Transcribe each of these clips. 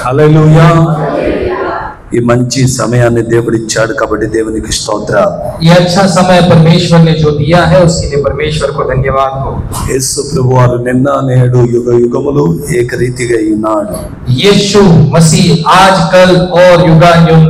హల్లెలూయా. ఈ మంచి సమయాన్ని దేవుడు ఇచ్చాడు కాబట్టి దేవునికి స్తోత్రం. ये अच्छा समय परमेश्वर ने जो दिया है उसके लिए परमेश्वर को धन्यवाद हो. యేసు ప్రభువారు నిన్న నేడు యుగ యుగములు ఏకరీతిగా ఉన్నాడు. यीशु मसीह आज कल और युगानुयुग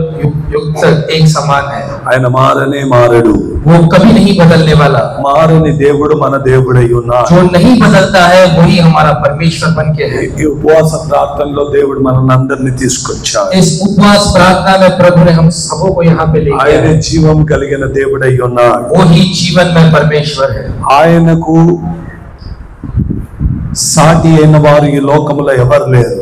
युग तक एक समान है. ఆయన మారనే మారడు. वो कभी नहीं बदलने वाला. మారని దేవుడు మన దేవుడై ఉన్నాడు. जो नहीं बदलता है वही हमारा परमेश्वर बन के है. ఈ ఉపవాస ప్రార్థనలో దేవుడు మనల్ని అందరినీ తీసుకొచ్చాడు. इस उपवास प्रार्थना में प्रभु ने हम सबों को यहाँ पे ले ఆయన జీవం కలిగిన దేవుడై ఉన్నాడు. वो ही जीवन में परमेश्वर है. ఆయనకు సాటి అయిన వారు ఈ లోకములో ఎవరు లేరు.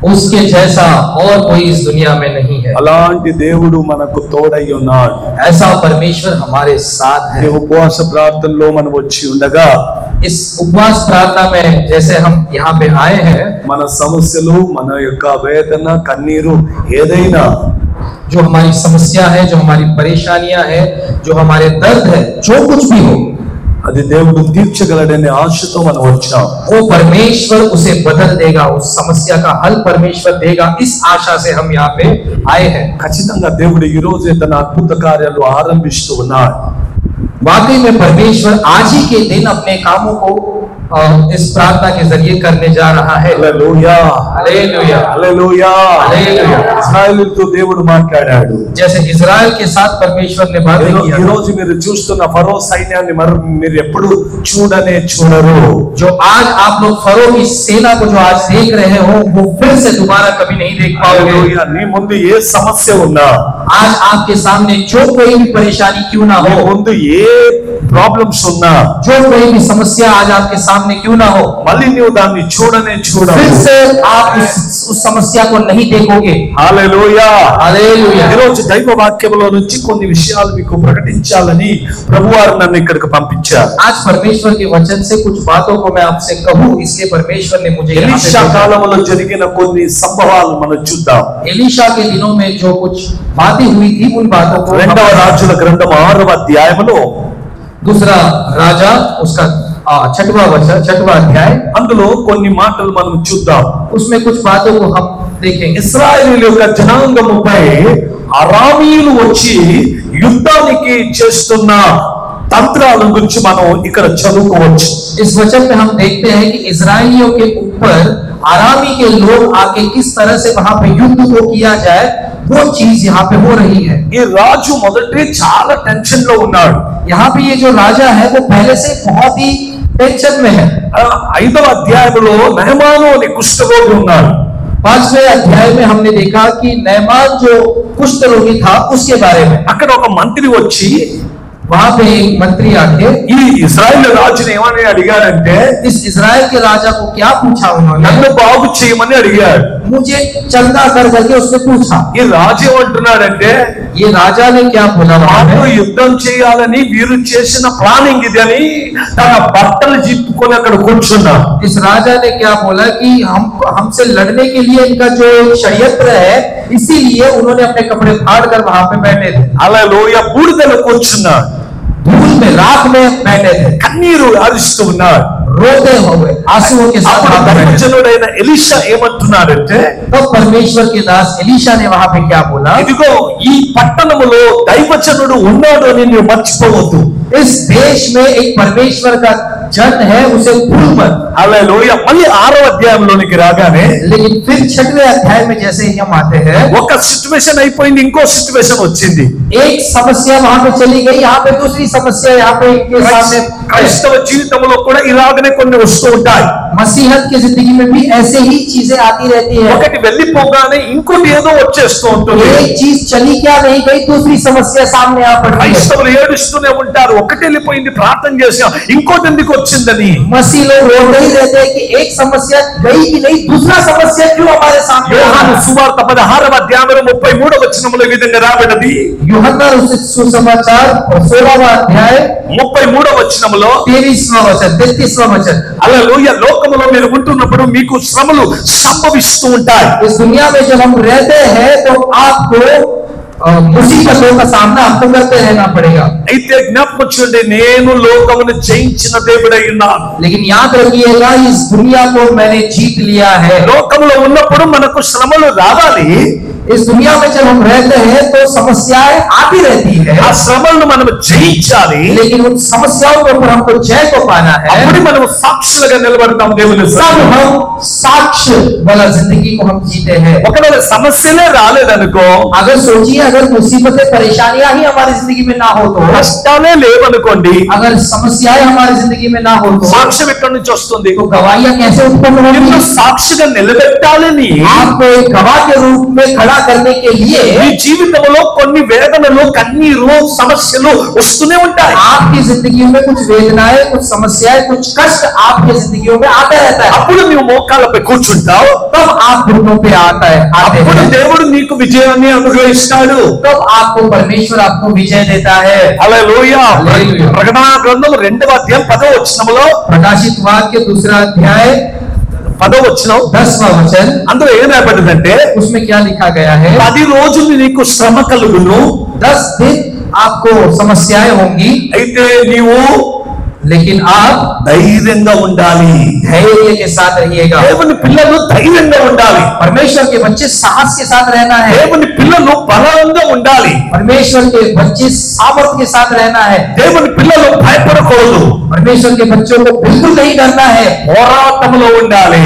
उसके जैसा और कोई इस दुनिया में नहीं है. అలాంటి దేవుడు మనకు తోడై ఉన్నాడు. ऐसा परमेश्वर हमारे साथ है. ఈ ఉపవాస ప్రార్థనలో మనం వచ్చి ఉండగా इस उपवास प्रार्थना में जैसे हम यहाँ पे आए हैं, మన సమస్యలు మన యొక్క వేదన కన్నీరు ఏదైనా जो हमारी समस्या है, जो हमारी परेशानियां है, जो हमारे दर्द है, जो कुछ भी हो, అది దేవుడు తీర్చగలడనే ఆశతో మనం వచ్చాం. वो परमेश्वर उसे बदल देगा. उस समस्या का हल परमेश्वर देगा. इस आशा से हम यहाँ पे आए हैं. ఖచ్చితంగా దేవుడు ఈ రోజే తన అద్భుత కార్యాలు ఆరంభిస్తూ ఉన్నాడు. वाकई में परमेश्वर आज ही के दिन अपने कामों को इस प्रार्थना के जरिए करने जा रहा है. హల్లెలూయా हालेलुया హల్లెలూయా. हालेलुया. ఇశ్రాయేలుతో దేవుడు మాట్లాడాడు. जैसे इजराइल के साथ परमेश्वर ने बातें की. ఈ రోజు మీరు చూస్తున్న ఫరో సైన్యాన్ని మీరు ఎప్పుడు చూడనే చూడరు. जो आज आप लोग फरो की सेना को जो आज देख रहे हो वो फिर से दोबारा कभी नहीं देख पाओगे. హల్లెలూయా. నీ ముందు ఏ సమస్య ఉన్నా, आज आपके सामने जो कोई भी परेशानी क्यों ना నీ हो, ముందు ఏ ప్రాబ్లమ్స్ ఉన్నా, जो कोई भी समस्या आज आपके सामने क्यों ना हो, మళ్ళీ నీవు దాన్ని చూడనే చూడవు. फिर से आप उस समस्या को नहीं देखोगे. హల్లెలూయా. हालेलुया. ఈ రోజు దైవ వాక్యంలో నుంచి కొన్ని విషయాలు మీకు ప్రకటించాలని ప్రభువారు నన్ను ఇక్కడికి పంపించారు. आज परमेश्वर के वचन से कुछ बातों को मैं आपसे कहूं, इसलिए परमेश्वर ने मुझे यहाँ पे ఎలీషా भेजा. కాలంలో జరిగిన కొన్ని సంభవాలు మనం చూద్దాం. एलीशा के दिनों में जो कुछ बातें हुई थी उन बातों को రెండవ రాజుల గ్రంథం 6వ అధ్యాయములో दूसरा राजा उसका 6वां अध्याय, అందులో కొన్ని మాటలు మనం చూద్దాం. उसमें कुछ बातों को हम देखेंगे. ఇశ్రాయేలు యొక్క జనాంగముపై అరామీయులు వచ్చి యుద్ధానికి చేస్తున్న తంత్రాల గురించి మనం ఇక్కడ చదువుకోవచ్చు. इस वचन में हम देखते हैं कि इजराइलियों के ऊपर आरामी के लोग आके किस तरह से वहां पे युद्ध को किया जाए, वो चीज यहाँ पे हो रही है. ఈ రాజు మొదటి చాలా టెన్షన్ లో ఉన్నాడు. यहाँ पे ये जो राजा है वो पहले से बहुत ही टेंशन में है. 5వ అధ్యాయంలో నహమాను అనే కుష్ఠరోగి ఉన్నాడు. 5वें अध्याय में हमने देखा कि नैमान जो कुष्ठ रोगी था उसके बारे में. అక్కడ ఒక మంత్రి వచ్చి वहां पे एक मंत्री आके ఈ ఇశ్రాయేల్ రాజుని ఏమని అడిగాడంటే, इस इजराइल के राजा को क्या पूछा उन्होंने, నన్ను బాగు చేయమని అడిగాడు. मुझे चंदा कर करके उसने पूछा. ఈ రాజు ఏమంటున్నాడంటే, ये राजा ने क्या बोला वहां మాతో पे? యుద్ధం చేయాలని వీరు చేసిన ప్లానింగ్ ఇది అని తన బట్టలు జిప్పుకొని అక్కడ కూర్చున్నాడు. इस राजा ने क्या बोला कि हमसे लड़ने के लिए इनका जो षड्यंत्र है, इसीलिए उन्होंने अपने कपड़े फाड़ कर वहां पे बैठे थे. హల్లెలూయ. బూడిదలో కూర్చున్నాడు. धूल में राख में बैठे थे, కన్నీరు అరుస్తూ ఉన్నాడు. रोते हुए आंसुओं के साथ అప్పుడు वहां पे बैठे थे. దైవజనుడైన ఎలీషా ఏమంటున్నాడంటే, तब परमेश्वर के दास एलीशा ने वहां पे क्या बोला, ఇదిగో ఈ పట్టణములో దైవజనుడు ఉన్నాడు అని నువ్వు మర్చిపోవద్దు. इस देश में एक परमेश्वर का जन है, उसे भूल मत. హల్లెలూయ. మళ్ళీ 6వ అధ్యాయంలోనికి రాగానే लेकिन फिर 6वें अध्याय में जैसे ही हम आते हैं, ఒక సిచ్యువేషన్ అయిపోయింది, ఇంకో సిచ్యువేషన్ వచ్చింది. एक समस्या वहां पे चली गई, यहाँ पे दूसरी समस्या यहाँ पे इनके सामने. క్రైస్తవ జీవితంలో కూడా ఇలాగనే కొన్ని వస్తూ ఉంటాయి. मसीहत की जिंदगी में भी ऐसे ही चीजें आती रहती है. ఒకటి వెళ్ళిపోగానే ఇంకోటి ఏదో వచ్చేస్తూ ఉంటుంది. एक चीज चली क्या नहीं गई, दूसरी समस्या सामने आ पड़ती है. క్రైస్తవులు ఏడుస్తూనే ఉంటారు, ఒకటి వెళ్ళిపోయింది ప్రార్థన చేసినా ఇంకోటి ఎందుకు వచ్చిందని. मसीह लोग रोते ही रहते हैं कि एक समस्या गई कि नहीं, दूसरा समस्या क्यों हमारे सामने आ रहा యోహాను है. సువార్త 16వ అధ్యాయం 33వ వచనములో ఈ విధంగా రాబడినది. यूहन्ना सुसमाचार 16वां अध्याय 33వ వచనములో 23वां वचन 33वां वचन, హల్లెలూయా. లోకములో మీరు ఉంటున్నప్పుడు మీకు శ్రమలు సంభవిస్తూ ఉంటాయి. इस दुनिया में जब हम रहते हैं तो आपको मुसीबतों का सामना हमको करते रहना पड़ेगा। అయితే జ్ఞాపకం చూడండి, నేను లోకమును జయించిన దేవుడై ఉన్నాను. लेकिन याद रखिएगा, इस दुनिया को मैंने जीत लिया है। లోకంలో ఉన్నప్పుడు మనకు శ్రమలు రావాలి. इस दुनिया में जब हम रहते हैं तो समस्याएं आती रहती है, ఆ శ్రమలను మనం జయించాలి. लेकिन उन समस्याओं के ऊपर हमको जय को पाना है। అప్పుడు మనం సాక్షులుగా నిలబడతాం దేవుని तब సన్నిధిలో. हम साक्ष्य वाला जिंदगी को हम जीते हैं। ఒకవేళ సమస్యలే రాలేదనుకో, अगर सोचिए, अगर मुसीबतें परेशानियां ही हमारी जिंदगी में ना हो तो, కష్టాలే లేవనుకోండి, अगर समस्याएं हमारी जिंदगी में ना हो तो సాక్ష్యం ఎక్కడి నుంచి వస్తుంది? तो गवाहियां कैसे उत्पन्न నిన్ను होंगी? సాక్షిగా నిలబెట్టాలని आपको एक गवाह के रूप में खड़ा करने के लिए నీ జీవితంలో కొన్ని వేదనలు, కన్నీరు, సమస్యలు వస్తూనే ఉంటాయి. आपकी जिंदगी में कुछ वेदनाएं, कुछ समस्याएं, कुछ कष्ट आपकी जिंदगियों में आता रहता है। అప్పుడు నువ్వు మోకాళ్ళపై కూర్చుంటావు. तब आप घुटनों पे आते అప్పుడు हैं, దేవుడు నీకు విజయాన్ని అనుగ్రహిస్తాడు. तब आपको परमेश्वर आपको विजय देता है। హల్లెలూయా. హల్లెలూయా. ప్రకటన గ్రంథం 2వ అధ్యాయం 10వ వచనంలో, प्रकाशित वाक्य 2 अध्याय 10వ వచనం, 10वां वचन, అందులో ఏం రాయబడిందంటే, उसमें क्या लिखा गया है? 10 రోజులు నీకు శ్రమ కలుగును, 10 दिन आपको समस्याएं होंगी, అయితే నీవు लेकिन आप ధైర్యంగా ఉండాలి. धैर्य के साथ रहिएगा। దేవుని పిల్లలు ధైర్యంగా ఉండాలి. परमेश्वर के बच्चे साहस के साथ रहना है। దేవుని పిల్లలు బలంగా ఉండాలి. परमेश्वर के बच्चे सामर्थ के साथ रहना है। దేవుని పిల్లలు భయపడకూడదు. परमेश्वर के बच्चों को बिल्कुल नहीं डरना है। పోరాటంలో ఉండాలి.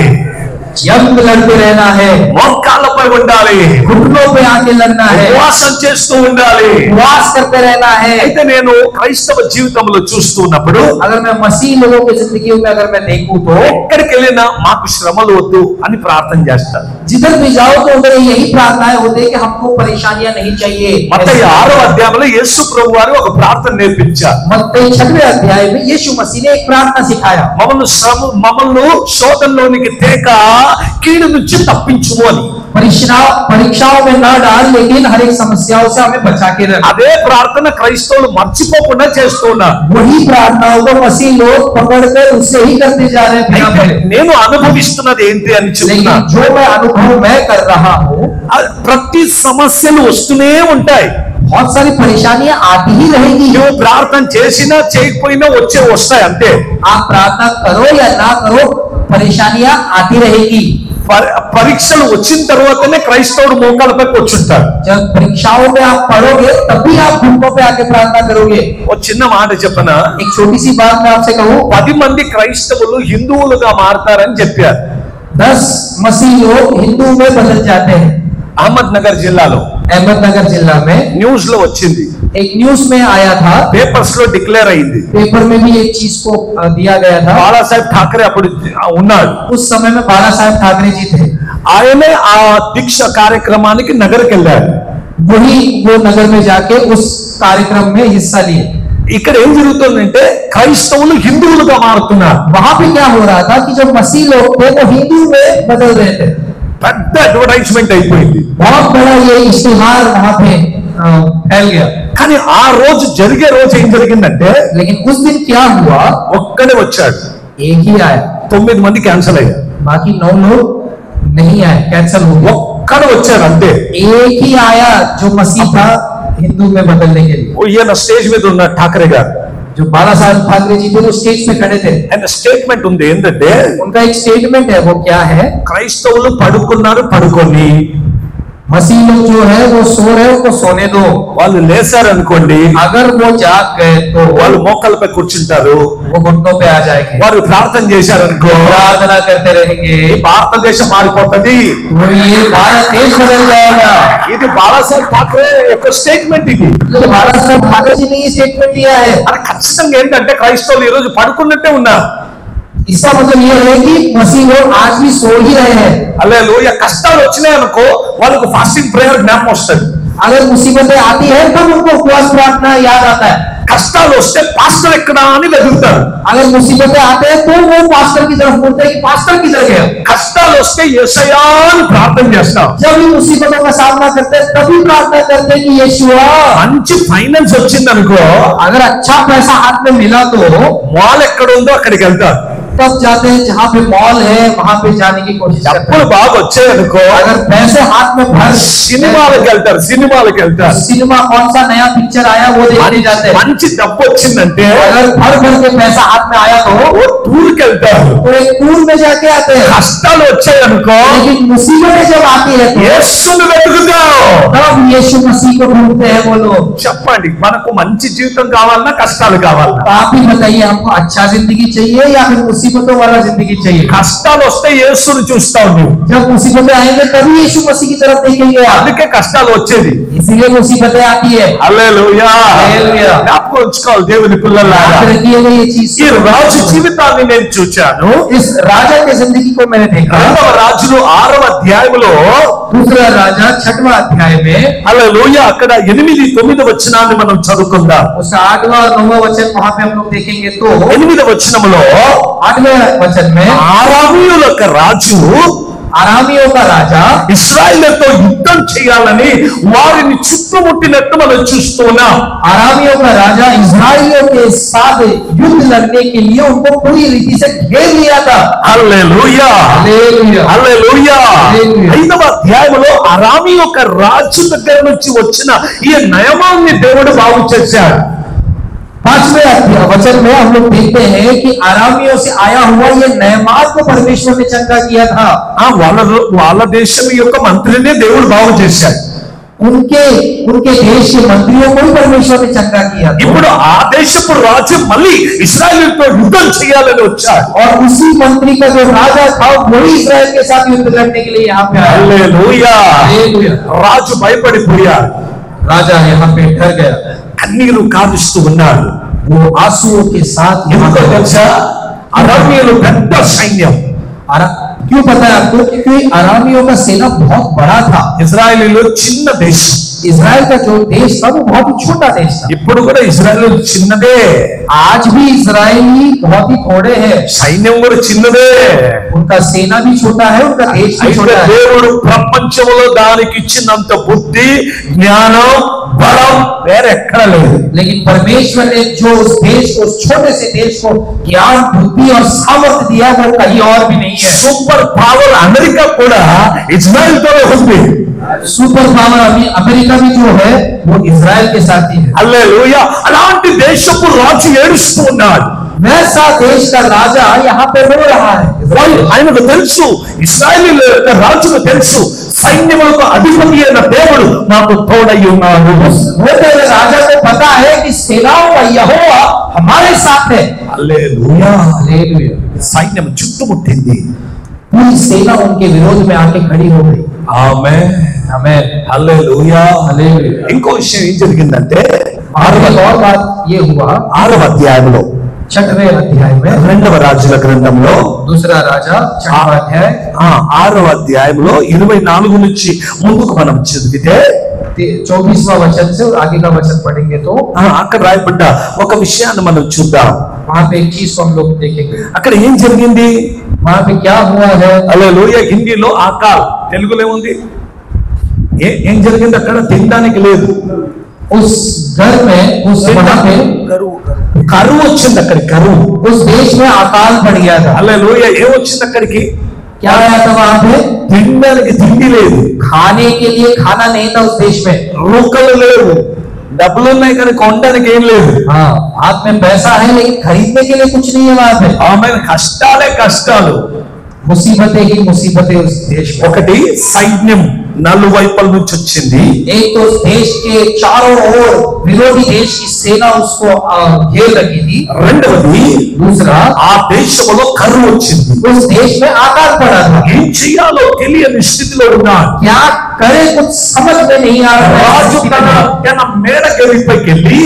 जंग लड़ते रहना है, మోకాళ్ళపై ఉండాలి. घुटनों पे आके लड़ना है, ఉపవాసం చేస్తూ ఉండాలి. उपवास करते रहना है। అయితే నేను క్రైస్తవ జీవితంలో చూస్తున్నప్పుడు, अगर मैं मसीह लोगों की जिंदगी में अगर मैं देखूं तो ఎక్కడికి వెళ్ళినా మాకు శ్రమలు వద్దు అని ప్రార్థన చేస్తాను. जिधर भी जाओ तो उधर यही प्रार्थनाएं होती है कि हमको परेशानियां नहीं चाहिए। మత్తయి 6వ అధ్యాయంలో యేసు ప్రభు వారు ఒక ప్రార్థన నేర్పించారు. मत्ती 6वें अध्याय में यीशु मसीह ने एक प्रार्थना सिखाया, మమ్మల్ని శోధనలోనికి తేక కీడు నుంచి తప్పించుము అని. परीक्षाओं में न डाल, लेकिन हर एक समस्याओं से हमें बचा के रख। అదే ప్రార్థన క్రైస్తవులు మర్చిపోకుండా చేస్తున్నారు. वही प्रार्थनाओं को मसीह लोग पकड़कर उससे ही करते जा रहे हैं बिना అయితే भरे। నేను అనుభవిస్తున్నది ఏంటి అని చెప్తున్నా. लेकिन जो मैं अनुभव मैं कर रहा हूँ, ప్రతి సమస్యలు వస్తూనే ఉంటాయి. बहुत सारी परेशानियां आती ही रहेगी। నువ్వు ప్రార్థన చేసినా చేయకపోయినా వస్తాయి అంతే. आप प्रार्थना करो या ना करो, परेशानियां आती रहेगी। పరీక్షలు వచ్చిన తర్వాతనే క్రైస్తవుడు మోకాళ్ళపై కూర్చుంటాడు. जब परीक्षाओं में आप पढ़ोगे तभी आप घुटनों पे आके प्रार्थना करोगे। ఒక చిన్న మాట చెప్పనా, एक छोटी सी बात मैं आपसे कहूँ, 10 మంది క్రైస్తవులు హిందువులుగా మారతారని చెప్పారు. 10 मसीह लोग हिंदू में बदल जाते हैं। అహ్మద్నగర్ జిల్లాలో अहमदनगर जिला में న్యూస్ లో వచ్చింది, एक न्यूज में आया था, పేపర్స్ లో డిక్లేర్ అయింది. पेपर में भी एक चीज को दिया गया था। బాలాసాహెబ్ ఠాకరే అప్పుడు ఉన్నాడు. उस समय में बाला साहेब ठाकरे जी थे। ఆయనే ఆ దీక్ష కార్యక్రమానికి నగర్కి వెళ్ళాడు. वही वो नगर में जाके उस कार्यक्रम में हिस्सा लिए। ఇక్కడ ఏం జరుగుతుందంటే క్రైస్తవులు హిందువులుగా మారుతున్నారు. वहां पे क्या हो रहा था कि जो मसीह लोग थे वो हिंदू में बदल रहे थे। పెద్ద అడ్వర్టైజ్మెంట్ అయిపోయింది. बहुत बड़ा ये इश्तिहार वहां पे फैल गया। కానీ ఆ రోజు జరిగే రోజు ఏం జరిగిందంటే, लेकिन उस दिन क्या हुआ, ఒక్కడే వచ్చాడు, एक ही आया, 9 మంది క్యాన్సిల్ అయ్యారు. बाकी 9 लोग नहीं आए, कैंसिल हो गया। ఒక్కడే వచ్చాడు అంతే. एक ही आया जो मसीह था हिंदू में बदलने के लिए। ఈయన స్టేజ్ మీద ఉన్న ఠాకరే గారు, जो बाला साहब ठाकरे जी थे वो स्टेज पे खड़े थे। ఆయన స్టేట్మెంట్ ఉంది ఏంటంటే, उनका एक स्टेटमेंट है, वो क्या है, క్రైస్తవులు పడుకున్నారు పడుకొని, मसीह लोग जो है वो सो रहे, उनको सोने दो। వాళ్ళు లేసారు అనుకోండి, अगर वो जाग गए तो వాళ్ళు మోకాళ్ళపై కూర్చుంటారు. वो घुटनों पे आ जाएंगे, వారు ప్రార్థన చేశారు అనుకో, प्रार्थना करते रहेंगे, భారతదేశం మారిపోతుంది. वो ये भारत देश बदल जाएगा। ఇది బాలాసాహెబ్ ఠాకరే యొక్క స్టేట్మెంట్. ఇది तो बाला साहब ठाकरे जी ने ये स्टेटमेंट दिया है। అది ఖచ్చితంగా ఏంటంటే క్రైస్తవులు ఈ రోజు పడుకున్నట్టే ఉన్నారు. इसका मतलब ये है कि मसीह लोग आज भी सो ही रहे हैं। హల్లెలూయా. కష్టాలు వచ్చినాయి అనుకో, వాళ్ళకు ఫాస్టింగ్ ప్రేయర్ జ్ఞాపకం వస్తుంది. अगर मुसीबतें आती है तब उनको उपवास प्रार्थना याद आता है। కష్టాలు వస్తే పాస్టర్ ఎక్కడా అని వెతుకుతారు. अगर मुसीबतें आते हैं तो वो पास्टर की तरफ मुड़ते हैं कि पास्टर किधर गया। కష్టాలు వస్తే యేసయ్యా అని ప్రార్థన చేస్తాం. जब भी मुसीबतों का सामना करते हैं तभी प्रार्थना करते हैं कि यीशुआ। మంచి ఫైనాన్స్ వచ్చింది అనుకో, अगर अच्छा पैसा हाथ में मिला तो మాల్ ఎక్కడ ఉందో అక్కడికి వెళ్తారు. तब जाते हैं जहाँ पे मॉल है वहां पे जाने की कोशिश करते డబ్బులు బాగా వచ్చాయనుకో हैं। अगर पैसे हाथ में भर సినిమాలకు వెళ్తారు सिनेमा कौन सा नया पिक्चर आया वो देखने जाते हैं। మంచి డబ్బు వచ్చిందంటే अगर भर भर के पैसा हाथ में आया तो ఓ టూర్కి వెళ్తారు वो एक टूर में जाके आते हैं। కష్టాలు వచ్చాయనుకో लेकिन मुसीबतें जब आती है तो యేసుని వెతుకుతావు तब यीशु मसीह को ढूंढते हैं वो लोग। చెప్పండి మనకు మంచి జీవితం కావాలన్నా కష్టాలు కావాలన్నా तो आप ही बताइए हमको अच्छा जिंदगी चाहिए या फिर मुसीबतों वाला जिंदगी चाहिए। కష్టాలు వస్తే యేసుని చూస్తావు నువ్వు जब मुसीबतें आएंगे तभी यीशु मसीह की तरफ देखेंगे आप। అందుకే కష్టాలు వచ్చేది इसीलिए मुसीबतें आती है। హల్లెలూయా హల్లెలూయా। జ్ఞాపకం ఉంచుకోవాలి దేవుని పిల్లలారా याद रखिएगा ये चीज। ఈ రాజు జీవితాన్ని నేను చూచాను इस राजा की जिंदगी को मैंने देखा। రెండవ రాజులు 6వ అధ్యాయంలో दूसरा राजा 6वां अध्याय में హల్లెలూయా అక్కడ 8, 9 వచనాన్ని మనం చదువుకుందాం। उसका 8वां और 9वां वचन वहां पे हम लोग देखेंगे तो 8వ వచనంలో 8वें वचन में ఆరామీయుల యొక్క రాజు आरामियों का राजा ఇశ్రాయేలుతో యుద్ధం చేయాలని వారిని చుట్టుముట్టినట్టు మనం చూస్తున్నాం। आरामियों का राजा इस्राएलियों के साथ युद्ध लड़ने के लिए उनको पूरी रीति से घेर लिया था। Hallelujah hallelujah. Hallelujah hallelujah. 5వ అధ్యాయంలో అరామీ యొక్క రాజు దగ్గర నుంచి వచ్చిన ఈ నయమాన్ని దేవుడు బాగు చేశాడు। 5वें वचन में हम लोग देखते हैं कि आरामियों से आया हुआ ये नयमान को परमेश्वर ने चंगा किया था। వాళ్ళ దేశం యొక్క మంత్రిని దేవుడు బాగు చేశాడు। उनके देश के मंत्रियों को भी परमेश्वर ने चंगा किया। ఇప్పుడు ఆ దేశపు రాజు మళ్ళీ ఇశ్రాయేలుతో యుద్ధం చేయాలని వచ్చాడు। और उसी मंत्री का जो राजा था वही इस्राएल के साथ युद्ध लड़ने के लिए यहाँ पे आया। Hallelujah hallelujah. రాజు భయపడిపోయాడు। राजा यहाँ पे डर गया। కన్నీరు కారుస్తూ ఉన్నాడు। वो आंसुओं के साथ यहाँ ఎందుకో पे తెలుసా అరామీయులు పెద్ద సైన్యం। क्यों पता है आपको? क्योंकि आरामियों का सेना बहुत बड़ा था। ఇజ్రాయేలీలు చిన్న దేశం। इस्राएल का जो देश था वो बहुत ही छोटा देश था। ఇప్పుడు కూడా ఇజ్రాయేల్ చిన్నదే। आज भी इस्राएली बहुत ही थोड़े हैं। సైన్యం కూడా చిన్నదే। उनका सेना भी छोटा है, उनका देश भी అయితే छोटा है। దేవుడు ప్రపంచంలో దానికి ఇచ్చినంత బుద్ధి జ్ఞానం బలం వేరెక్కడ లేదు। लेकिन परमेश्वर ने जो उस देश को, उस छोटे से देश को ज्ञान, बुद्धि और सामर्थ्य दिया वो कहीं और भी नहीं है। సూపర్ పవర్ అమెరికా కూడా ఇజ్రాయెల్ తోనే ఉంది। सुपर पावर अभी अमेरिका भी जो है वो इस्राएल के साथ ही है। హల్లెలూయా అలాంటి దేశపు రాజు ఏడుస్తూ ఉన్నాడు। वैसा देश का राजा यहाँ पे रो रहा है। ఆయనకు తెలుసు ఇశ్రాయేలీయుల యొక్క రాజుకు తెలుసు సైన్యములకు అధిపతి అయిన దేవుడు నాకు తోడై ఉన్నాడు। वो तेरे राजा को पता है कि सेनाओं का यहोवा हमारे साथ है। Hallelujah hallelujah. సైన్యం చుట్టుముట్టింది। पूरी सेना उनके विरोध में आके खड़ी हो गई। Amen amen. Hallelujah hallelujah. ఇంకో విషయం ఏం జరిగిందంటే एक और बात ये हुआ 6వ అధ్యాయంలో 6वें अध्याय में, 2వ రాజుల గ్రంథంలో दूसरा राजा 6वां अध्याय 6వ అధ్యాయంలో 24 నుంచి ముందుకు మనం చదివితే 24वां वचन से और आगे का वचन पढ़ेंगे तो అక్కడ రాయబడ్డ ఒక విషయాన్ని మనం చూద్దాం। वहां पे एक चीज को हम लोग देखेंगे। అక్కడ ఏం జరిగింది? वहां पे क्या हुआ है? హల్లెలూయా హిందీలో ఆకాల్, తెలుగులో ఏముంది? ఏం జరిగింది అక్కడ? తినడానికి లేదు। उस घर में, उस वहां पे కరువు వచ్చింది అక్కడికి। కరువు उस देश में अकाल पड़ गया था। హల్లెలూయా ఏమొచ్చింది అక్కడికి? क्या आया था वहां पे? తినడానికి తిండి లేదు, खाने के लिए खाना नहीं था उस देश में। రూకలు లేవు, డబ్బులు ఉన్నాయి కానీ కొనడానికి ఏం లేదు। हाँ, हाथ में पैसा है लेकिन खरीदने के लिए कुछ नहीं है वहां पे। ఆమె కష్టాలే కష్టాలు। मुसीबतें ही मुसीबतें उस देश में। ఒకటి సైన్యం నలువైపుల నుంచి వచ్చింది। एक तो उस देश के चारों ओर विरोधी देश की सेना उसको घेर रखी थी। రెండవది दूसरा, ఆ దేశంలో కరువు వచ్చింది। उस देश में आकाल पड़ा था। ఏం చేయాలో తెలియని స్థితిలో ఉన్నాడు। क्या करे कुछ समझ में नहीं आ रहा రాజు తన మేడ గదిపైకి వెళ్ళి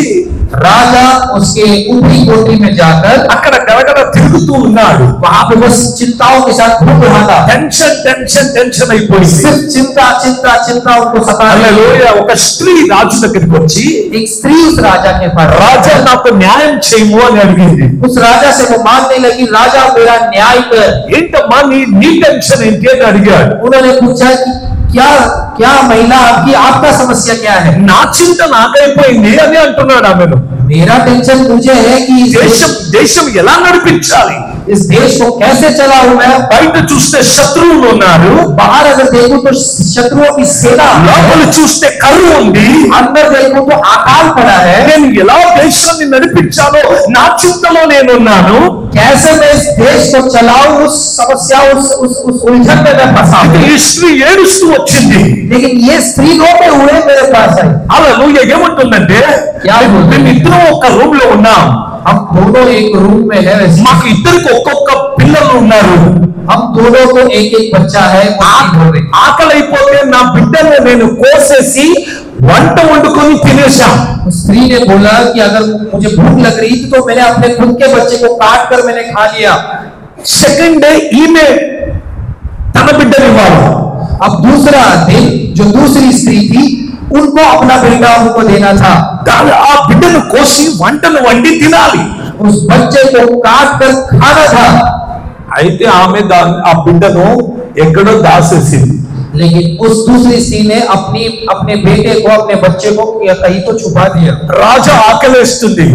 राजा उसके ऊपरी कोठी में जाकर అక్కడ గడగడ తిరుగుతూ ఉన్నాడు। वहां पे बस चिंताओं के साथ घूम रहा था। టెన్షన్ అయిపోయింది। सिर्फ चिंता चिंता चिंता उनको सता रही। హల్లెలూయా ఒక స్త్రీ రాజు దగ్గరికి వచ్చి एक स्त्री उस राजा के पास, రాజా నాకు న్యాయం చేయము అని అడిగింది। उस राजा से वो मांगने लगी, राजा मेरा न्याय कर। ఏంటమ్మా నీ టెన్షన్ ఏంటి అని అడిగాడు। उन्होंने पूछा कि क्या क्या महिला आपकी, आपका समस्या क्या है? నా చింత నాకైపోయింది అని అంటున్నాడు ఆమెను। मेरा टेंशन मुझे है कि దేశం ఎలా నడిపించాలి, इस देश को कैसे चलाऊं मैं। బయట చూస్తే శత్రువులు ఉన్నారు, बाहर अगर देखूं तो शत्रुओं की सेना, లోపల చూస్తే కరువు ఉంది, अंदर देखूं तो अकाल पड़ा है। నేను ఎలా దేశాన్ని నడిపించాలో నా చింతలో నేనున్నాను। कैसे मैं इस देश को चलाऊं, उस समस्या उस उलझन में मैं फंसा हूं। ఈ స్త్రీ ఏడుస్తూ వచ్చింది। लेकिन ये स्त्री रोते हुए मेरे पास आई। హల్లెలూయా। ఏమంటుందంటే మేము ఇద్దరం ఒక రూమ్ లో ఉన్నాం, हम दोनों एक रूम में है, మాకు ఇద్దరికి ఒక్కొక్క పిల్లలు ఉన్నారు, हम दोनों को एक एक बच्चा है। ఆకలి అయిపోతే నా బిడ్డను నేను కోసేసి వంట వండుకొని తినేశాం। स्त्री ने बोला कि अगर मुझे भूख लग रही थी तो मैंने अपने खुद के बच्चे को काट कर मैंने खा लिया। సెకండ్ డే ఈమె తన బిడ్డని ఇవ్వాలి। अब दूसरा दिन जो दूसरी स्त्री थी उनको अपना बेटा उनको देना था। ఆ బిడ్డను కోసి వంటను వండి తినాలి, उस बच्चे को काट कर खाना था। అయితే ఆమె ఆ బిడ్డను ఎక్కడో దాసేసింది। लेकिन उस दूसरी स्त्री ने अपने बेटे को, अपने बच्चे को कहीं तो छुपा दिया। రాజా ఆకలేస్తుంది,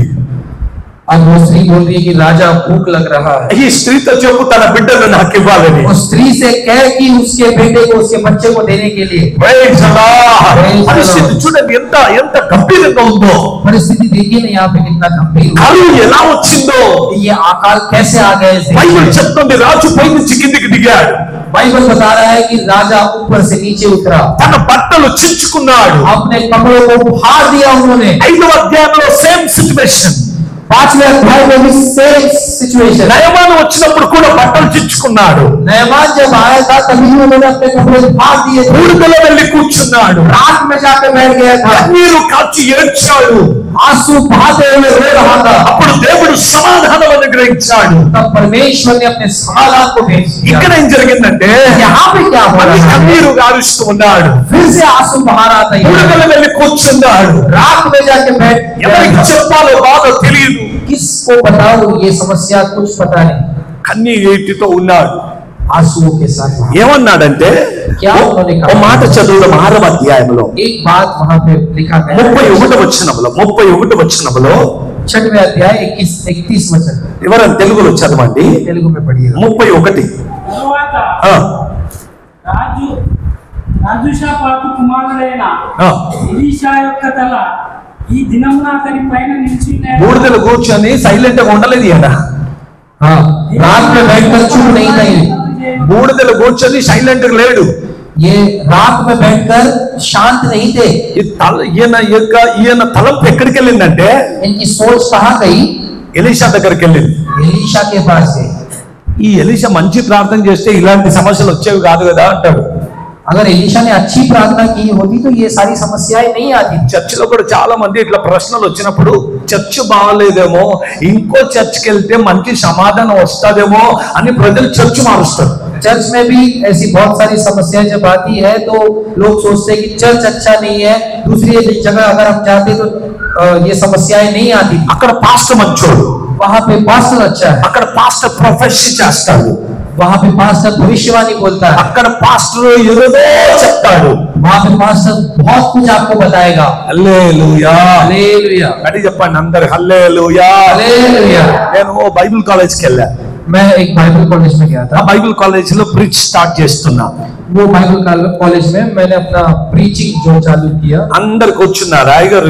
अब वो स्त्री बोल रही है कि राजा भूख लग रहा है। ఈ స్త్రీతో చెప్పు తన బిడ్డను నాకు ఇవ్వాలని। उस स्त्री से कह कि उसके बेटे को, उसके बच्चे को देने के लिए। Praise Lord. పరిస్థితి చూడండి ఎంత గంభీరంగా ఉందో। परिस्थिति देखिए ना यहाँ पे कितना गंभीर, కరువు ఎలా వచ్చిందో ये अकाल कैसे आ गए। బైబిల్ చెప్తుంది రాజు పైనుంచి కిందికి దిగాడు, बाइबल बता रहा है कि राजा ऊपर से नीचे उतरा, తన బట్టలు చించుకున్నాడు। अपने कपड़ों को फाड़ दिया उन्होंने। 5వ అధ్యాయంలో సేమ్ సిచువేషన్। 5वें अध्याय में भी सेम सिचुएशन। నయమాను వచ్చినప్పుడు కూడా బట్టలు చించుకున్నాడు, नयमान जब आया था तभी उन्होंने अपने कपड़े फाड़ दिए। ఊరికలో వెళ్ళి కూర్చున్నాడు, रात में जाकर बैठ गया था, కన్నీరు కాచి ఏడ్చాడు, आंसू बहाते हुए रो रहा था। అప్పుడు దేవుడు సమాధానం అనుగ్రహించాడు। तब परमेश्वर ने अपने समाधान को भेज दिया। ఇక్కడ ఏం జరిగిందంటే यहाँ पे क्या हो रहा है, కన్నీరు గారుస్తూ ఉన్నాడు, फिर से आंसू बहा रहा था। ఊరికలో వెళ్ళి కూర్చున్నాడు, रात में जाके बैठ, ఎవరికి చెప్పాలో బాధ తెలియదు, किसको बताओ ये समस्या, कुछ पता नहीं। కన్నీటితో ఉన్నాడు। आंसुओं के साथ ఏమన్నాడంటే क्या उन्होंने ఓ మాట कहा, చదువుదాం 6వ అధ్యాయంలో एक बात वहां पे लिखा गया 31వ వచనంలో 6वें अध्याय 31 वचन। ఎవరైనా తెలుగులో చదవండి, तेलुगु में पढ़िएगा। 31। తరువాత ఆ, రాజుషాపాతు కుమారుడైన ఆ. ఎలీషా యొక్క తల ఈ దినమున అతని పైన నిలిచి బూడిదలు కూర్చొని సైలెంట్ గా ఉండలేదు ఈయన, हाँ, रात में बैठकर चुप नहीं था ये। బూడిదలు కూర్చొని సైలెంట్ గా లేడు। ये रात में बैठकर शांत नहीं थे। ఈయన తలంపు ఎక్కడికి వెళ్ళిందంటే इनकी सोच कहाँ गई, ఎలీషా దగ్గరికి వెళ్ళింది। एलीशा के पास गई। ఈ ఎలీషా మంచి ప్రార్థన చేస్తే ఇలాంటి సమస్యలు వచ్చేవి కాదు కదా అంటాడు। अगर एलीशा ने अच्छी प्रार्थना की होती तो ये सारी समस्याएं नहीं आती। చర్చిలో కూడా చాలా మంది ఇట్లా ప్రశ్నలు వచ్చినప్పుడు చర్చ్ బాగాలేదేమో, ఇంకో చర్చ్కి వెళ్తే మంచి సమాధానం వస్తుందేమో అని ప్రజలు చర్చ్ మారుస్తారు। चर्च में भी ऐसी बहुत सारी समस्याएं जब आती है तो लोग सोचते हैं कि चर्च अच्छा नहीं है, दूसरी जगह अगर हम जाते तो ये समस्याएं नहीं आती। అక్కడ పాస్టర్ మంచోడు, वहां पे पास्टर अच्छा है, అక్కడ పాస్టర్ ప్రొఫెసీ చేస్తాడు, वहां पे पास्टर भविष्यवाणी बोलता है, అక్కడ పాస్టర్ ఏదో చెప్తాడు। वहां पे पास्टर बहुत कुछ आपको बताएगा। హల్లెలూయా, हालेलुया, అని చెప్పండి అందరు హల్లెలూయా। हालेलुया। నేను బైబిల్ కాలేజ్కి వెళ్ళా, मैं एक बाइबल कॉलेज में गया ఆ था। బైబిల్ కాలేజ్ లో ప్రీచ్ స్టార్ట్ చేస్తున్నా, वो बाइबल कॉलेज में मैंने अपना प्रीचिंग जो चालू किया। అందరు కూర్చున్నారు, అయ్యగారు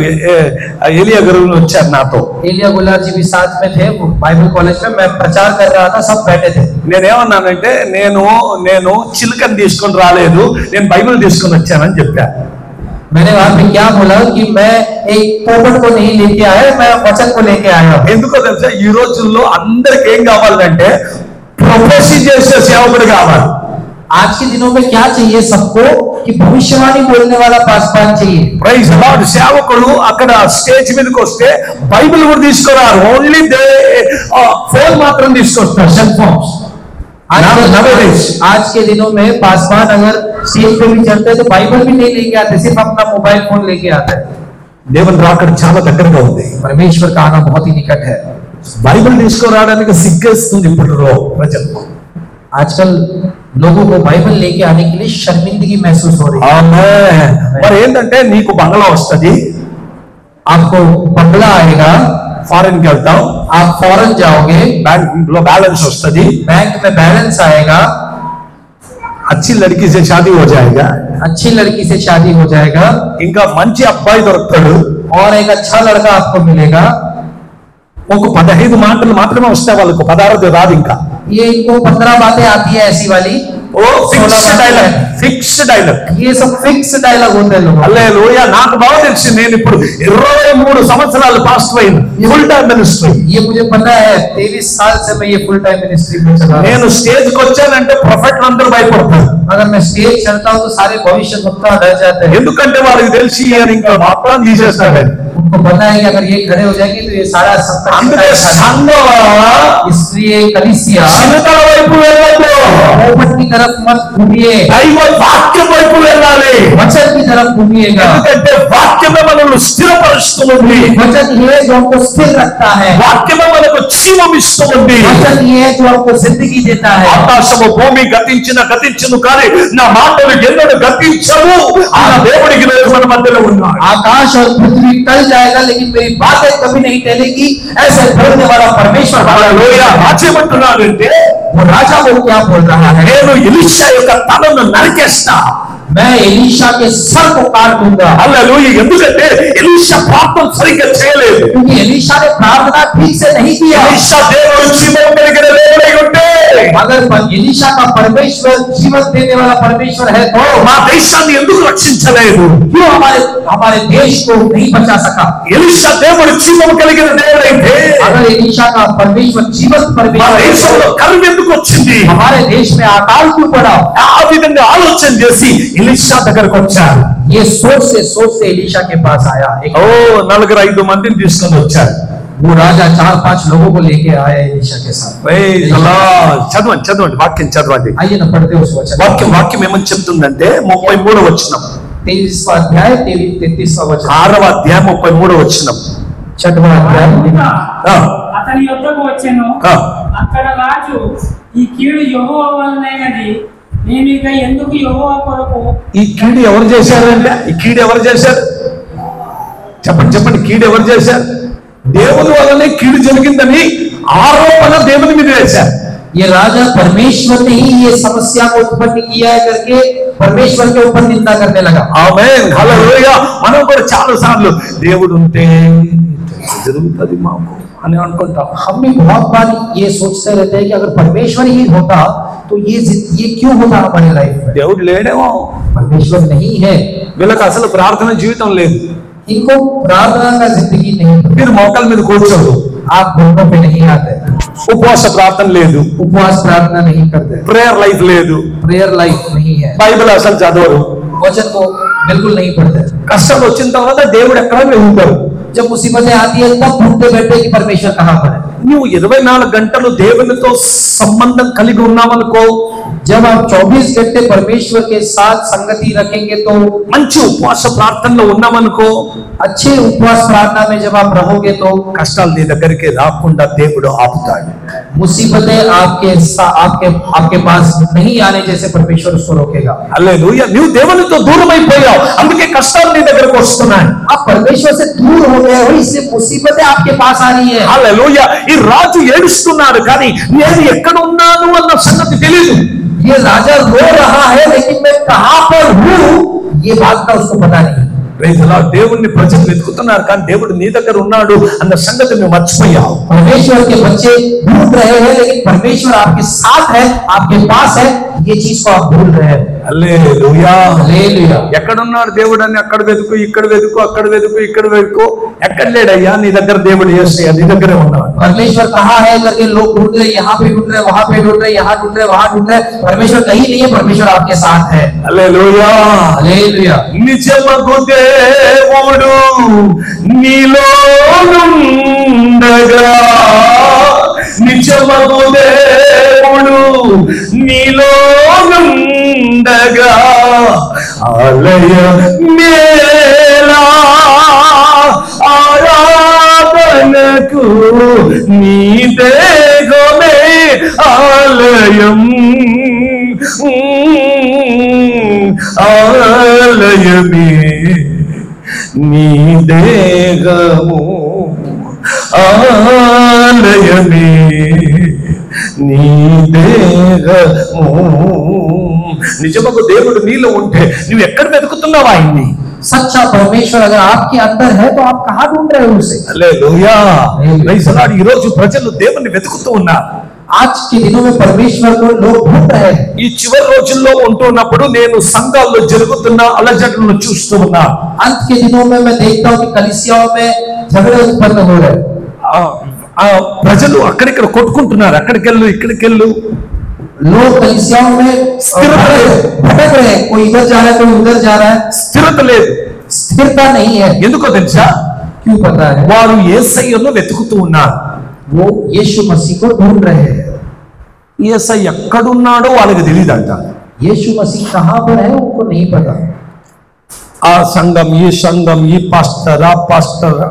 ఏలియా గారు వచ్చారు నాతో। एलिया गुलार जी भी साथ में थे। वो बाइबल कॉलेज में मैं प्रचार कर रहा था, सब बैठे थे। నేనేమన్నానంటే నేను చిలుకని తీసుకొని రాలేదు, నేను బైబిల్ తీసుకొని వచ్చానని చెప్పా। मैंने वहां पे क्या बोला कि मैं एक पोपट को नहीं लेके आया, मैं वचन को लेके आया हूं। ఎందుకో తెలుసా, ఈ రోజుల్లో అందరికి ఏం కావాలంటే ప్రొఫెసీ చేసే సేవకుడు కావాలి। आज के दिनों में क्या चाहिए सबको कि भविष्यवाणी बोलने वाला पासवान चाहिए। Praise Lord. సేవకుడు అక్కడ స్టేజ్ మీదకి వస్తే బైబిల్ కూడా తీసుకురారు, ఓన్లీ ఫోన్ మాత్రం తీసుకొస్తారు, సెల్ ఫోన్స్। आज के दिनों में पासवान अगर स्टेज पे भी चलते हैं तो बाइबल भी नहीं लेके आते, सिर्फ अपना मोबाइल फोन लेके आते हैं। దేవుని రాకడ చాలా దగ్గరగా ఉంది, परमेश्वर का आना बहुत ही निकट है। బైబిల్ తీసుకురావడానికి సిగ్గేస్తుంది ఇప్పుడు ప్రజలకు। आजकल लोगों को बाइबल लेके आने के लिए शर्मिंदगी महसूस हो रही है। ఆమేన్। మరి ఏంటంటే నీకు బంగ్లా వస్తది, आपको बंगला आएगा, ఫారెన్ కి వెళ్తాం, आप फॉरेन जाओगे, बैंक లో బ్యాలెన్స్ వస్తుంది, बैंक में बैलेंस आएगा, अच्छी लड़की से शादी हो जाएगा, अच्छी लड़की से शादी हो जाएगा, ఇంకా మంచి అబ్బాయి దొరుకుతాడు, और एक अच्छा लड़का आपको मिलेगा। ఒక 15 మాటలు మాత్రమే వస్తాయి వాళ్ళకు, 16ది రాదు ఇంకా. ये इनको 15 बातें आती है ऐसी वाली, ఓ ఫిక్స్ డైలాగ్, ఫిక్స్ డైలాగ్. ये सब फिक्स डायलॉग होते हैं लोगों के। హల్లెలూయా. నాకు బాగా తెలిసి నేను ఇప్పుడు 23 సంవత్సరాలు పాస్టర్ అయిన, ఫుల్ టైం మినిస్ట్రీ. ये मुझे पता है 23 साल से मैं ये फुल टाइम मिनिस्ट्री में चल रहा हूं। నేను స్టేజ్ కి వచ్చానంటే ప్రొఫెట్లు అందరూ భయపడతారు, अगर मैं स्टेज चढ़ता हूं तो सारे भविष्यवक्ता डर जाते हैं, ఎందుకంటే వాళ్ళకి తెలిసి ఈయన ఇంకా మొత్తం తీసేస్తాడని. उनको पता है कि अगर ये खड़े हो जाएंगे तो ये सारा संकट అందుకే సంఘం इसलिए कलीसिया చిన్నతల వైపు వెళ్ళొద్దు, ओपन की तरफ मत घूमिए, దైవ వాక్యం వైపు వెళ్ళాలి. वचन की तरफ घूमिएगा, ఎందుకంటే వాక్యమే మనల్ని స్థిరపరుస్తుంది, वचन ये है जो हमको स्थिर रखता है, వాక్యమే మనకు జీవం ఇస్తుంది. वचन ये है जो हमको जिंदगी देता है। ఆకాశము భూమి గతించును కానీ నా మాటలు ఎన్నడూ గతించవు. ఆ దేవుడికి నేను మన మధ్యలో ఉన్నాను. आकाश और पृथ्वी टल जाएगा लेकिन मेरी बातें कभी नहीं टलेगी, ऐसे बोलने वाला परमेश्वर। హల్లెలూయా. రాజేమంటున్నాడంటే, वो राजा वो क्या बोल रहा है, నేను ఎలీషా యొక్క తలను నరికేస్తా. मैं एलीशा के सर को काट दूंगा। హల్లెలూయా. ఎందుకంటే ఎలీషా ప్రార్థన సరిగ్గా చేయలేదు. क्योंकि एलीशा ने प्रार्थना ठीक से नहीं किया। ఎలీషా దేవుడు జీవం కలిగిన దేవుడై ఉంటే, अगर एलीशा का परमेश्वर जीवन देने वाला परमेश्वर है तो మా దేశాన్ని ఎందుకు రక్షించలేదు? क्यों हमारे देश को नहीं बचा सका? ఎలీషా దేవుడు జీవం కలిగిన దేవుడైతే अगर एलीशा का परमेश्वर जीवन మా परमेश्वर है దేశంలో तो కరువు ఎందుకు వచ్చింది? हमारे देश में अकाल क्यों पड़ा? ఆ విధంగా ఆలోచన చేసి ఎలీషా దగ్గరకు వచ్చారు. ये सोचते एलीशा के पास आया। ఓ 4-5 మందిని తీసుకొని వచ్చారు. वो राजा 4-5 लोगों को लेके आया एलीशा के साथ। చదవండి వాక్యం చదవండి. आइए ना पढ़ते उस वचन। వాక్యం ఏమని చెప్తుందంటే 33వ వచనం, 23वां अध्याय 33वां वचन, 6వ అధ్యాయం 33వ వచనం. 6वां अध्याय। ఆ, అతని యొద్దకు వచ్చెను. ఆ. అక్కడ రాజు, ఈ కీడు యెహోవా వలనైనది, నేను ఇక ఎందుకు యెహోవా కొరకు ఈ కీడు ఎవరు చేశారంటే, ఈ కీడు ఎవరు చేశారు? చెప్పండి కీడు ఎవరు చేశారు? దేవుని వల్లనే కీడు జరిగిందని ఆరోపణ దేవుని మీద వేశారు. ये राजा परमेश्वर ने ही ये समस्या को उत्पन्न किया है करके परमेश्वर के ऊपर निंदा करने लगा। ఆమేన్. హల్లెలూయా. మనం కూడా చాలా సార్లు దేవుడు ఉంటే జరుగుతుంది మాకు అని అనుకుంటాం. हम भी बहुत बार ये सोचते रहते हैं कि अगर परमेश्वर ही होता तो ये क्यों होता हमारी लाइफ में? దేవుడు లేడేమో, परमेश्वर नहीं है, వీళ్ళకి అసలు ప్రార్థన జీవితం లేదు. इनको प्रार्थना का जिंदगी नहीं, మీరు మోకాళ్ళ మీద కూర్చోరు, आप घुटनों पे नहीं आते, ఉపవాస ప్రార్థన లేదు, उपवास प्रार्थना नहीं करते, ప్రేయర్ లైఫ్ లేదు, प्रेयर लाइफ नहीं है, బైబిల్ అసలు చదవరు, वचन को बिल्कुल नहीं पढ़ते। కష్టం వచ్చిన తర్వాత దేవుడు ఎక్కడ వెళ్తారు. जब मुसीबतें आती है तब ढूंढते बैठे कि परमेश्वर कहाँ पर है। నువ్వు 24 గంటలు దేవునితో సంబంధం కలిగి ఉన్నావనుకో, जब आप 24 घंटे परमेश्वर के साथ संगति रखेंगे तो, మంచి ఉపవాస ప్రార్థనలో ఉన్నామనుకో, अच्छे उपवास प्रार्थना में जब आप रहोगे तो కష్టాలు నీ దగ్గరికి రాకుండా దేవుడు ఆపుతాడు. मुसीबतें आपके पास नहीं आने जैसे परमेश्वर उसको रोकेगा। హల్లెలూయా. నువ్వు దేవునితో దూరం అయిపోయావు, అందుకే కష్టాలు నీ దగ్గరకు వస్తున్నాయి. आप परमेश्वर से दूर हो गए हो इसलिए मुसीबतें आपके पास आ रही है। హల్లెలూయా. ఈ రాజు ఏడుస్తున్నాడు కానీ నేను ఎక్కడ ఉన్నాను అన్న సంగతి తెలియదు. ये राजा रो रहा है लेकिन मैं कहां पर हूं ये बात का उसको पता नहीं। దేవుణ్ణి ప్రజలు వెతుకుతున్నారు కానీ దేవుడు నీ దగ్గర ఉన్నాడు అన్న సంగతి నువ్వు మర్చిపోయావు. परमेश्वर के बच्चे ढूंढ रहे हैं लेकिन परमेश्वर आपके साथ है, आपके पास है, ये चीज को आप भूल रहे हैं। హల్లెలూయా. हालेलुया। ఎక్కడున్నాడు దేవుడు అని అక్కడ వెతుకు, ఇక్కడ వెతుకు, అక్కడ వెతుకు, ఇక్కడ వెతుకు, ఎక్కడ లేడయ్యా? నీ దగ్గర దేవుడు యేసయ్య నీ దగ్గరే ఉన్నాడు. परमेश्वर कहाँ है करके लोग ढूंढ रहे, यहाँ पे ढूंढ रहे, वहां पे ढूंढ रहे, यहाँ ढूंढ रहे, वहां ढूंढ रहे, परमेश्वर कहीं नहीं है, परमेश्वर आपके साथ है। హల్లెలూయా. हालेलुया। నిజమగు దేవుడు నీలో నుండగా, నిజమగు దేవుడు నీలో నుండగా, ఆలయ మేలా ఆరాధనకు నీ దేహమే ఆలయం, ఆలయమే నీ దేహము ఆలయమే, నీ దేహము. నిజముగా దేవుడు నీలో ఉంటే నువ్వు ఎక్కడ వెతుకుతున్నావు ఆయన్ని? सच्चा परमेश्वर अगर आपके अंदर है तो आप कहाँ ढूंढ रहे हो उसे? హల్లెలూయా. Praise the lord. ఈ రోజు ప్రజలు దేవుణ్ణి వెతుకుతూ ఉన్నారు. आज के दिनों में परमेश्वर को लोग ढूंढ रहे हैं. ఈ చివరి రోజుల్లో ఉంటున్నప్పుడు నేను సంఘాల్లో జరుగుతున్న అలజడులను చూస్తూ ఉన్నా. अंत के दिनों में मैं देखता हूँ कि कलीसियाओं में झगड़े उत्पन्न हो रहे हैं. ప్రజలు అక్కడిక్కడ కొట్టుకుంటున్నారు, అక్కడికెళ్ళు ఇక్కడికెళ్ళు. लोग कलीसियाओं में भटक रहे हैं, कोई इधर जा रहा है कोई उधर जा रहा है. స్థిరత లేదు. स्थिरता नहीं है. ఎందుకో తెలుసా? क्यों पता है? వారు యేసయ్యను వెతుకుతూ ఉన్నారు. वो यीशु मसीह को ढूंढ रहे हैं. యేసయ్య ఎక్కడున్నాడో వాళ్ళకి తెలియదంట. यीशु मसीह कहाँ पर है उनको नहीं पता. ఆ సంఘం ఈ సంఘం, ఈ పాస్టర్ ఆ పాస్టర్,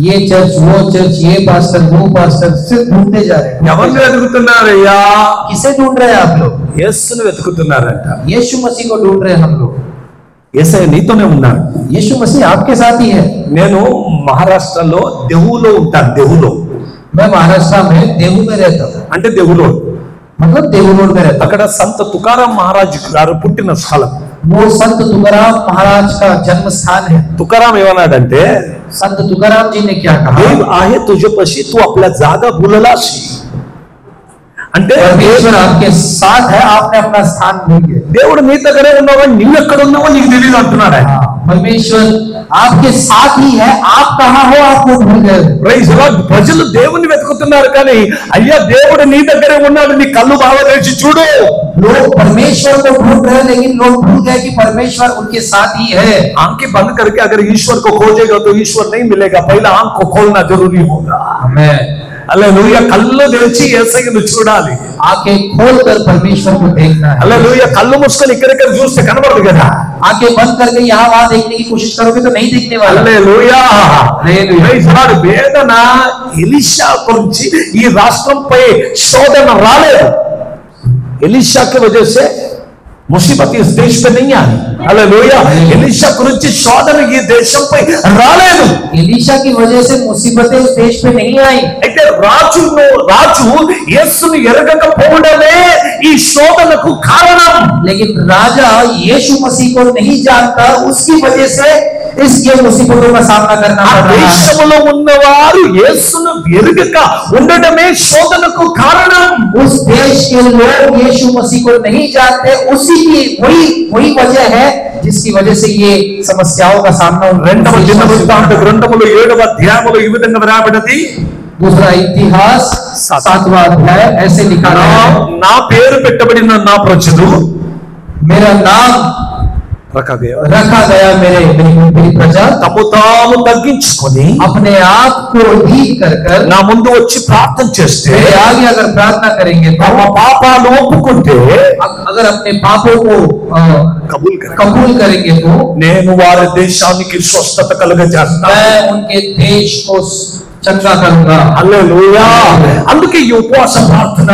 ये चर्च वो चर्च, ये पास्टर वो पास्टर, सिर्फ ढूंढते जा रहे हैं. ఎవరిని వెతుకుతున్నారయ్యా? किसे ढूंढ रहे हैं आप लोग? యేసుని వెతుకుతున్నారంట. यीशु मसीह को ढूंढ रहे हैं हम लोग. యేసయ్య నీతోనే ఉన్నాడు. यीशु मसीह आपके साथ ही है. నేను మహారాష్ట్రలో దేహులో ఉంటాను. దేహులో मैं महाराष्ट्र में देहू में रहता हूँ. అంటే దేహులో मतलब देहू रोड में रहता అక్కడ సంత తుకారాం మహారాజు గారు పుట్టిన స్థలం. हूँ. वो संत तुकाराम महाराज का जन्म स्थान है. తుకారాం ఏమన్నాడంటే, संत तुकाराम जी ने क्या कहा? देव आहे तुझ्यापाशी, तू आपल्या जागा भुललास. అంటే परमेश्वर आपके साथ है, आपने अपना स्थान भूल गए. దేవుడు నీ దగ్గరే ఉన్నావా, నువ్వు ఎక్కడ ఉన్నావో నీకు తెలియదు అంటున్నాడు ఆయన. परमेश्वर आपके साथ ही है, आप कहाँ हो आपको भूल गए. Praise the Lord. ప్రజలు దేవుని వెతుకుతున్నారు కానీ అయ్యా దేవుడు నీ దగ్గరే ఉన్నాడు, నీ కళ్ళు బాగా తెరిచి చూడు. लोग परमेश्वर को ढूंढ रहे हैं लेकिन लोग भूल गए कि परमेश्वर उनके साथ ही है. आंखें बंद करके अगर ईश्वर को खोजेगा तो ईश्वर नहीं मिलेगा, पहला आंख को खोलना जरूरी होगा. आमेन. హల్లెలూయా. కళ్ళు తెరిచి యేసయ్యను చూడాలి. आंखें खोलकर परमेश्वर को देखना है. హల్లెలూయా. కళ్ళు మూసుకొని ఇక్కడిక్కడ చూస్తే కనబడదు కదా. आंखें बंद करके यहाँ वहां देखने की कोशिश करोगे तो नहीं दिखने वाला. హల్లెలూయా. Praise the lord. వేదన ఎలీషా గురించి ఈ రాష్ట్రంపై శోధన రాలేదు. ఎలీషా की वजह से मुसीबत इस देश पे नहीं आई. हालेलुया. एलीशा गुరించి శోధన ఈ దేశంపై రాలేదు. एलीशा की वजह से मुसीबतें इस देश पे नहीं आई. అయితే రాజు యేసుని ఎరగకపోవడమే ఈ శోధనకు కారణం. लेकिन राजा यीशु मसीह को नहीं जानता, उसकी वजह से ये मुसीबतों का सामना करना ఆ पड़ रहा है. దేశంలో ఉన్నవారు యేసును ఎరగక ఉండడమే శోధనకు కారణం. उस देश के लोग यीशु मसीह को नहीं जानते, उसी की वही वजह है जिसकी वजह से ये समस्याओं का सामना రెండవ దినవృత్తాంత గ్రంథములో 7వ అధ్యాయములో ఈ విధంగా వ్రాయబడినది. दूसरा इतिहास 7वां अध्याय ऐसे लिखा है, నా పేరు పెట్టబడిన నా ప్రజలు मेरा नाम रखा गया मेरी प्रजा తమ తాము తగ్గించుకొని अपने आप को ढील कर నా ముందు వచ్చి ప్రార్థన చేస్తే, मेरे आगे अगर प्रार्थना करेंगे तो, తమ పాపాలు ఒప్పుకుంటే, अगर अपने पापों को कबूल करेंगे तो నేను వారి దేశానికి స్వస్థత కలుగజేస్తాను. मैं उनके देश को चंगा करूंगा. హల్లెలూయా. అందుకే ఈ ఉపవాస ప్రార్థన.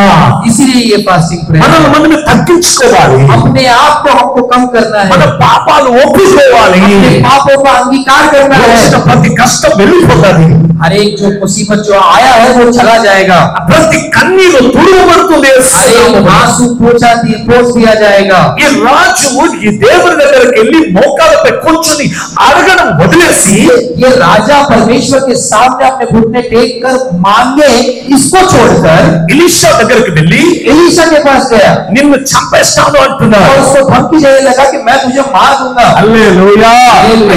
इसीलिए ये फास्टिंग प्रेयर మనల్ని తగ్గించుకోవాలి. अपने आप को हमको कम करना है, మన పాపాలు ఒప్పుకోవాలి. अपने पापों का अंगीकार करना है. ప్రతి కష్టం వెళ్ళిపోతుంది. हर एक जो मुसीबत जो आया है वो चला जाएगा. ప్రతి కన్నీరు తుడవబడుతుంది. हर एक आंसू पोंछ दिया जाएगा. ఈ రాజు ఈ దేవుని దగ్గరికి వెళ్ళి మోకాళ్ళపై కూర్చొని అడగడం వదిలేసి, ये राजा परमेश्वर के सामने अपने घुटने टेक कर मांगे, इसको छोड़कर ఎలీషా దగ్గరికి వెళ్ళి एलीशा के पास गया నిన్ను చంపేస్తాను అంటున్నాడు. और उसको धमकी देने लगा कि मैं तुझे मार दूंगा. హల్లెలూయా.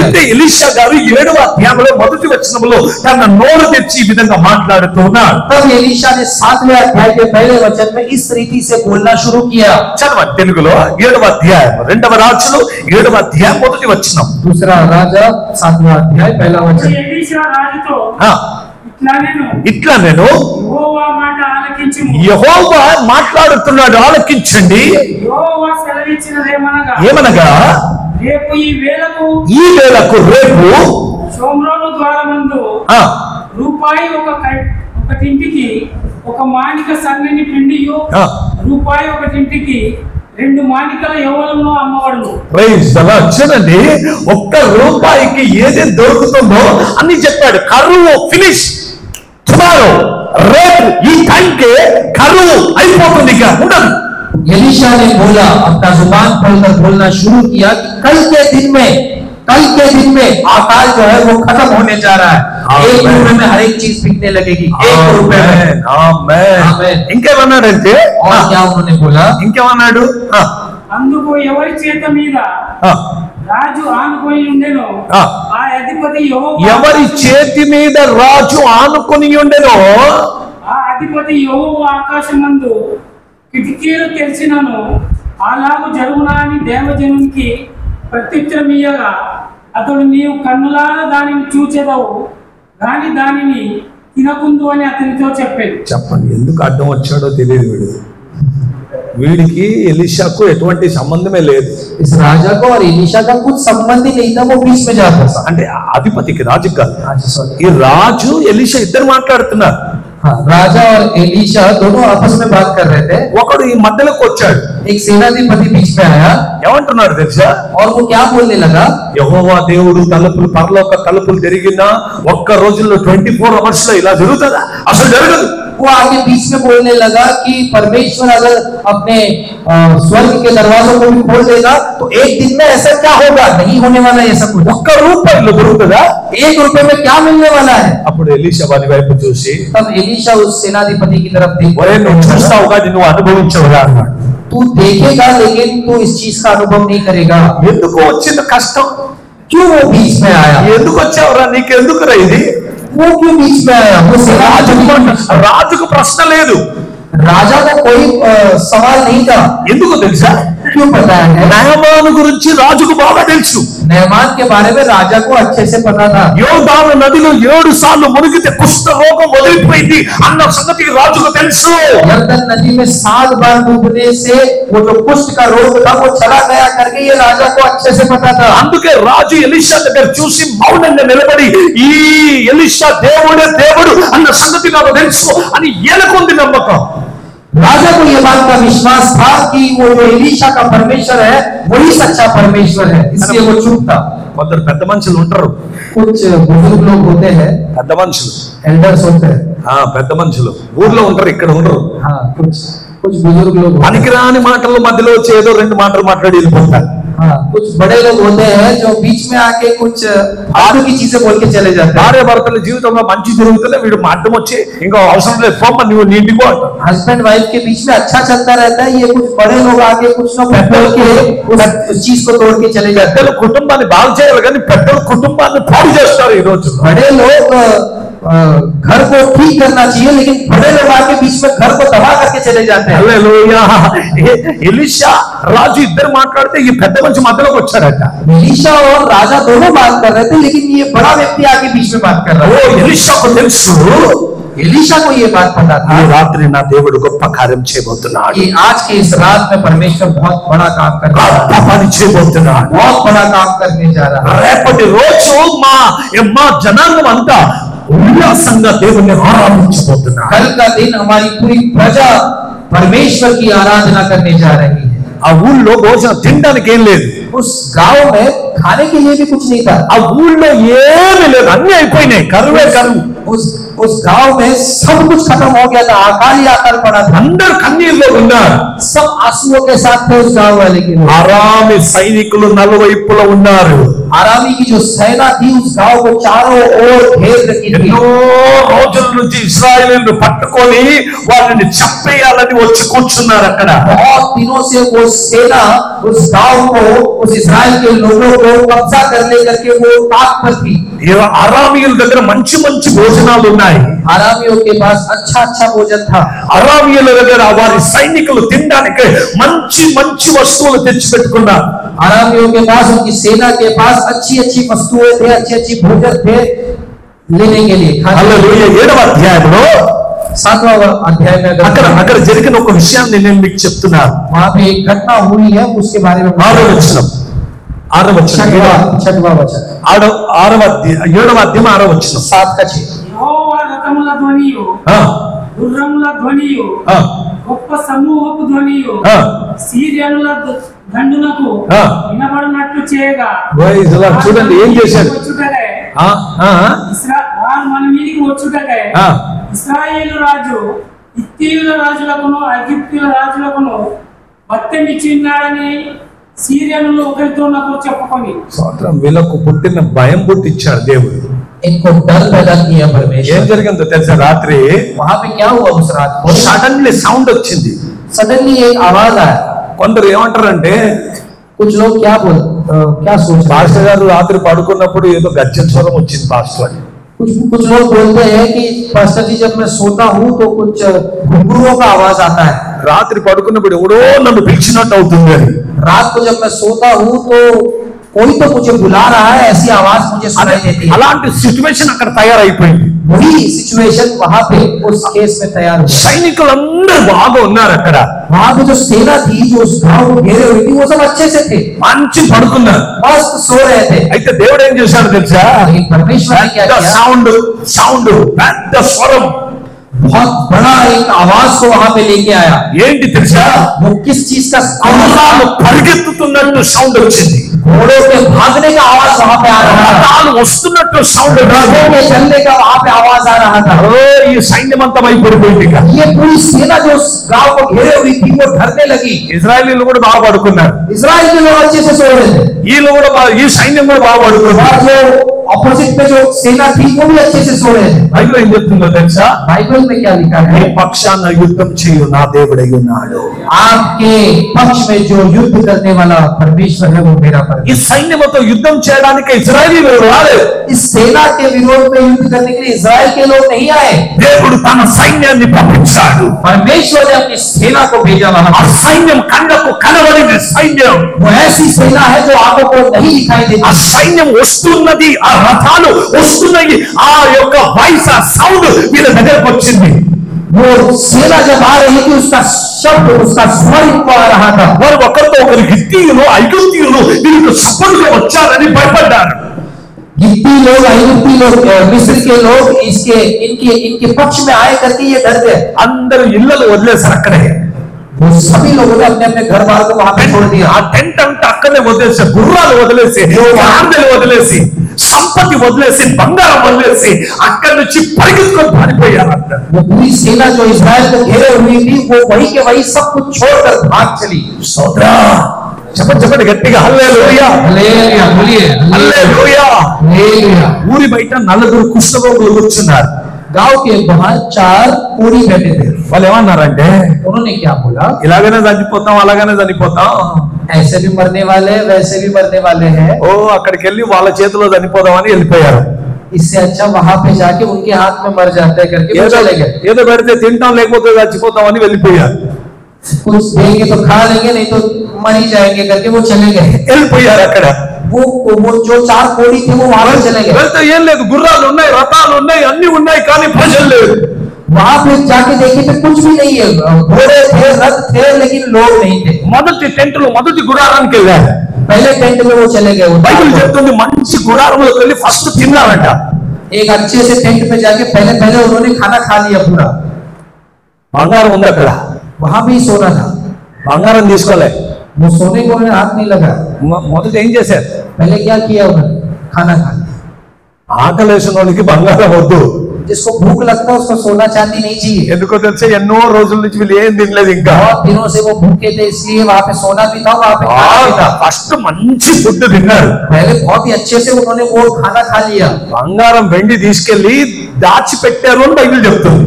అయితే ఎలీషా గారు 7వ అధ్యాయంలో మొదటి వచనంలో తన నోరు తెరిచి ఈ విధంగా మాట్లాడుతూ ఉన్నాడు. तब एलीशा ने 7वें अध्याय के पहले वचन में इस रीति से बोलना शुरू किया. చదవండి తెలుగులో 7వ అధ్యాయం 2వ రాజులు 7వ అధ్యాయం మొదటి వచనం. दूसरा राजा 7वां अध्याय पहला वचन. ఎలీషా రాజుతో ఇట్లా నేను యెహోవా మాట ఆలకించుము. యెహోవా మాట్లాడుతున్నాడు, ఆలకించండి. యెహోవా సెలవిచ్చినదేమనగా, ఏమనగా రేపు ఈ వేళకు రేపు షోమ్రోను ద్వారమందు రూపాయి ఒకటింటికి ఒక మానిక సన్నని పిండియు, రూపాయి ఒకటింటికి 2 మాణికల యవ్వనంలో అమ్మవాడు. Praise the lord. చూడండి, ₹1 ఏది దొరుకుతుందో అని చెప్పాడు. కరువు ఫినిష్, టుమారో, రేపు ఈ టైంకి కరువు అయిపోతుంది, ఇక ఉండదు. एलीशा ने बोला, अपना जुबान खोलकर बोलना शुरू किया कि कल के दिन में अकाल जो है वो खत्म होने जा रहा है। ₹1 में हर एक चीज बिकने लगेगी, ₹1 में। ఆమేన్. ఇంకేమన్నాడంటే, और क्या उन्होंने बोला, ఇంకేమన్నాడు, అందుకు ఎవరి చేత మీద రాజు ఆనుకొని ఉండెనో ఆ అధిపతి యెహోవా, ఎవరి చేతి మీద రాజు ఆనుకొని ఉండెనో ఆ అధిపతి యెహోవా ఆకాశమందు కిటికీలు తెరిచినను అలాగు జరుగునా అని దేవజనునికి ప్రత్యుత్తరమియ్యగా, అతడు నీవు కన్నులారా దానిని చూచెదవు గాని దానిని తినకుందు అని అతనితో చెప్పాడు. చెప్పండి, ఎందుకు అడ్డం వచ్చాడో తెలియదు. వీడికి ఎలీషాకు ఎటువంటి సంబంధమే లేదు. इस राजा को और एलीशा का कुछ संबंध ही नहीं था, वो बीच में जाता था। అంటే అధిపతికి, రాజు కాదు. ఈ రాజు ఎలీషా ఇద్దరు మాట్లాడుతున్నారు. राजा और एलीशा दोनों आपस में बात कर रहे थे। ఒకడు ఈ మధ్యలోకి వచ్చాడు. एक सेनाधिपति बीच में आया, ఏమంటున్నాడు తెలుసా? और वो क्या बोलने लगा, యెహోవా దేవుడు తలుపులు, పరలోక తలుపులు తిరిగినా ఒక్క రోజుల్లో 24 అవర్స్ లో ఇలా జరుగుతుందా? అసలు జరగదు. वो आगे बीच में बोलने लगा कि परमेश्वर अगर अपने स्वर्ग के दरवाजों को भी खोल देगा तो एक दिन में ऐसा क्या होगा, नहीं होने वाला है ऐसा कुछ। ₹1 దొరుకుతుందా? ₹1 में क्या मिलने वाला है। అప్పుడు ఎలీషా వారి వైపు చూసి, तब एलीशा उस सेनाधिपति की तरफ देखा, ఒరే నువ్వు చూస్తావుగా, నువ్వు అనుభవించవుగా అన్నాడు. तू देखेगा लेकिन तू इस चीज का अनुभव नहीं करेगा। ఎందుకు వచ్చింది కష్టం? क्यों वो बीच में आया, ఎందుకు వచ్చావురా, నీకెందుకురా ఇది? वो क्यों बीच में आया। वो రాజుకు ప్రశ్న లేదు, राजा को कोई सवाल नहीं था। ఎందుకు తెలుసా? क्यों पता है, నయమాను గురించి రాజుకు బాగా తెలుసు. नहमान के बारे में राजा को अच्छे से पता था। యోర్దాను నదిలో 7 సార్లు మునిగితే కుష్ఠ రోగం వదిలిపోయింది అన్న సంగతి రాజుకు తెలుసు. यरदन नदी में 7 बार डूबने से वो जो कुष्ठ का रोग था वो चला गया करके ये राजा को अच्छे से पता था। అందుకే రాజు ఎలీషా దగ్గర చూసి మౌనంగా నిలబడి, ఈ ఎలీషా దేవుడే దేవుడు అన్న సంగతి నాకు తెలుసు అని ఏలకొంది నమ్మకం. राजा को ये बात का विश्वास था कि वो जो एलीशा का परमेश्वर है वही सच्चा परमेश्वर है, इसलिए वो चुप था। కొందరు పెద్ద మనుషులు ఉంటారు, कुछ बुजुर्ग लोग होते हैं, పెద్ద మనుషులు, एल्डर्स होते हैं। పెద్ద మనుషులు ఊర్లో ఉంటారు, ఇక్కడ ఉండరు. हाँ, कुछ बुजुर्ग लोग होते हैं। పనికిరాని మాటల మధ్యలో వచ్చి ఏదో 2 మాటలు మాట్లాడి వెళ్ళిపోతారు. हाँ, कुछ बड़े लोग होते हैं जो बीच में आके कुछ फालतू की चीजें बोल के चले जाते हैं। భార్య భర్తల జీవితంలో మంచి జరుగుతుంటే వీడు మాటం వచ్చి ఇంకా అవసరం లేదు, పోమ్మ నువ్వు నీ ఇంటికి పో అంటాడు. हस्बैंड वाइफ के बीच में अच्छा चलता रहता है, ये कुछ बड़े लोग आके कुछ ना बोल के उस चीज को तोड़ के चले जाते పెద్దలు కుటుంబాన్ని బాగు చేయాలి కానీ పెద్దలు కుటుంబాన్ని పాడు చేస్తారు ఈ రోజు. हैं। बड़े लोग घर को ठीक करना चाहिए लेकिन बड़े लोग आके बीच में घर को तबाह करके चले जाते हैं। హల్లెలూయా. ఎలీషా రాజు ఇద్దరు మాట్లాడితే ఈ పెద్ద మనిషి మధ్యలోకి వచ్చాడట. एलीशा और राजा दोनों बात कर रहे थे लेकिन ये बड़ा व्यक्ति आके बीच में बात कर रहा ఓ है। ఎలీషాకు తెలుసు, एलीशा को ये बात पता ఈ था రాత్రి నా దేవుడు గొప్ప కార్యం చేయబోతున్నాడు, कि आज के इस रात में परमेश्वर बहुत बड़ा काम करने जा గొప్ప रहा है, పని చేయబోతున్నాడు. बहुत बड़ा काम करने जा रहा है। రేపటి రోజు మా జనాంగం అంతా ఉల్లాసంగా దేవుణ్ణి ఆరాధించబోతున్నారు. कल का दिन हमारी पूरी प्रजा परमेश्वर की आराधना करने जा रही है। ఆ ఊళ్ళో భోజనం తినడానికి ఏం లేదు, उस गांव में खाने के लिए भी कुछ नहीं था। ఆ ఊళ్ళో ఏమీ లేదు, అన్ని అయిపోయినాయి, కరువే కరువు. उस गांव में सब कुछ खत्म हो गया था, अकाल ही अकाल पड़ा था। అందరు కన్నీరులో ఉన్నారు. सब आंसुओं के साथ थे उस गांव वाले के लोग। అరామి సైనికులు నలువైపులా ఉన్నారు. आरामी की जो सेना थी उस गांव को चारों ओर घेर रखी थी। ఎన్నో రోజుల నుంచి ఇశ్రాయేలును పట్టుకొని వాళ్ళని చంపేయాలని వచ్చి కూర్చున్నారు అక్కడ. बहुत दिनों से वो सेना उस गांव को, उस इस्राएल के लोगों को कब्जा कर ले करके वो ताक पर थी। అరామీయుల దగ్గర మంచి మంచి భోజనాలు ఉన్నాయి. आरामियों के पास अच्छा अच्छा भोजन था। అరామీయుల దగ్గర వారి సైనికులు తినడానికి మంచి మంచి వస్తువులు తెచ్చి పెట్టుకున్నారు. आरामियों के पास, उनकी सेना के पास अच्छी अच्छी वस्तुएं थे, अच्छी अच्छी भोजन थे लेने के लिए। హల్లెలూయా. 7వ అధ్యాయంలో 7वां अध्याय में అక్కడ జరిగిన ఒక విషయాన్ని నేను మీకు చెప్తున్నాను. वहां पे एक घटना हुई है, उसके बारे में 6వ వచనం 7వ వచనం 7 का 6। యెహోవా రథముల ధ్వనియు గుర్రముల ధ్వనియు గొప్ప సమూహపు ధ్వనియు సిరియనుల దండునకు వినబడినట్లు చేయగా చూడండి ఏం చేశాడు. మన మీదికి వచ్చుటకై ఇశ్రాయేలు రాజు ఇత్తీయుల రాజులకును ఐగుప్తీయుల రాజులకును భత్యమిచ్చిన్నాడని సిరియనులు ఒకరితో నాకు చెప్పుకొని వీళ్ళకు పుట్టిన భయం పుట్టించాడు దేవుడు. इनको डर पैदा किया परमेश्वर। ఏం జరిగిందో తెలుసా? రాత్రి वहां पे क्या हुआ उस रात को? సడన్లీ సౌండ్ వచ్చింది. सडनली एक आवाज आया। కొందరు ఏమంటారంటే कुछ लोग क्या सोच పాస్టర్ గారు రాత్రి పడుకున్నప్పుడు ఏదో గర్జన స్వరం వచ్చింది పాస్టర్ అని. कुछ लोग बोलते हैं कि पास्टर जी जब मैं सोता हूँ तो कुछ घुंघरुओं का आवाज आता है। రాత్రి పడుకున్నప్పుడు ఎవడో నన్ను పిలిచినట్టు అవుతుంది అని. रात को जब मैं सोता हूँ तो कोई तो मुझे बुला रहा है, ऐसी आवाज मुझे सुनाई देती है। అలాంటి సిచ్యువేషన్ అక్కడ తయారైపోయింది. वही सिचुएशन वहां पे उस केस में तैयार हुआ। సైనికులందరూ బాగా ఉన్నారు అక్కడ. वहां पे जो सेना थी जो उस गांव को घेरे हुई थी वो सब अच्छे से थे, మంచి పడుకున్నారు, मस्त सो रहे थे। అయితే దేవుడు ఏం చేశాడు తెలుసా? परमेश्वर ने क्या किया? సౌండ్ పెద్ద స్వరం, बहुत बड़ा एक आवाज को वहां पे लेके आया। ఏంటి తెలుసా? वो किस चीज का? గుర్రాలు పరిగెత్తుతున్నట్టు సౌండ్ వచ్చింది. घोड़ों के भागने का आवाज वहां पे आ रहा था, రథాలు వస్తున్నట్టు సౌండ్ रथों के चलने का वहां पे आवाज आ रहा था। ఈ సైన్యమంతా అయిపోయింది. ये पूरी सेना जो गांव को घेरे हुई थी वो डरने लगी। ఇజ్రాయేలీలు కూడా బాగా పడుకున్నారు, इजराइल के लोग अच्छे से सो रहे थे, వీళ్ళు కూడా ఈ సైన్యం కూడా బాగా పడుకున్నారు. जो ऑपोजिट में जो सेना थी वो भी अच्छे से सो रहे थे। బైబిల్ ఏం చెప్తుందో తెలుసా? बाइबल में क्या लिखा है? ఈ పక్షాన యుద్ధం చేయు నా దేవుడై ఉన్నాడు. आपके पक्ष में जो युद्ध करने वाला परमेश्वर है वो मेरा परमेश्वर। ఈ సైన్యంతో యుద్ధం చేయడానికి ఇజ్రాయేలీలు రాలేదు. इस सेना के विरोध में युद्ध करने के लिए इजराइल के लोग नहीं आए, దేవుడు తన సైన్యాన్ని పంపించాడు. परमेश्वर ने अपनी सेना को भेजा। ఆ वहां సైన్యం కళ్ళకు కనబడిన సైన్యం, वो ऐसी सेना है जो आंखों को नहीं दिखाई ఆ देती। సైన్యం వస్తున్నది, ఆ రథాలు వస్తున్నాయి, ఆ యొక్క వాయిస్ ఆ సౌండ్ వీళ్ళ దగ్గరకు వచ్చింది. वो सेना जब आ रही थी उसका शब्द उसका स्वर इनको आ रहा था। వారు ఒకరితో ఒకరు హిత్తీయులు ఐగుప్తీయులు వీళ్ళకు సపోర్ట్గా వచ్చారని భయపడ్డారు. गिप्ती लोग ऐగుప్ती लोग मिस्र के लोग इसके इनके इनके पक्ष में आए करके ये डर गए। అందరూ ఇళ్ళలు వదిలేసారు అక్కడే. वो सभी लोगों ने अपने अपने घर बार को वहां पे छोड़ दिया। ఆ టెంట్ అంతా అక్కడే వదిలేసి, గుర్రాలు వదిలేసి, ఆందలు వదిలేసి, సంపత్తి వదిలేసి, బంగారం వదిలేసి అక్కడి నుంచి పరిగెత్తుకొని పారిపోయారంట. वो पूरी सेना जो इस्राएल को घेरे हुई थी वो वही के वही सब कुछ छोड़कर भाग चली। సోదరా చెప్పండి గట్టిగా హల్లెలూయా, हालेलुया बोलिए, హల్లెలూయా. हालेलुया। ఊరి బయట నలుగురు కుష్ఠరోగులు కూర్చున్నారు. गांव के बाहर 4 कोढ़ी बैठे थे। వాళ్ళు ఏమన్నారంటే, उन्होंने क्या बोला? ఇలాగనే చనిపోతాం, అలాగనే చనిపోతాం, ऐसे भी मरने वाले वैसे भी मरने वाले हैं। ఓ అక్కడికి వెళ్ళి వాళ్ళ చేతిలో చనిపోదామని వెళ్ళిపోయారు. इससे अच्छा वहां पे जाके उनके हाथ में मर जाते हैं करके वो चले गए। ఏదో పెడితే తింటాం లేకపోతే చచ్చిపోతామని వెళ్ళిపోయారు. कुछ देंगे तो खा लेंगे, नहीं तो मर ही जाएंगे करके वो चले गए। వెళ్ళిపోయారు అక్కడ. वो जो 4 कोढ़ी थे वो वहां चले गए। వెళ్తే ఏం లేదు, గుర్రాలు ఉన్నాయి, రథాలు ఉన్నాయి, అన్ని ఉన్నాయి, కానీ ప్రజలు లేరు. वहां पे जाके देखे तो कुछ भी नहीं है, घोड़े थे रथ थे लेकिन लोग नहीं थे। మొదటి టెంట్ లో మొదటి గుడారానికి వెళ్ళారు. पहले टेंट में वो चले गए। బైబిల్ చెప్తుంది మంచి గుడారంలోకి వెళ్ళి ఫస్ట్ తిన్నారంట. एक अच्छे से टेंट में जाके पहले उन्होंने खाना खा लिया पूरा। బంగారం ఉంది అక్కడ, वहां भी सोना था, బంగారం తీసుకోలే. वो सोने को उन्होंने हाथ नहीं लगा। మొదట ఏం చేశారు? पहले क्या किया उन्होंने? खाना खा लिया। ఆకలి వేసిన వాళ్ళకి బంగారం వద్దు. जिसको भूख लगता है उसको सोना चांदी नहीं चाहिए। ఎందుకో తెలుసా? ఎన్నో రోజుల నుంచి వీళ్ళు ఏం తినలేదు ఇంకా. बहुत दिनों से वो भूखे थे इसलिए वहां पे सोना भी था, वहां पे खाना भी था। ఫస్ట్ మంచి ఫుడ్ తిన్నారు. पहले बहुत ही अच्छे से उन्होंने वो खाना खा लिया। బంగారం వెండి తీసుకెళ్లి దాచిపెట్టారు అని బైబిల్ చెప్తుంది.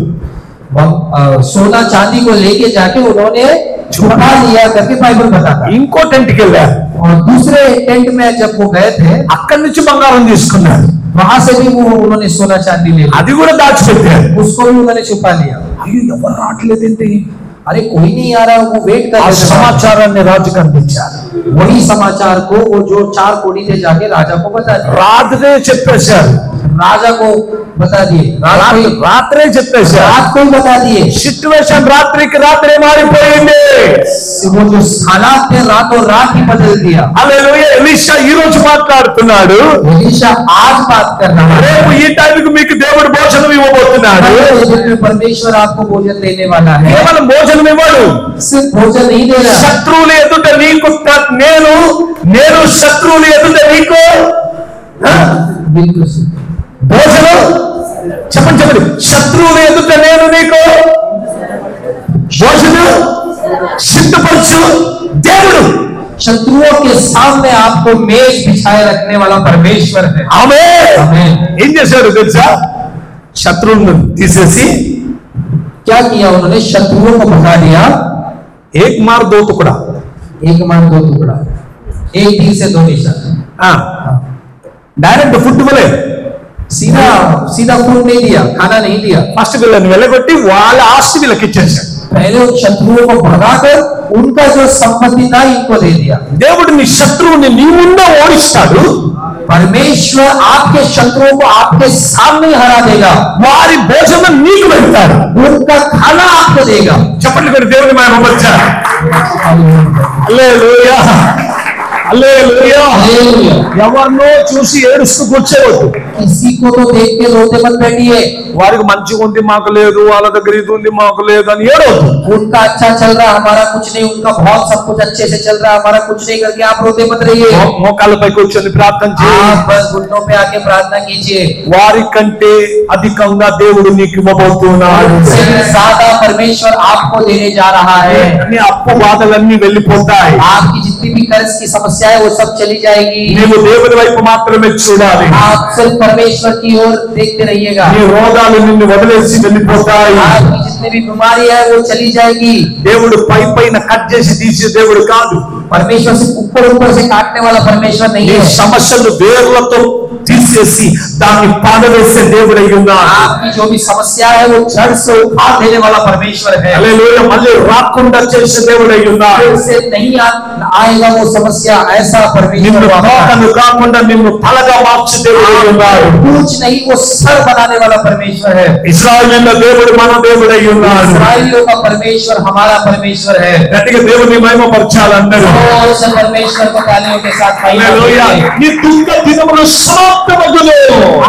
सोना चांदी को लेके जाके उन्होंने छुपा लिया करके बाइबल बताता है। ఇంకో టెంట్కి వెళ్ళారు. और दूसरे टेंट में जब वो गए थे అక్కడి నుంచి బంగారం తీసుకున్నారు. वहां से भी वो उन्होंने सोना चांदी ले लिया, అది కూడా దాచిపెట్టారు. उसको भी उन्होंने छुपा लिया। అయ్యో ఎవరు రావట్లేదేంటి? अरे कोई नहीं आ रहा, वो वेट कर ఆ रहे थे। సమాచారాన్ని రాజుకు అందించారు. वही समाचार को वो जो 4 कोढ़ी थे जाके राजा को बता दिया। రాజునే చెప్పేశారు. राजा को बता दिए, రాత్రే చెప్పేశా. रात को ही बता दिए। సిచ్యువేషన్ రాత్రికి రాత్రే మారిపోయింది. वो जो हालात थे रातों रात ही बदल दिया। హల్లెలూయా. ఎలీషా ఈ రోజు మాట్లాడుతున్నాడు, एलीशा आज बात कर रहा है, రేపు ఈ టైంకి మీకు దేవుడు భోజనం ఇవ్వబోతున్నాడు. परमेश्वर आपको भोजन देने वाला है। కేవలం భోజనం ఇవ్వడు, सिर्फ भोजन नहीं दे रहा, శత్రువుల ఎదుట నీకు నేను శత్రువుల ఎదుట నీకు बिल्कुल భోజనం. చెప్పండి చెప్పండి, శత్రువుల ఎదుట నేను నీకు భోజనం సిద్ధపరచు దేవుడు. शत्रुओं के सामने आपको मेज बिछाए रखने वाला परमेश्वर है। ఆమేన్. ఏం చేశాడు తెలుసా? శత్రువులను తీసేసి क्या किया उन्होंने? शत्रुओं को भगा दिया। एक मार दो टुकड़ा, एक मार दो टुकड़ा, एक तीर से दो निशान। డైరెక్ట్ ఫుడ్ ఇవ్వలే, सीधा सीधा फूड नहीं दिया, खाना नहीं दिया। ఫస్ట్ వీళ్ళని వెళ్ళగొట్టి వాళ్ళ ఆస్తి వీళ్ళకి ఇచ్చేసాడు. पहले उन शत्रुओं को भगाकर उनका जो संपत्ति था इनको दे दिया। దేవుడు నీ శత్రువుని నీ ముందే ఓడిస్తాడు. परमेश्वर आपके शत्रुओं को आपके सामने हरा देगा। వారి భోజనం నీకు పెడతాడు, उनका खाना आपको देगा। చెప్పండి మీరు దేవుని మహిమపరచాలి. హల్లెలూయా, హల్లెలూయా. हालेलुया। ఎవరినో చూసి ఏడుస్తూ కూర్చోవద్దు. किसी को तो देख के रोते मत बैठिए। వారికి మంచిగా ఉంది మాకు లేదు, వాళ్ళ దగ్గర ఇది ఉంది మాకు లేదు అని ఏడవద్దు. उनका अच्छा चल रहा, हमारा कुछ नहीं, उनका बहुत सब कुछ अच्छे से चल रहा, हमारा कुछ नहीं करके आप रोते मत रहिए। మోకాళ్ళపై కూర్చొని ప్రార్థన చేయి. आप बस घुटनों पे आके प्रार्थना कीजिए। వారి కంటే అధికంగా దేవుడు నీకు ఇవ్వబోతున్నాడు. उससे भी ज्यादा परमेश्वर आपको देने जा रहा है। నీ అప్పు బాధలన్నీ వెళ్ళిపోతాయి. आपकी जितनी भी कर्ज की समस्या है वो सब चली जाएगी। నీవు దేవుని వైపు మాత్రమే చూడాలి. आप सिर्फ परमेश्वर की ओर देखते रहिएगा। నీ రోగాలు నిన్ను వదిలేసి వెళ్ళిపోతాయి. आपकी जितनी भी बीमारी है वो चली जाएगी। దేవుడు పై పైన కట్ చేసి తీసే దేవుడు కాదు. परमेश्वर सिर्फ ऊपर ऊपर से काटने वाला परमेश्वर नहीं నీ है। సమస్యలు వేర్లతో తీసేసి దాన్ని పాడవేసే దేవుడై ఉన్నాడు. आपकी जो भी समस्या है वो जड़ से उखाड़ देने वाला परमेश्वर है। హల్లెలూయా. మళ్ళీ రాకుండా చేసే దేవుడై ఉన్నాడు. फिर से नहीं आएगा वो समस्या, ऐसा परमेश्वर నిన్ను తోకను కాకుండా నిన్ను తలగా మార్చే దేవుడై ఉన్నాడు. पूछ नहीं वो सर बनाने वाला परमेश्वर है। ఇశ్రాయేలు దేవుడు మన దేవుడై ఉన్నాడు. इस्राएलियों का परमेश्वर हमारा परमेश्वर है। గట్టిగా దేవుని మహిమపరచాలన్నారు. और उस परमेश्वर को तालियों के साथ హల్లెలూయా. నీ దుఃఖ దినములు సమాప్తమగును.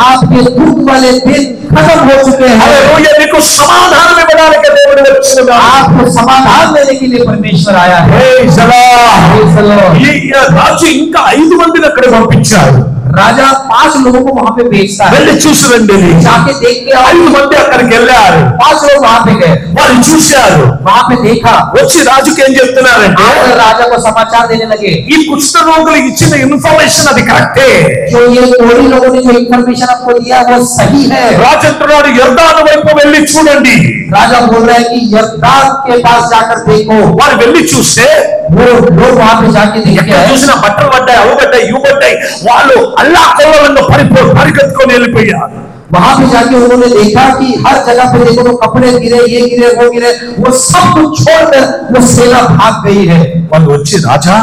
आपके दुख वाले दिन खत्म हो चुके हैं। హల్లెలూయా. నీకు సమాధానం ఇవ్వడానికి దేవుడు వచ్చాడు. आपको समाधान देने के लिए परमेश्वर आया है। Praise the Lord. Praise the Lord। ఈ రాజు ఇంకా 5 మందిని అక్కడ పంపించాడు. राजा 5 लोगों को वहां पे भेजता है, వెళ్ళి చూసి రండి. जाके देख के आओ। 5 మంది అక్కడికి వెళ్ళారు. 5 लोग वहां पे गए, వారు చూశారు. वहां पे देखा, వచ్చి రాజుకి ఏం చెప్తున్నారంటే, आकर राजा को समाचार देने लगे। ఈ కుష్ఠ రోగులు ఇచ్చిన ఇన్ఫర్మేషన్ అది కరెక్టే. जो ये कोड़ी लोगों ने जो इन्फॉर्मेशन आपको दिया वो सही है। రాజు అంటున్నాడు, యొర్దాను వైపు వెళ్ళి చూడండి. राजा बोल रहा है कि यरदान के पास जाकर देखो। వారు వెళ్ళి చూస్తే वो लोग वहां पे जाके देखे ఎక్కడ हैं, చూసినా బట్టలు పడ్డాయి, అవి పడ్డాయి, ఇవి పడ్డాయి. వాళ్ళు అల్లా కొల్లలంగా పరిగెత్తుకొని వెళ్ళిపోయారు. वहां पे जाके उन्होंने देखा कि हर जगह पे देखो तो कपड़े गिरे, ये गिरे, वो गिरे, वो सब कुछ छोड़कर वो सेना भाग गई है। వాళ్ళు వచ్చి రాజా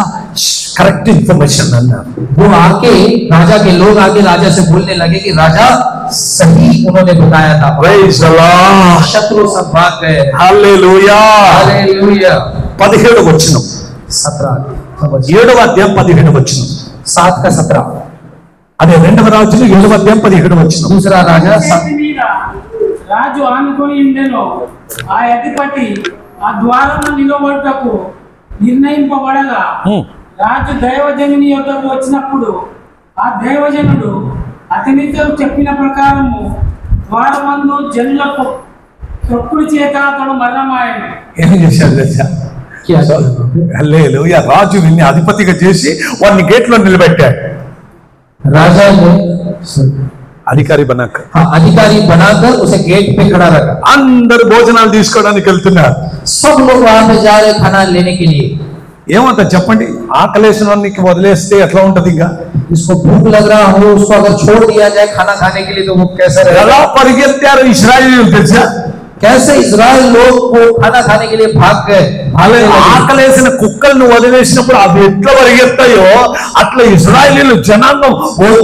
కరెక్ట్ ఇన్ఫర్మేషన్ అన్నారు. वो आके राजा के लोग आके राजा से बोलने लगे कि राजा सही उन्होंने बताया था। Praise the Lord. शत्रु सब भाग गए। హల్లెలూయా. हालेलुया। 17వ వచనం, 17 7వ అధ్యాయం 17వ వచనం. 7 का 17। అదే 2వ రాజులు 7వ అధ్యాయం 17వ వచనం. दूसरा राजा చేతి మీద రాజు ఆనుకొని ఉండెను. ఆ అధిపతి ఆ ద్వారమున నిలబడుటకు నిర్ణయింపబడగా రాజు దైవజనుని యొద్దకు వచ్చినప్పుడు ఆ దైవజనుడు అతనితో చెప్పిన ప్రకారము ద్వారమందు జనుల తొక్కుడు చేత అతడు మరణమాయను. ఏం చేశాడు తెలుసా? क्या హల్లెలూయా. రాజు విన్ని అధిపతిగా చేసి వాడిని గేట్ లో నిలబెట్టాడు. राजा ने అధికారి బనాక अधिकारी बनाकर उसे गेट पे खड़ा रखा। అందరు భోజనాలు తీసుకోవడానికి వెళ్తున్నారు. सब लोग वहां पे जा रहे खाना लेने के लिए। ఏమంట చెప్పండి, ఆకలేసిన వానికి వదిలేస్తే ఎట్లా ఉంటది? ఇంకా जिसको भूख लग रहा हो उसको अगर छोड़ दिया जाए खाना खाने के लिए तो वो कैसा रहेगा? ఎలా పరిగెత్తారు ఇశ్రాయేలీయులు తెలుసా? कैसे इजराइल लोग को खाना खाने के लिए भाग गए। ఆకలేసిన కుక్కలను వదిలేసినప్పుడు అవి ఎట్లా పరిగెత్తాయో అట్లా ఇశ్రాయేలీయులు జనాంగం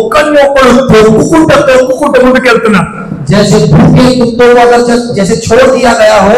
ఒక్కరిని ఒక్కరు తొక్కుకుంటూ ముందుకెళ్తున్నారు. जैसे भूखे कुत्तों को अगर जैसे छोड़ दिया गया हो,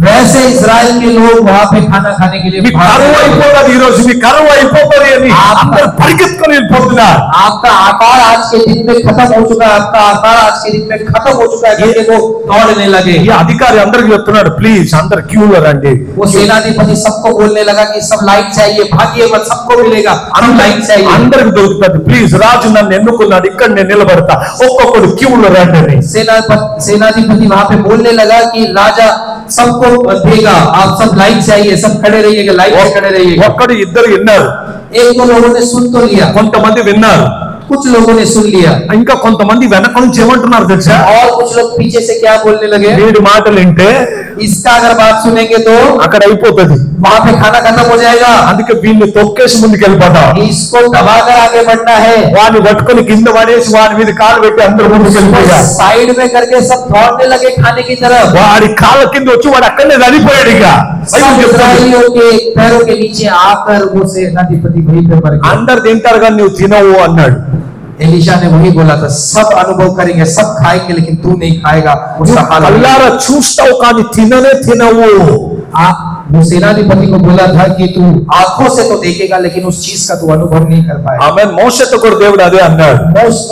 वैसे इजराइल के लोग वहां पे खाना खाने के लिए మీ కరువు అయిపోతుంది, ఈ రోజు మీ కరువు అయిపోతుంది అని అందరూ పరిగెత్తుకొని వెళ్ళిపోతున్నారు. आपका आकार आज के दिन में खत्म हो चुका है, आपका आकार आज के दिन में खत्म हो चुका है, क्योंकि वो दौड़ने लगे. ఈ అధికారి అందరికి చెప్తున్నాడు, ప్లీజ్ అందరు క్యూలో రండి. वो सेनाधिपति सबको बोलने लगा कि सब लाइन से आइए, भागिए मत, सबको मिलेगा, हम लाइन से आइए. అందరికి దొరుకుతుంది, ప్లీజ్ రాజు నన్ను ఎన్నుకున్నాడు, ఇక్కడ నేను నిలబడతా, ఒక్కొక్కడు క్యూలో రండి అని. सेनाधिपति वहां पे बोलने लगा कि राजा सबको देगा, आप सब लाइन से आइए, सब खड़े रहिएगा, लाइन से खड़े रहिएगा. ఒక్కడు ఇద్దరు విన్నారు, एक दो लोगों ने सुन तो लिया, కొంతమంది విన్నారు, कुछ लोगों ने सुन लिया, ఇంకా కొంతమంది వెనక నుంచి ఏమంటున్నారు తెలుసా? और कुछ लोग पीछे से क्या बोलने लगे, వీడి మాటలు వింటే इसका अगर बात सुनेंगे तो అక్కడ అయిపోతుంది, वहां पे खाना खत्म हो जाएगा, అందుకే వీళ్ళని తొక్కేసి ముందుకు వెళ్ళిపోతాం. इसको दबाकर आगे बढ़ना है. వాడిని పట్టుకొని కింద పడేసి వాడి మీద కాలు పెట్టి అందరూ ముందుకు వెళ్ళిపోయారు. साइड में करके सब दौड़ने लगे खाने की तरफ. వాడి కాళ్ళ కింద వచ్చి వాడు అక్కడనే చనిపోయాడు. ఇక सब इस्राएलियों के पैरों के नीचे आकर वो सेनाधिपति वहीं पे मर गया. అందరు తింటారు కానీ నువ్వు తినవు అన్నాడు. एलिशा ने वही बोला था, सब अनुभव करेंगे, सब खाएंगे, लेकिन तू नहीं खाएगा. उसका हाल కళ్ళారా చూస్తావు కానీ తిననే తినవు. वो सेनाधिपति को बोला था कि तू आंखों से तो देखेगा, लेकिन उस चीज का तू अनुभव नहीं कर पाएगा. ఆమె మోషేతో కూడా దేవుడు అదే అన్నాడు.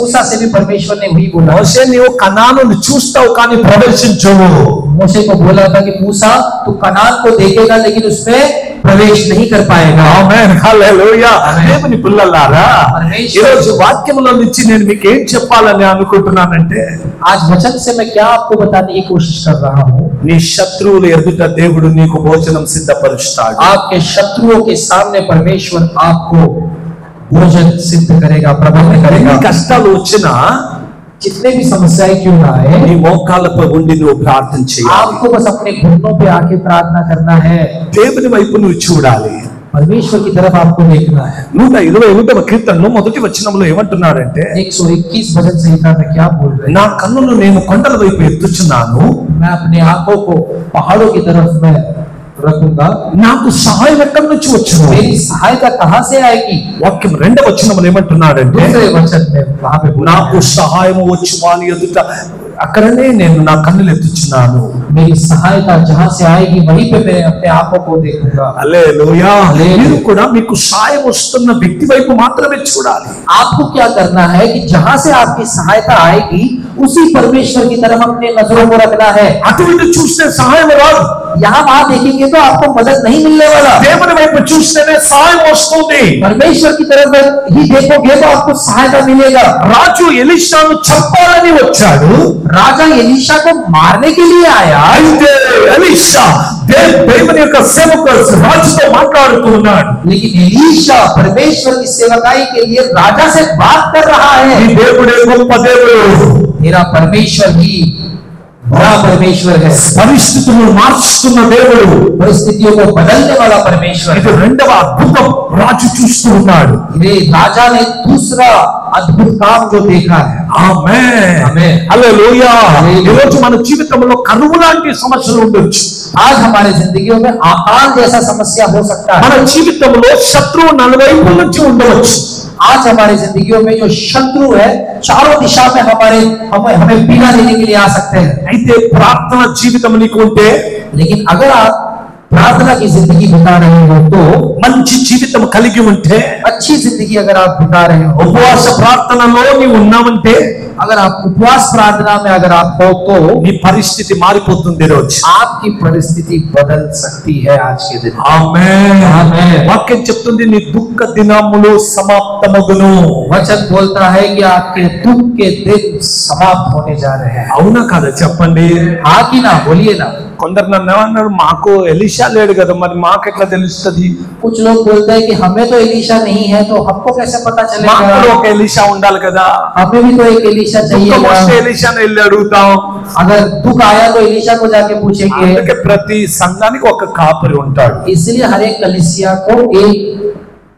मूसा से भी परमेश्वर ने वही बोला. మోషే నీవు కనానుని చూస్తావు కానీ ప్రవేశించవు. मूसे को बोला था कि मूसा तू कनान को देखेगा, लेकिन उसमें प्रवेश नहीं कर पाएगा. ఆమేన్, హల్లెలూయా. దేవుని పిల్లలారా, ఈ రోజు వాక్యములో నుంచి నేను మీకు ఏం చెప్పాలని అనుకుంటున్నానంటే, आज वचन से मैं क्या आपको बताने की कोशिश कर रहा हूँ. నీ శత్రువుల ఎదుట దేవుడు నీకు భోజనం సిద్ధపరుస్తాడు. आपके शत्रुओं के सामने परमेश्वर आपको भोजन सिद्ध करेगा, प्रबंध करेगा. కష్టాలు వచ్చినా जितने भी समस्याएं क्यों ना आए, నీ మోకాళ్ళపై ఉండి నువ్వు ప్రార్థన చేయాలి. आपको बस अपने घुटनों पे आके प्रार्थना करना है. దేవుని వైపు నువ్వు చూడాలి. परमेश्वर की तरफ आपको देखना है. 121వ కీర్తనలో మొదటి వచనంలో ఏమంటున్నాడంటే, 121 भजन संहिता में क्या बोल रहे हैं, నా కన్నులు నేను కొండల వైపు ఎత్తుచున్నాను, मैं अपने आंखों को पहाड़ों की तरफ में रखूंगा, నాకు సహాయం ఎక్కడి నుంచి వచ్చును. मेरी सहायता कहां से आएगी. వాక్యం 2వ వచనంలో ఏమంటున్నాడంటే, दूसरे वचन में वहां पे बोला నాకు సహాయం వచ్చు వాని ఎదుట అక్కడనే నేను నా కన్నులు ఎత్తుచున్నాను. मेरी सहायता जहां से आएगी वहीं पे मैं अपने आंखों को देखूंगा. హల్లెలూయా. మీరు కూడా మీకు సహాయం వస్తున్న వ్యక్తి వైపు మాత్రమే చూడాలి. आपको क्या करना है कि जहां से आपकी सहायता आएगी उसी परमेश्वर की तरफ अपने नजरों को रखना है. అటు ఇటు చూస్తే సహాయం రాదు. यहाँ वहां देखेंगे तो आपको मदद नहीं मिलने वाला. దేవుని వైపు చూస్తేనే సహాయం వస్తుంది. परमेश्वर की तरफ ही देखोगे तो आपको सहायता मिलेगा. రాజు ఎలీషాను చంపాలని వచ్చాడు. राजा एलीशा को मारने के लिए आया, అయితే ఎలీషా దేవుని యొక్క సేవకుడు రాజుతో మాట్లాడుతున్నాడు. लेकिन एलीशा परमेश्वर की सेवकाई के लिए राजा से बात कर रहा ఈ है. దేవుడే గొప్ప దేవుడు. मेरा परमेश्वर ही बड़ा परमेश्वर है, పరిస్థితులను మార్చుతున్న దేవుడు. परिस्थितियों को बदलने वाला परमेश्वर ఇది है. రెండవ అద్భుతం రాజు చూస్తూ ఉన్నాడు. ये राजा ने दूसरा अद्भुत काम जो देखा है. ఆమేన్, ఆమేన్. హల్లెలూయా. హల్లెలూయా. ఈ రోజు మన జీవితంలో కరువు లాంటి సమస్యలు ఉండొచ్చు. आज हमारे जिंदगियों में अकाल जैसा समस्या हो सकता మన है. జీవితంలో శత్రువు నలువైపుల నుంచి ఉండవచ్చు. आज हमारी जिंदगियों में जो शत्रु है चारों दिशा में हमें पीड़ा देने के लिए आ सकते हैं. అయితే ప్రార్థన జీవితం నీకు ఉంటే, लेकिन अगर आप प्रार्थना की जिंदगी बिता रहे हो तो, మంచి జీవితం కలిగి ఉంటే, अच्छी जिंदगी अगर आप बिता रहे हो, ఉపవాస ప్రార్థనలో నీవు ఉన్నావంటే, अगर आप उपवास प्रार्थना में अगर आप हो तो నీ పరిస్థితి మారిపోతుంది రోజు. आपकी परिस्थिति बदल सकती है आज के दिन. ఆమేన్. ఆమేన్. వాక్యం చెప్తుంది నీ దుఃఖ దినములు సమాప్తమగును. वचन बोलता है कि आपके दुख के दिन समाप्त होने जा रहे हैं. అవునా కాదా చెప్పండి. हाँ कि ना, बोलिए ना. కొందరు నన్ను ఏమన్నారు, మాకు ఎలీషా లేడు కదా, మరి మాకెట్లా తెలుస్తుంది? कुछ लोग बोलते हैं कि हमें तो एलीशा नहीं है, तो हमको कैसे पता మాకు चलेगा. ఒక ఎలీషా ఉండాలి కదా. हमें भी तो एक एलीशा దుఃఖం వస్తే चाहिए. ఎలీషాని వెళ్ళి అడుగుతాం. अगर दुख आया तो एलीशा को जाके पूछेंगे. అందుకే ప్రతి సంఘానికి ఒక కాపరి ఉంటాడు. इसलिए हर एक कलीसिया को एक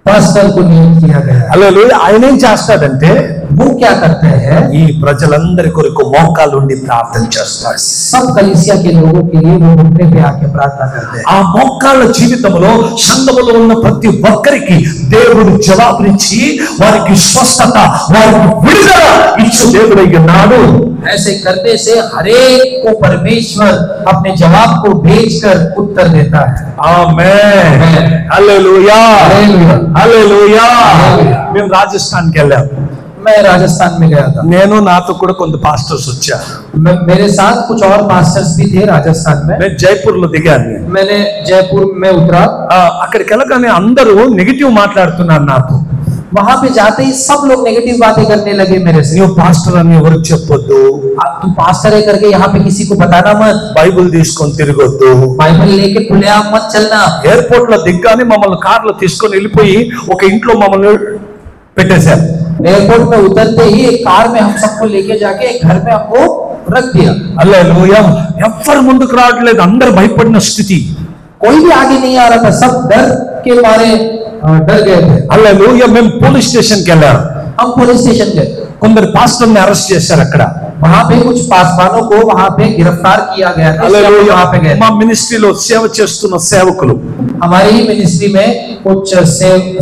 पास्टर को नियुक्त किया गया है. హల్లెలూయా. ఆయన ఏం చేస్తాడంటే, वो क्या करते हैं, ఈ ప్రజలందరి కొరకు మోకాలు ఉండి ప్రార్థన చేస్తాడు. सब कलीसिया के लोगों के लिए वो घुटने पे आके प्रार्थना करते हैं. ఆ మోకాళ్ళ జీవితంలో సంఘములో ఉన్న ప్రతి ఒక్కరికి దేవుడు జవాబునిచ్చి వారికి స్వస్థత, వారికి విడుదల ఇచ్చు దేవుడైనాడు. ऐसे करने से हरेक को परमेश्वर अपने जवाब को भेजकर उत्तर देता है। ఆమేన్. హల్లెలూయా, హల్లెలూయా. మేము రాజస్థాన్ కి వెళ్ళాం. मैं राजस्थान में गया था। నేను నాతో కూడా కొంత పాస్టర్స్ వచ్చారు. मेरे साथ कुछ और पास्टर्स भी थे राजस्थान में। నేను జైపూర్ లో దిగాను. मैंने जयपुर में उतरा। అక్కడికి వెళ్ళగానే అందరూ నెగటివ్ మాట్లాడుతున్నారు నాతో. वहां पे जाते ही सब लोग नेगेटिव बातें करने लगे मेरे से। నువ్వు పాస్టర్ అని ఎవరికి చెప్పొద్దు, तू पास्टर है करके यहाँ पे किसी को बताना मत, బైబిల్ తీసుకొని తిరగొద్దు, बाइबल लेके खुलेआम मत चलना। ఎయిర్పోర్ట్ లో దిగ్గానే మమ్మల్ని కార్లో తీసుకొని వెళ్ళిపోయి ఒక ఇంట్లో మమ్మల్ని పెట్టేశారు. एयरपोर्ट में उतरते ही एक कार में हम सबको लेके जाके एक घर में हमको रख दिया। హల్లెలూయా. ఎవ్వరు ముందుకు రావట్లేదు, అందరు భయపడిన స్థితి. कोई भी आगे नहीं आ रहा था, सब डर के मारे डर गए थे। హల్లెలూయా. మేము పోలీస్ స్టేషన్ కి వెళ్ళాం. हम पुलिस स्टेशन गए। కొందరు పాస్టర్ని అరెస్ట్ చేశారు అక్కడ. वहां पे कुछ पासवानों को वहां पे गिरफ्तार किया गया था। वहां पे गए। మా మినిస్ట్రీలో సేవ చేస్తున్న సేవకులు, हमारी ही मिनिस्ट्री में कुछ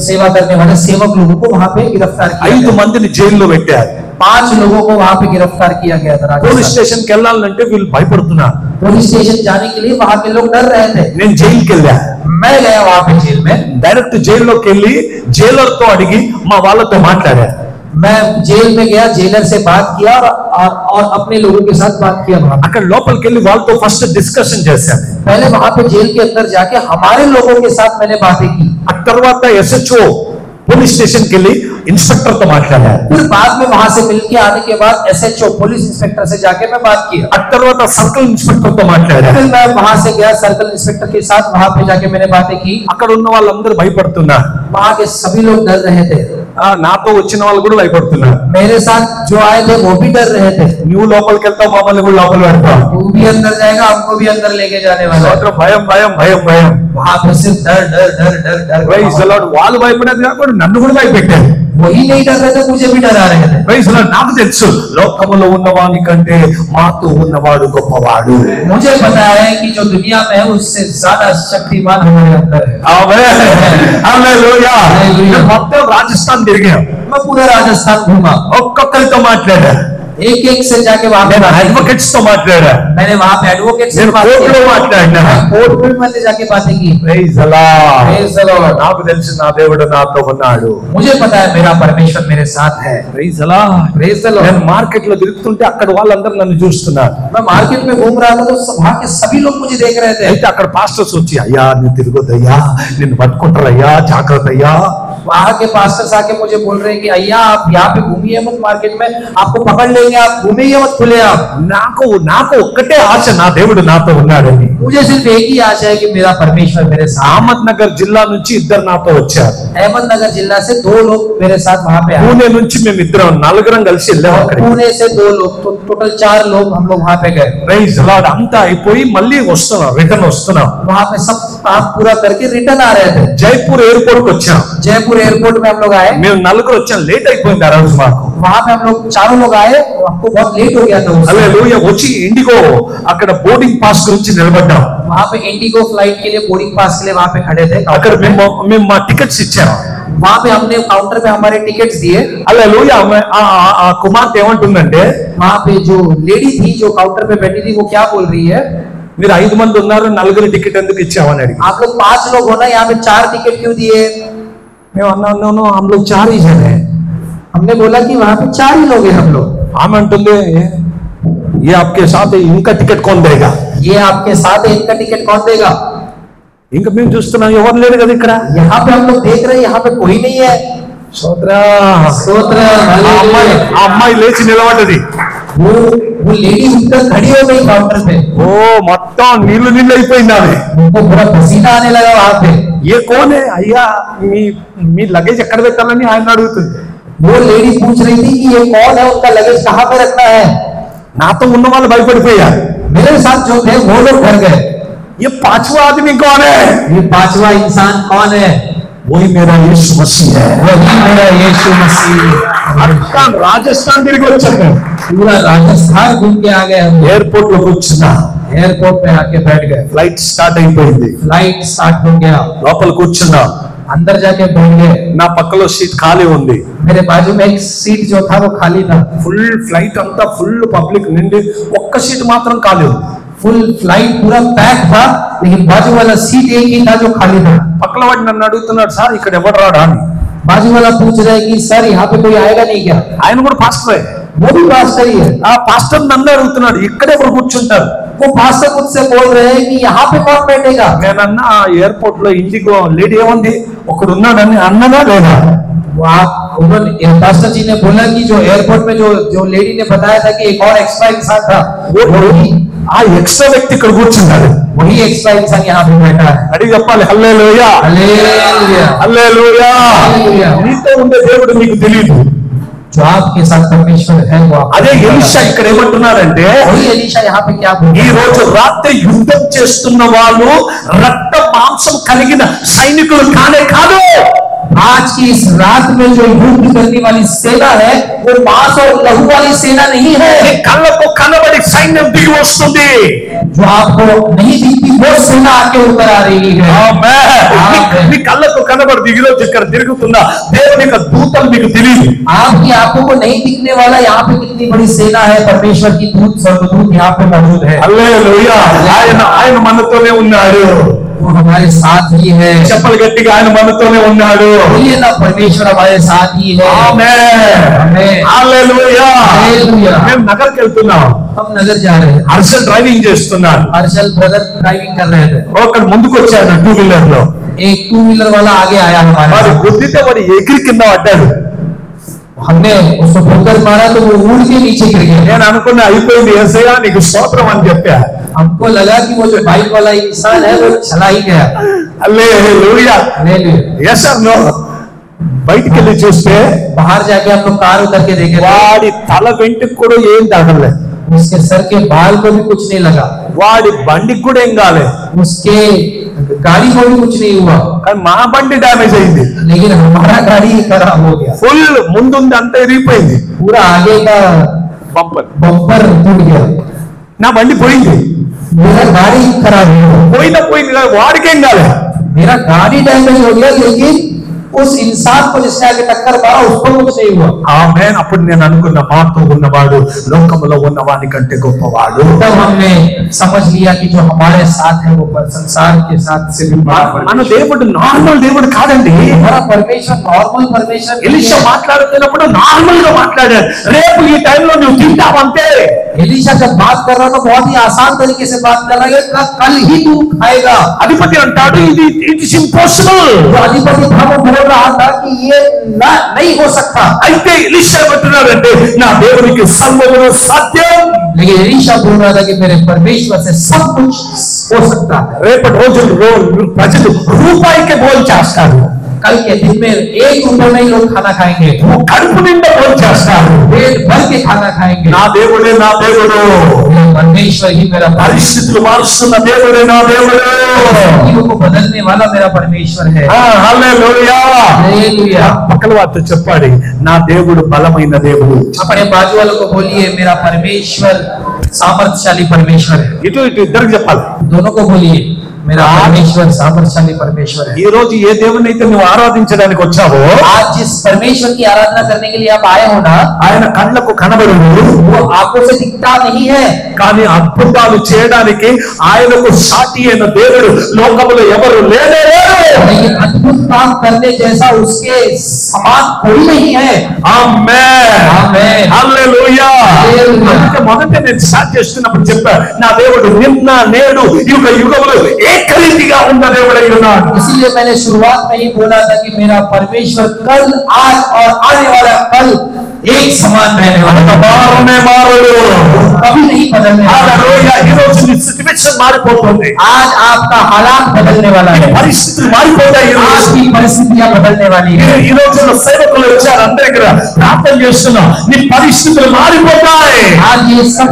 सेवा करने वाले सेवक लोगों को वहां पे गिरफ्तार किया 5 गया। మందిని జైల్లో పెట్టారు. 5 लोगों को वहां पे गिरफ्तार किया गया था। పోలీస్ స్టేషన్ కి వెళ్ళాలంటే వీళ్ళు భయపడుతున్నారు. पुलिस स्टेशन जाने के लिए वहां के लोग डर रहे थे। నేను జైలుకి వెళ్ళా. मैं गया वहां पे जेल में। డైరెక్ట్ జైల్లోకి వెళ్ళి జైలర్ తో అడిగి మా వాళ్ళతో మాట్లాడా. मैं जेल में गया, जेलर से बात किया और अपने लोगों के साथ बात किया। అక్కడ లోపలికి వెళ్ళి వాళ్ళతో ఫస్ట్ డిస్కషన్ చేశాను. पहले वहां पे जेल के अंदर जाके हमारे लोगों के साथ मैंने बातें की। ఆ తర్వాత ఎస్హెచ్ఓ పోలీస్ స్టేషన్ కి వెళ్ళి ఇన్స్పెక్టర్ తో మాట్లాడా. फिर बाद में वहां से मिलके आने के बाद एसएचओ पुलिस इंस्पेक्टर से जाके मैं बात किया। ఆ తర్వాత సర్కిల్ ఇన్స్పెక్టర్ తో మాట్లాడా. फिर मैं वहां से गया सर्कल इंस्पेक्टर के साथ, वहां पे जाके मैंने बातें की। అక్కడ ఉన్న వాళ్ళందరూ భయపడుతున్నారు. वहां के सभी लोग डर रहे थे। నాతో వచ్చిన వాళ్ళు కూడా భయపడుతున్నారు. मेरे साथ जो आए थे वो भी डर रहे थे। నువ్వు లోపలికి వెళ్తావు, మమ్మల్ని కూడా లోపల పెడతావు. तू भी अंदर जाएगा, हमको भी अंदर लेके जाने वाला है। భయం భయం భయం భయం. वहां पे सिर्फ डर डर डर डर डर। Praise the Lord. వాళ్ళు భయపడేది కాకుండా నన్ను కూడా భయపెట్టారు. वही नहीं डर रहे थे, मुझे भी डरा रहे थे। Praise the Lord. నాకు తెలుసు లోకములో ఉన్నవాని కంటే మాతో ఉన్నవాడు గొప్పవాడు. मुझे पता है कि जो दुनिया में है उससे ज्यादा शक्तिमान हमारे अंदर है। ఆమేన్. హల్లెలూయా. నేను మొత్తం రాజస్థాన్ తిరిగాను. मैं पूरा राजस्थान घूमा, ఒక్కొక్కరితో మాట్లాడా. एक एक से जाके वहां पे అడ్వకేట్స్ తో మాట్లాడా. मैंने वहां पे एडवोकेट से నేను बात కోర్టులో की, మాట్లాడినా. कोर्ट में मैंने जाके बातें की। Praise the Lord. Praise the Lord। నాకు తెలుసు నా దేవుడు నాతో ఉన్నాడు. मुझे पता है मेरा परमेश्वर मेरे साथ है। Praise the Lord. Praise the Lord। నేను మార్కెట్ లో తిరుగుతుంటే అక్కడ వాళ్ళందరూ నన్ను చూస్తున్నారు. मैं मार्केट में घूम रहा था तो वहां के सभी लोग मुझे देख रहे थे। అయితే అక్కడ పాస్టర్స్ వచ్చి, అయ్యా నువ్వు తిరగొద్దయ్యా, నిన్ను పట్టుకుంటారయ్యా, జాగ్రత్త అయ్యా. वहां के पास्टर्स आके मुझे बोल रहे हैं कि अय्या आप यहाँ पे घूमिए मत, मार्केट में आपको पकड़ लेंगे, आप घूमिए मत, खुले आप। నాకు ఒక్కటే ఆశ, నా దేవుడు నాతో ఉన్నాడని. मुझे सिर्फ एक ही आशा है कि मेरा परमेश्वर मेरे साथ। అహ్మద్ నగర్ జిల్లా నుంచి ఇద్దరు నాతో వచ్చారు. अहमदनगर जिला से 2 लोग मेरे साथ वहां पे आए। పూణే నుంచి మేము ఇద్దరం నలుగురం కలిసి వెళ్ళాం అక్కడికి. पुणे से 2 लोग, तो टोटल 4 लोग हम लोग वहां पे गए। Praise the Lord. అంతా అయిపోయి మళ్ళీ వస్తున్నాం, రిటర్న్ వస్తున్నాం. वहां पे सब काम पूरा करके रिटर्न आ रहे थे। జైపూర్ ఎయిర్పోర్ట్ కి వచ్చాం. जयपुर एयरपोर्ट में हम लोग आए। మేము నలుగురు వచ్చాం. లేట్ అయిపోయింది ఆ రోజు మాకు. वहां पे हम लोग 4 लोग आए, हमको बहुत लेट हो गया था उस समय। హల్లెలూయా. వచ్చి ఇండిగో అక్కడ బోర్డింగ్ పాస్ గురించి నిలబడ్డాం. वहां पे इंडिगो फ्लाइट के लिए बोर्डिंग पास के लिए वहां पे खड़े थे। అక్కడ మేము మా టికెట్స్ ఇచ్చాం. वहां पे हमने काउंटर पे हमारे टिकट्स दिए। హల్లెలూయా. ఆ కుమార్తె ఏమంటుందంటే, वहां पे जो लेडी थी जो काउंटर पे बैठी थी वो क्या बोल रही है, మీరు 5 మంది ఉన్నారు, నలుగురు టికెట్ ఎందుకు ఇచ్చామని అడిగి. आप लोग 5 लोग हो ना, यहाँ पे 4 टिकट क्यों दिए? మేము అన్నాను हम लोग 4 ही जन हैं। हमने बोला कि वहां पे 4 ही लोग हैं हम लोग। ఆమె అంటుంది, ये आपके साथ है, इनका टिकट कौन देगा? ये आपके साथ है, इनका टिकट कौन देगा? ఇంకా మేము చూస్తున్నాం, ఎవరు లేరు కదా ఇక్కడ. यहाँ पे हम लोग देख रहे हैं यहाँ पे कोई नहीं है। సోదరా, स्तोत्र। ఆ అమ్మాయి లేచి నిలబడ్డది. वो लेडी उठकर खड़ी हो गई काउंटर पे। ఓ మొత్తం నీళ్లు అయిపోయింది ఆమె. उनको पूरा पसीना आने लगा वहां पे। ఏ కోనే అయ్యా, మీ లగేజ్ ఎక్కడ పెట్టాలని ఆయన అడుగుతుంది. वो लेडी पूछ रही थी कि ये कौन है, उनका लगेज कहाँ पे रखना है। నాతో ఉన్న వాళ్ళు భయపడిపోయారు. मेरे साथ जो थे वो लोग डर गए। ये 5वां आदमी कौन है? ये 5वां इंसान कौन है? वही मेरा यीशु मसीह है। वही मेरा यीशु मसीह। అక్కడ రాజస్థాన్ తిరిగి వచ్చాను. पूरा राजस्थान घूम के आ गए हम। ఎయిర్పోర్ట్ లో కూర్చున్నా. एयरपोर्ट पे आके बैठ गए। ఫ్లైట్ స్టార్ట్ అయిపోయింది. फ्लाइट स्टार्ट हो गया। లోపల కూర్చున్నా. अंदर जाके बैठ गए। నా పక్కలో సీట్ ఖాళీ ఉంది. मेरे बाजू में एक सीट जो था वो खाली था। ఫుల్ ఫ్లైట్ అంతా ఫుల్ పబ్లిక్ నిండి ఒక్క సీట్ మాత్రం కాలేదు. फुल फ्लाइट पूरा पैक था, लेकिन बाजू वाला सीट एक ही था जो खाली था। పక్కల వాడు నన్ను అడుగుతున్నాడు, సార్ ఇక్కడ ఎవరు రాడా అని. बाजू वाला पूछ रहा है कि सर यहाँ पे कोई आएगा नहीं क्या? ఆయన కూడా పాస్టరే. वो भी पास्टर ही है। ఆ పాస్టర్ నన్ను అడుగుతున్నాడు, ఇక్కడ ఎవరు కూర్చుంటారు? वो पास्टर मुझसे बोल रहे हैं कि यहाँ पे कौन बैठेगा? నేనన్నా ఆ ఎయిర్పోర్ట్ లో ఇండిగో లేడీ ఏముంది ఒకడు ఉన్నాడని అన్నదా లేదా? पास्टर जी ने बोला कि जो एयरपोर्ट में जो लेडी ने बताया था कि एक और एक्स्ट्रा इंसान था, ఆ ఎక్స్ట్రా వ్యక్తి ఇక్కడ కూర్చున్నాడు. वही एक्स्ट्रा इंसान यहाँ पे बैठा है। అడిగి చెప్పాలి హల్లెలూయా, हालेलुया, హల్లెలూయా. हालेलुया। నీతో ఉండే దేవుడు నీకు తెలియదు. जो आपके साथ परमेश्वर है वो आपको అదే ఎలీషా ఇక్కడ ఏమంటున్నారంటే, वही एलीशा यहाँ पे क्या बोल ఈ रहा है? రోజు రాత్రి యుద్ధం చేస్తున్న వాళ్ళు రక్త మాంసం కలిగిన సైనికులు కానే కాదు. आज की इस रात में जो युद्ध करने वाली सेना है वो मांस और लहू वाली सेना नहीं है। నీ కళ్ళకు కనబడి సైన్యం దిగి వస్తుంది. जो आपको नहीं दिखती वो सेना आके ऊपर आ रही है। ఆమేన్. నీ కళ్ళకు కనబడి దిగిలో ఇక్కడ తిరుగుతున్న దేవుని యొక్క దూతలు మీకు తెలియదు. आपकी आंखों को नहीं दिखने वाला यहाँ पे कितनी बड़ी सेना है, परमेश्वर की दूत स्वर्गदूत यहाँ पे मौजूद है। హల్లెలూయా. ఆయన మనతోనే ఉన్నాడు. वो हमारे साथ ही है। చెప్పలు గట్టిగా ఆయన మనతోనే ఉన్నాడు. बोलिए ना, परमेश्वर हमारे साथ ही है। ఆమేన్. आमेन। హల్లెలూయా. హల్లెలూయా। మేము నగర్కి వెళ్తున్నాం. हम नगर जा रहे हैं। హర్షల్ డ్రైవింగ్ చేస్తున్నాడు. हर्षल ब्रदर ड्राइविंग कर रहे थे। ఒకడు ముందుకు వచ్చాడు టూ వీలర్ లో. एक टू व्हीलर वाला आगे आया हमारे వాడు साथ। గుద్దితే వాడు ఎగిరి కింద పడ్డాడు. हमने उसको ठोकर मारा तो वो उड़ के नीचे गिर गया। నేను అనుకున్నా అయిపోయింది యేసయ్యా నీకు స్తోత్రం అని చెప్పా. हमको लगा कि वो जो बाइक वाला इंसान है वो चला ही गया। Hallelujah. Hallelujah. Yes or no? బయటికి వెళ్ళి చూస్తే बाहर जाके हम लोग कार उतर के देखे, వాడి తల వెంట్రుకు కూడా ఏం తగలలేదు. उसके सर के बाल को भी कुछ नहीं लगा, వాడి బండికి కూడా ఏం కాలేదు. उसके गाड़ी को भी कुछ नहीं हुआ, కానీ మా బండి డ్యామేజ్ అయింది. लेकिन हमारा गाड़ी खराब हो गया। ఫుల్ ముందుంది అంతా ఇరిగిపోయింది. पूरा आगे का బంపర్. बम्पर टूट गया। నా బండి పోయింది. मेरा गाड़ी खराब हो गया। పోయింది వాడికేం కాలేదు. मेरा गाड़ी डैमेज हो गया, लेकिन उस इंसान को जिसने आगे टक्कर मारा उसको कुछ नहीं हुआ। ఆమేన్. అప్పుడు నేను అనుకున్న మాతో ఉన్నవాడు లోకములో ఉన్నవాని కంటే గొప్పవాడు. तब हमने समझ लिया कि जो हमारे साथ है वो संसार के साथ से भी बड़ा మన परमेश्वर। దేవుడు నార్మల్ దేవుడు కాదండి. हमारा परमेश्वर नॉर्मल परमेश्वर नहीं ఎలీషా है। మాట్లాడుతున్నప్పుడు నార్మల్ గా మాట్లాడాడు. రేపు ఈ టైంలో నువ్వు తింటావంటే एलीशा जब बात कर रहा था बहुत ही आसान तरीके से बात कर रहा है, कल ही तू खाएगा। అధిపతి అంటాడు ఇది ఇట్ ఇస్ ఇంపాసిబుల్. जो अधिपति था वो बोल रहा था कि ये नहीं हो सकता, అయితే ఎలీషా ఏమంటున్నాడంటే నా దేవునికి సర్వము సాధ్యం. लेकिन एलीशा बोल रहा था कि मेरे परमेश्वर से सब कुछ हो सकता है। రేపటి రోజు ప్రజలు రూపాయికి భోజనం చేస్తారు. कल के दिन में 1 रुपए में ही लोग खाना खाएंगे, కడుపు నిండా భోజనం చేస్తారు. पेट भर के खाना खाएंगे। నా దేవుడే నా దేవుడు. मेरा परमेश्वर ही मेरा పరిస్థితులు మారుస్తున్న దేవుడే నా దేవుడు. परिस्थितियों को बदलने वाला मेरा परमेश्वर है। హల్లెలూయా. हालेलुया। పక్కల వారితో చెప్పాలి నా దేవుడు బలమైన దేవుడు. अपने बाजू वालों को बोलिए मेरा परमेश्वर सामर्थ्यशाली परमेश्वर है। ఇటు ఇద్దరికి చెప్పాలి. दोनों को बोलिए मेरा परमेश्वर सामर्थ्यशाली परमेश्वर है। ఈ రోజు ఏ దేవుని అయితే నువ్వు ఆరాధించడానికి వచ్చావో आज जिस परमेश्वर की आराधना करने के लिए आप आए हो ना, ఆయన కళ్ళకు కనబడు वो आंखों से दिखता नहीं है, కానీ అద్భుతాలు చేయడానికి ఆయనకు సాటి అయిన దేవుడు లోకములో ఎవరు లేరు. लेकिन अद्भुत काम करने जैसा उसके समान कोई नहीं है। ఆమేన్. ఆమేన్. హల్లెలూయా. హల్లెలూయా. అందుకే మొదట నేను స్టార్ట్ చేస్తున్నప్పుడు చెప్పా నా దేవుడు నిన్న నేడు యుగ యుగములు ఏకరీతిగా ఉన్న దేవుడై ఉన్నాడు. इसीलिए मैंने शुरुआत में ही बोला था कि मेरा परमेश्वर कल आज और आने वाला कल एक समान रहने वाला है, మారనే మారడు. कभी नहीं बदलने वाला। హల్లెలూయా. ఈ రోజు నీ సిట్యుయేషన్ మారిపోతుంది. आज आपका हालात बदलने वाला है, పరిస్థితులు మారిపోతాయి. ఈ రోజు आपकी परिस्थितियां बदलने वाली है। ఈ రోజుల్లో సేవకులు వచ్చారు అందరి దగ్గర ప్రార్థన చేస్తున్నా నీ పరిస్థితులు మారిపోతాయి. आज ये सब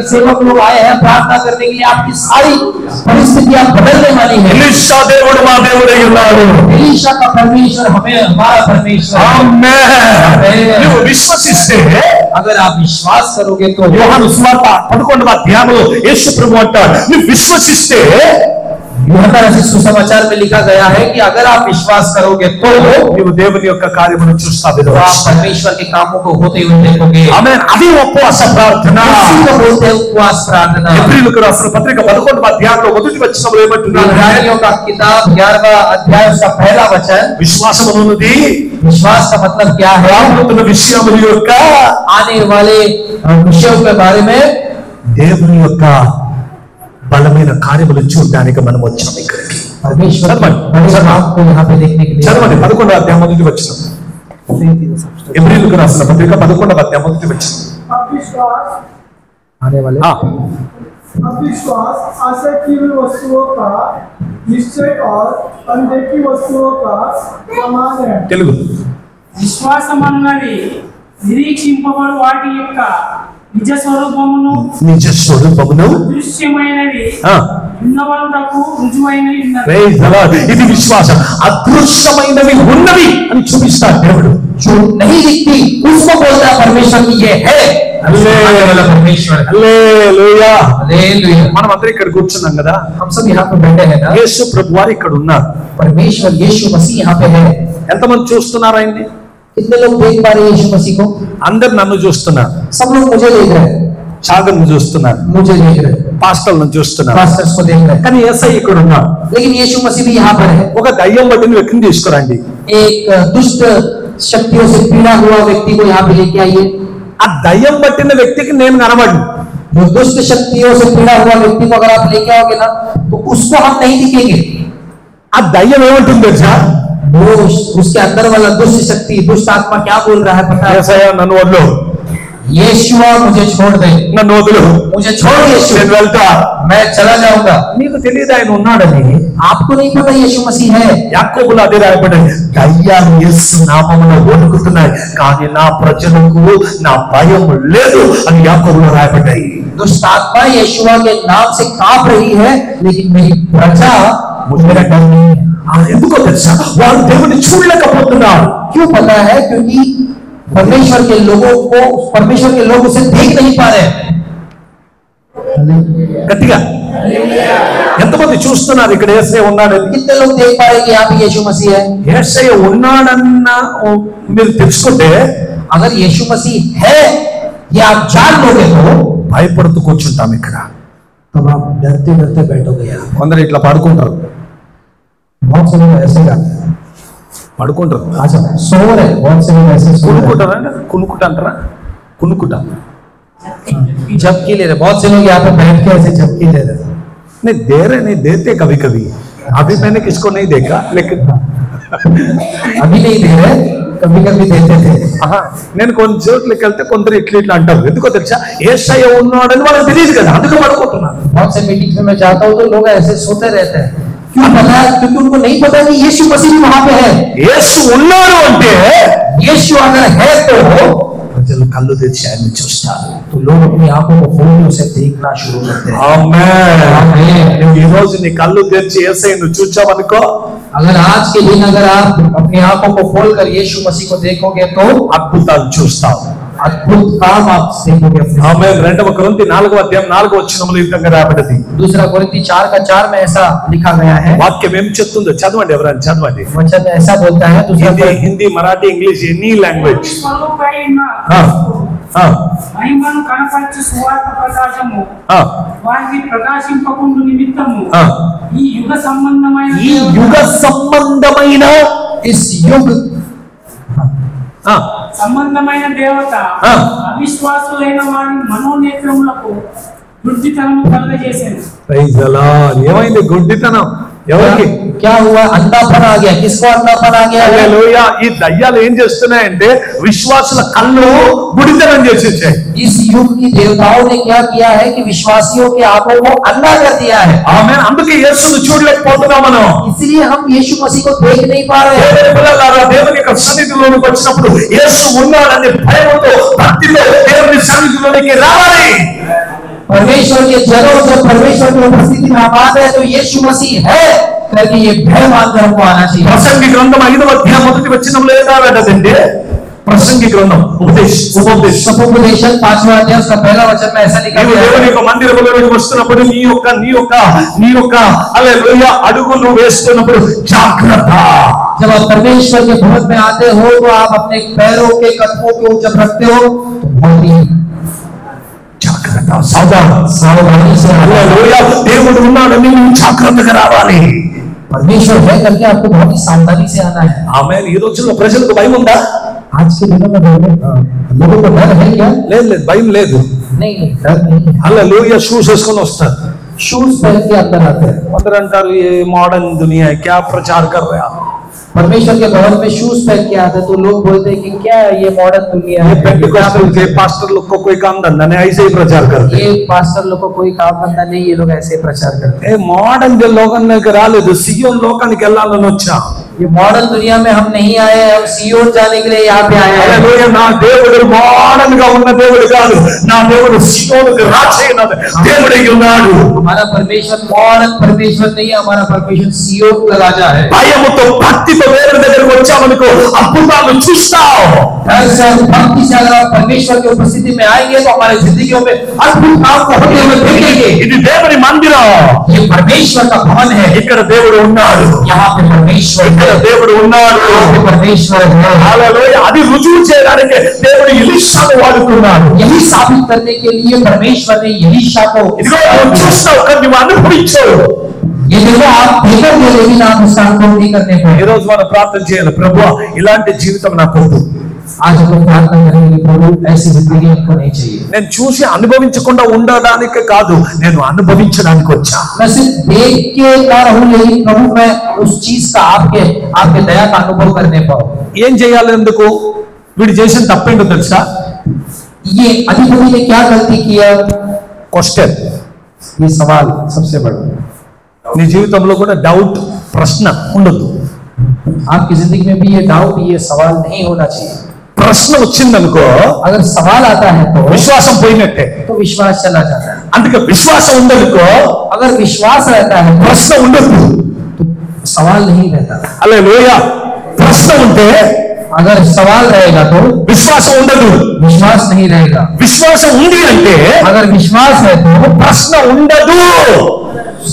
सेवक लोग आए हैं प्रार्थना करने के लिए, आपकी सारी परिस्थितियां बदलने वाली है। ఎలీషా దేవుడు మా దేవుడై ఉన్నాడు. एलीशा का परमेश्वर हमें हमारा परमेश्वर है। ఆమేన్. నువ్వు విశ్వసిస్తే अगर आप विश्वास करोगे तो యోహాను సువార్త 11వ అధ్యాయంలో యేసు ప్రభు అంటాడు నువ్వు విశ్వసిస్తే यूहन्ना रचित सुसमाचार में लिखा गया है कि अगर आप विश्वास करोगे तो నీవు దేవుని యొక్క కార్యమును చూస్తావు. आप परमेश्वर के कामों को होते हुए देखोगे. ఆమేన్. అది ఉపవాస ప్రార్థన. इसी को बोलते हैं उपवास प्रार्थना. ఎబ్రీయులకు రాసిన పత్రిక 11వ అధ్యాయంలో మొదటి వచనంలో ఏమంటున్నాడు? इब्रानियों का किताब 11वां अध्याय उसका पहला वचन, విశ్వాసమున్నది विश्वास का मतलब क्या है? రాబోతున్న విషయముల యొక్క आने वाले विषयों के बारे में దేవుని యొక్క బలమైన కార్యములు చూడడానికి మనం వచ్చాము ఇక్కడికి. परमेश्वर आपको यहाँ पे देखने के लिए. చదవండి 11వ అధ్యాయం మొదటి వచనం. ఎబ్రీయులకు రాసిన పత్రిక 11వ అధ్యాయం మొదటి వచనం. आने वाले अविश्वास आशा की हुई वस्तुओं का निश्चय और अनदेखी वस्तुओं का समान है. తెలుగు విశ్వాసం అన్నది నిరీక్షింపబడు వాటి యొక్క నిజ స్వరూపమును నిజ స్వరూపమును దృశ్యమైనవి ఉన్నవాళ్ళకు రుజువైనవి ఉన్నది. Praise the Lord. ఇది విశ్వాసం. అదృశ్యమైనవి ఉన్నవి అని చూపిస్తాడు దేవుడు. जो नहीं दिखती उसको बोलता है परमेश्वर की ये है. హల్లెలూయా. परमेश्वर హల్లెలూయా. हालेलुया. మనం అందరం ఇక్కడ కూర్చున్నాం కదా. हम सब यहाँ पे बैठे हैं ना. యేసు ప్రభువారు ఇక్కడ ఉన్నారు. परमेश्वर यीशु मसीह यहाँ पे है. ఎంతమంది చూస్తున్నారు ఆయన్ని? कितने लोग देख पा रहे हैं यीशु मसीह को? అందరు నన్ను చూస్తున్నారు. सब लोग मुझे देख रहे हैं. చాగర్ను చూస్తున్నారు, मुझे देख रहे हैं, పాస్టర్లను చూస్తున్నారు. पास्टर्स को देख रहे हैं. కానీ యేసయ్య ఇక్కడ ఉన్నారు. लेकिन यीशु मसीह भी यहाँ पर है. ఒక దయ్యం పట్టిన వ్యక్తిని తీసుకురండి. एक दुष्ट शक्तियों से पीड़ा हुआ व्यक्ति को यहाँ पे लेके आइए. ఆ దయ్యం పట్టిన వ్యక్తికి నేను కనబడను. जो दुष्ट शक्तियों से पीड़ा हुआ व्यक्ति को अगर आप लेके आओगे ना तो उसको हम नहीं दिखेंगे. ఆ దయ్యం ఏమంటుంది తెలుసా? वो उसके अंदर वाला दुष्ट शक्ति, दुष्ट आत्मा क्या बोल रहा है पता है? యేసయ్య నన్ను వదిలు, यीशुआ मुझे छोड़ दे, నన్ను వదిలు, मुझे छोड़ यीशु, నేను వెళ్తా. मैं चला जाऊंगा. నీకు తెలియదు ఆయన ఉన్నాడని. आपको नहीं पता यीशु मसीह है. యాకోబులో అదే రాయబడింది. దయ్యాలు యేసు నామములో వణుకుతున్నాయి కానీ నా ప్రజలకు నా భయం లేదు అని యాకోబులో రాయబడ్డాయి. दुष्ट आत्मा यीशुआ के नाम से कांप रही है लेकिन मेरी प्रजा मेरा डर नहीं है. ఎందుకో తెలుసా? వారు దేవుని చూడలేకపోతున్నారు. क्यों पता है? क्योंकि परमेश्वर के लोगों को, परमेश्वर के लोग उसे देख नहीं पा रहे. గట్టిగా ఎంతమంది చూస్తున్నారు ఇక్కడ యేసయ్య ఉన్నాడని? कितने लोग देख पा रहे हैं कि यहाँ पे यीशु मसीह है? యేసయ్య ఉన్నాడన్న మీరు తెలుసుకుంటే अगर यीशु मसीह है ये आप जान लोगे तो భయపడుతూ కూర్చుంటాం ఇక్కడ. तब आप डरते डरते बैठोगे यहाँ. కొందరు ఇట్లా పడుకుంటారు, बहुत से लोग ऐसे करते हैं. పడుకుంటారు. अच्छा, सो रहे हैं. बहुत से लोग ऐसे सो रहे కునుకుంటారా? కునుకుంటా అంటారా? కునుకుంటా. हैं. झपकी ले रहे. बहुत से लोग यहाँ पे बैठ के ऐसे झपकी ले रहे हैं. नहीं दे रहे, नहीं देते कभी कभी. अभी मैंने किसको नहीं देखा लेकिन अभी नहीं दे रहे, कभी कभी देते थे. నేను కొన్ని చోట్లకి వెళ్తే కొందరు ఇట్లా ఇట్లా అంటారు. ఎందుకో తెలుసా? యేసయ్య ఉన్నాడని వాళ్ళకి తెలియదు కదా, అందుకే పడుకుంటున్నారు. बहुत से मीटिंग में मैं जाता हूँ तो लोग ऐसे सोते रहते हैं. क्यों पता है? क्योंकि उनको नहीं पता कि यीशु मसीह भी वहां पे है. యేసు ఉన్నాడు అంటే यीशु अगर है तो ప్రజలు కళ్ళు తెరిచి ఆయన్ని చూస్తారు. तो लोग अपनी आंखों को खोल के उसे देखना शुरू करते हैं. ఆమేన్. నువ్వు ఈ రోజు నీ కళ్ళు తెరిచి యేసయ్యను చూచావనుకో, अगर आज के दिन अगर आप अपनी आंखों को खोलकर यीशु मसीह को देखोगे तो అద్భుతాలు చూస్తావు. अद्भुत काम आप देखोगे. ఆమేన్. 2 కొరింథీ 4వ అధ్యాయం 4వ వచనంలో ఈ విధంగా రాయబడింది. दूसरा कोरिन्थी 4:4 में ऐसा लिखा गया है. వాక్యం ఏం చెప్తుందో చదవండి, ఎవరైనా చదవండి. वचन में ऐसा बोलता है. दूसरा Hindi, Marathi, English, any language. స్వరూపైన మహిమను కనపరచు సువార్త ప్రకాశము వారికి ప్రకాశింపకుండు నిమిత్తము ఈ యుగ సంబంధమైన इस युग సంబంధమైన దేవత అవిశ్వాసులైన వారి మనోనేత్రములకు గుడ్డితనము కలుగజేసింది. Praise the lord. ఏమైంది గుడ్డితనం? ఎవరికి? क्या हुआ? अंधापन आ गया. किसको अंधापन आ गया? హల్లెలూయా. ఈ దయ్యాలు ఏం చేస్తున్నాయంటే విశ్వాసుల కళ్ళు గుడితనం చేసేసాయి. इस युग की देवताओं ने क्या किया है कि विश्वासियों के आंखों को अंधा कर दिया है. ఆమేన్. అందుకే యేసును చూడలేకపోతున్నాం మనం. इसलिए हम यीशु मसीह को देख नहीं पा रहे हैं. దేవుని పిల్లలారా, దేవుని యొక్క సన్నిధిలోకి వచ్చినప్పుడు యేసు ఉన్నాడనే భయంతో భక్తితో దేవుని సన్నిధిలోకి రావాలి. परमेश्वर के जनों जब परमेश्वर की उपस्थिति में आप आते हैं तो यीशु मसीह है करके ये भय मानकर हमको आना चाहिए. ప్రసంగి గ్రంథం 5వ అధ్యాయం 1వ వచనంలో ఏం రాయబడిందంటే ప్రసంగి గ్రంథం ఉపదేశం 5वां अध्याय उसका पहला वचन में ऐसा लिखा నీవు है, దేవుని యొక్క మందిరములోకి వస్తున్నప్పుడు నీ యొక్క హల్లెలూయా అడుగులు వేస్తున్నప్పుడు జాగ్రత్త. जब आप परमेश्वर के भवन में आते हो तो आप अपने पैरों के कदमों को जब रखते हो तो बहुत ही జాగ్రత్త, సావధాని से హల్లెలూయా. దేవుడు ఉన్నాడని నువ్వు జాగ్రత్తగా రావాలి. परमेश्वर है करके आपको बहुत ही सावधानी से आना है. ఆమేన్. ఈ రోజుల్లో ప్రజలకు భయం ఉందా? आज के दिनों में लोगों को डर है क्या? లేదు, భయం లేదు. नहीं, डर नहीं है. హల్లెలూయా. షూస్ వేసుకొని వస్తారు. शूज पहन के अंदर आते हैं. అందరూ అంటారు ये मॉडर्न दुनिया है, क्या प्रचार कर रहे हैं. परमेश्वर के भवन में शूज पहन के आते हैं तो लोग बोलते हैं कि क्या ये मॉडर्न दुनिया है, पेंटिकॉस्टल के पास्टर लोग को कोई काम धंधा नहीं, ऐसे ही प्रचार करते हैं. ये पास्टर लोग को कोई काम धंधा नहीं, ये लोग ऐसे प्रचार करते हैं. ఏ మోడర్న్ లోకానికి రాలేదు, సియోన్ లోకానికి వెళ్ళాలని వచ్చాం. ये मॉडर्न दुनिया में हम नहीं आए, हम सियोन जाने के लिए यहाँ पे आए हैं. హల్లెలూయా. నా దేవుడు మోడర్న్ గా ఉన్న దేవుడు కాదు, నా దేవుడు సియోనుకు రాజైన దేవుడై ఉన్నాడు. हमारा परमेश्वर मॉडर्न परमेश्वर नहीं है, हमारा परमेश्वर सियोन का राजा है. భయముతో భక్తితో దేవుడి దగ్గరికి వచ్చామనుకో అద్భుతాలు చూస్తావు. डर से और भक्ति से अगर आप परमेश्वर की उपस्थिति में आएंगे तो हमारी जिंदगियों में अद्भुत काम को होते हुए देखेंगे. ఇది దేవుని మందిరం, ये परमेश्वर का भवन है. ఇక్కడ దేవుడు ఉన్నాడు, यहाँ पे परमेश्वर है, దేవుడు ఉన్నాడు. यहाँ पे परमेश्वर है. హల్లెలూయా. అది రుజువు చేయడానికి దేవుడు ఎలీషాను వాడుకున్నాడు. यही साबित करने के लिए परमेश्वर ने एलीशा को, ఇదిగో నువ్వు చూస్తావు కానీ నువ్వు అనుభవించావు. ये देखो आप देखोगे लेकिन आप उसका अनुभव नहीं करने ఈ पाए. రోజు మనం ప్రార్థన చేయాలి, ప్రభువా ఇలాంటి జీవితం నాకు వద్దు. आज हम लोग प्रार्थना करेंगे, प्रभु ऐसी जिंदगी हमको नहीं चाहिए. నేను చూసి అనుభవించకుండా ఉండడానికి కాదు, నేను అనుభవించడానికి వచ్చా. मैं सिर्फ देख के ना रहूं, लेकिन प्रभु मैं उस चीज का आपके दया का अनुभव करने पाऊं. ఏం చేయాలి? ఎందుకు? వీడు చేసిన తప్పేంటో తెలుసా? ये अधिपति ने क्या गलती किया? క్వశ్చన్. ये सवाल सबसे बड़ा. నీ జీవితంలో కూడా డౌట్, ప్రశ్న ఉండదు. आपकी जिंदगी में भी ये डाउट, ये सवाल नहीं होना चाहिए. ప్రశ్న వచ్చిందనుకో अगर सवाल आता है तो విశ్వాసం పోయినట్టే. विश्वास चला जाता है. అందుకే విశ్వాసం ఉండదుకో अगर विश्वास रहता है ప్రశ్న ఉండదు. तो सवाल नहीं रहता. హల్లెలూయా. ప్రశ్న ఉంటే अगर सवाल रहेगा तो విశ్వాసం ఉండదు. विश्वास नहीं रहेगा. విశ్వాసం ఉంది అంటే अगर विश्वास है तो ప్రశ్న ఉండదు.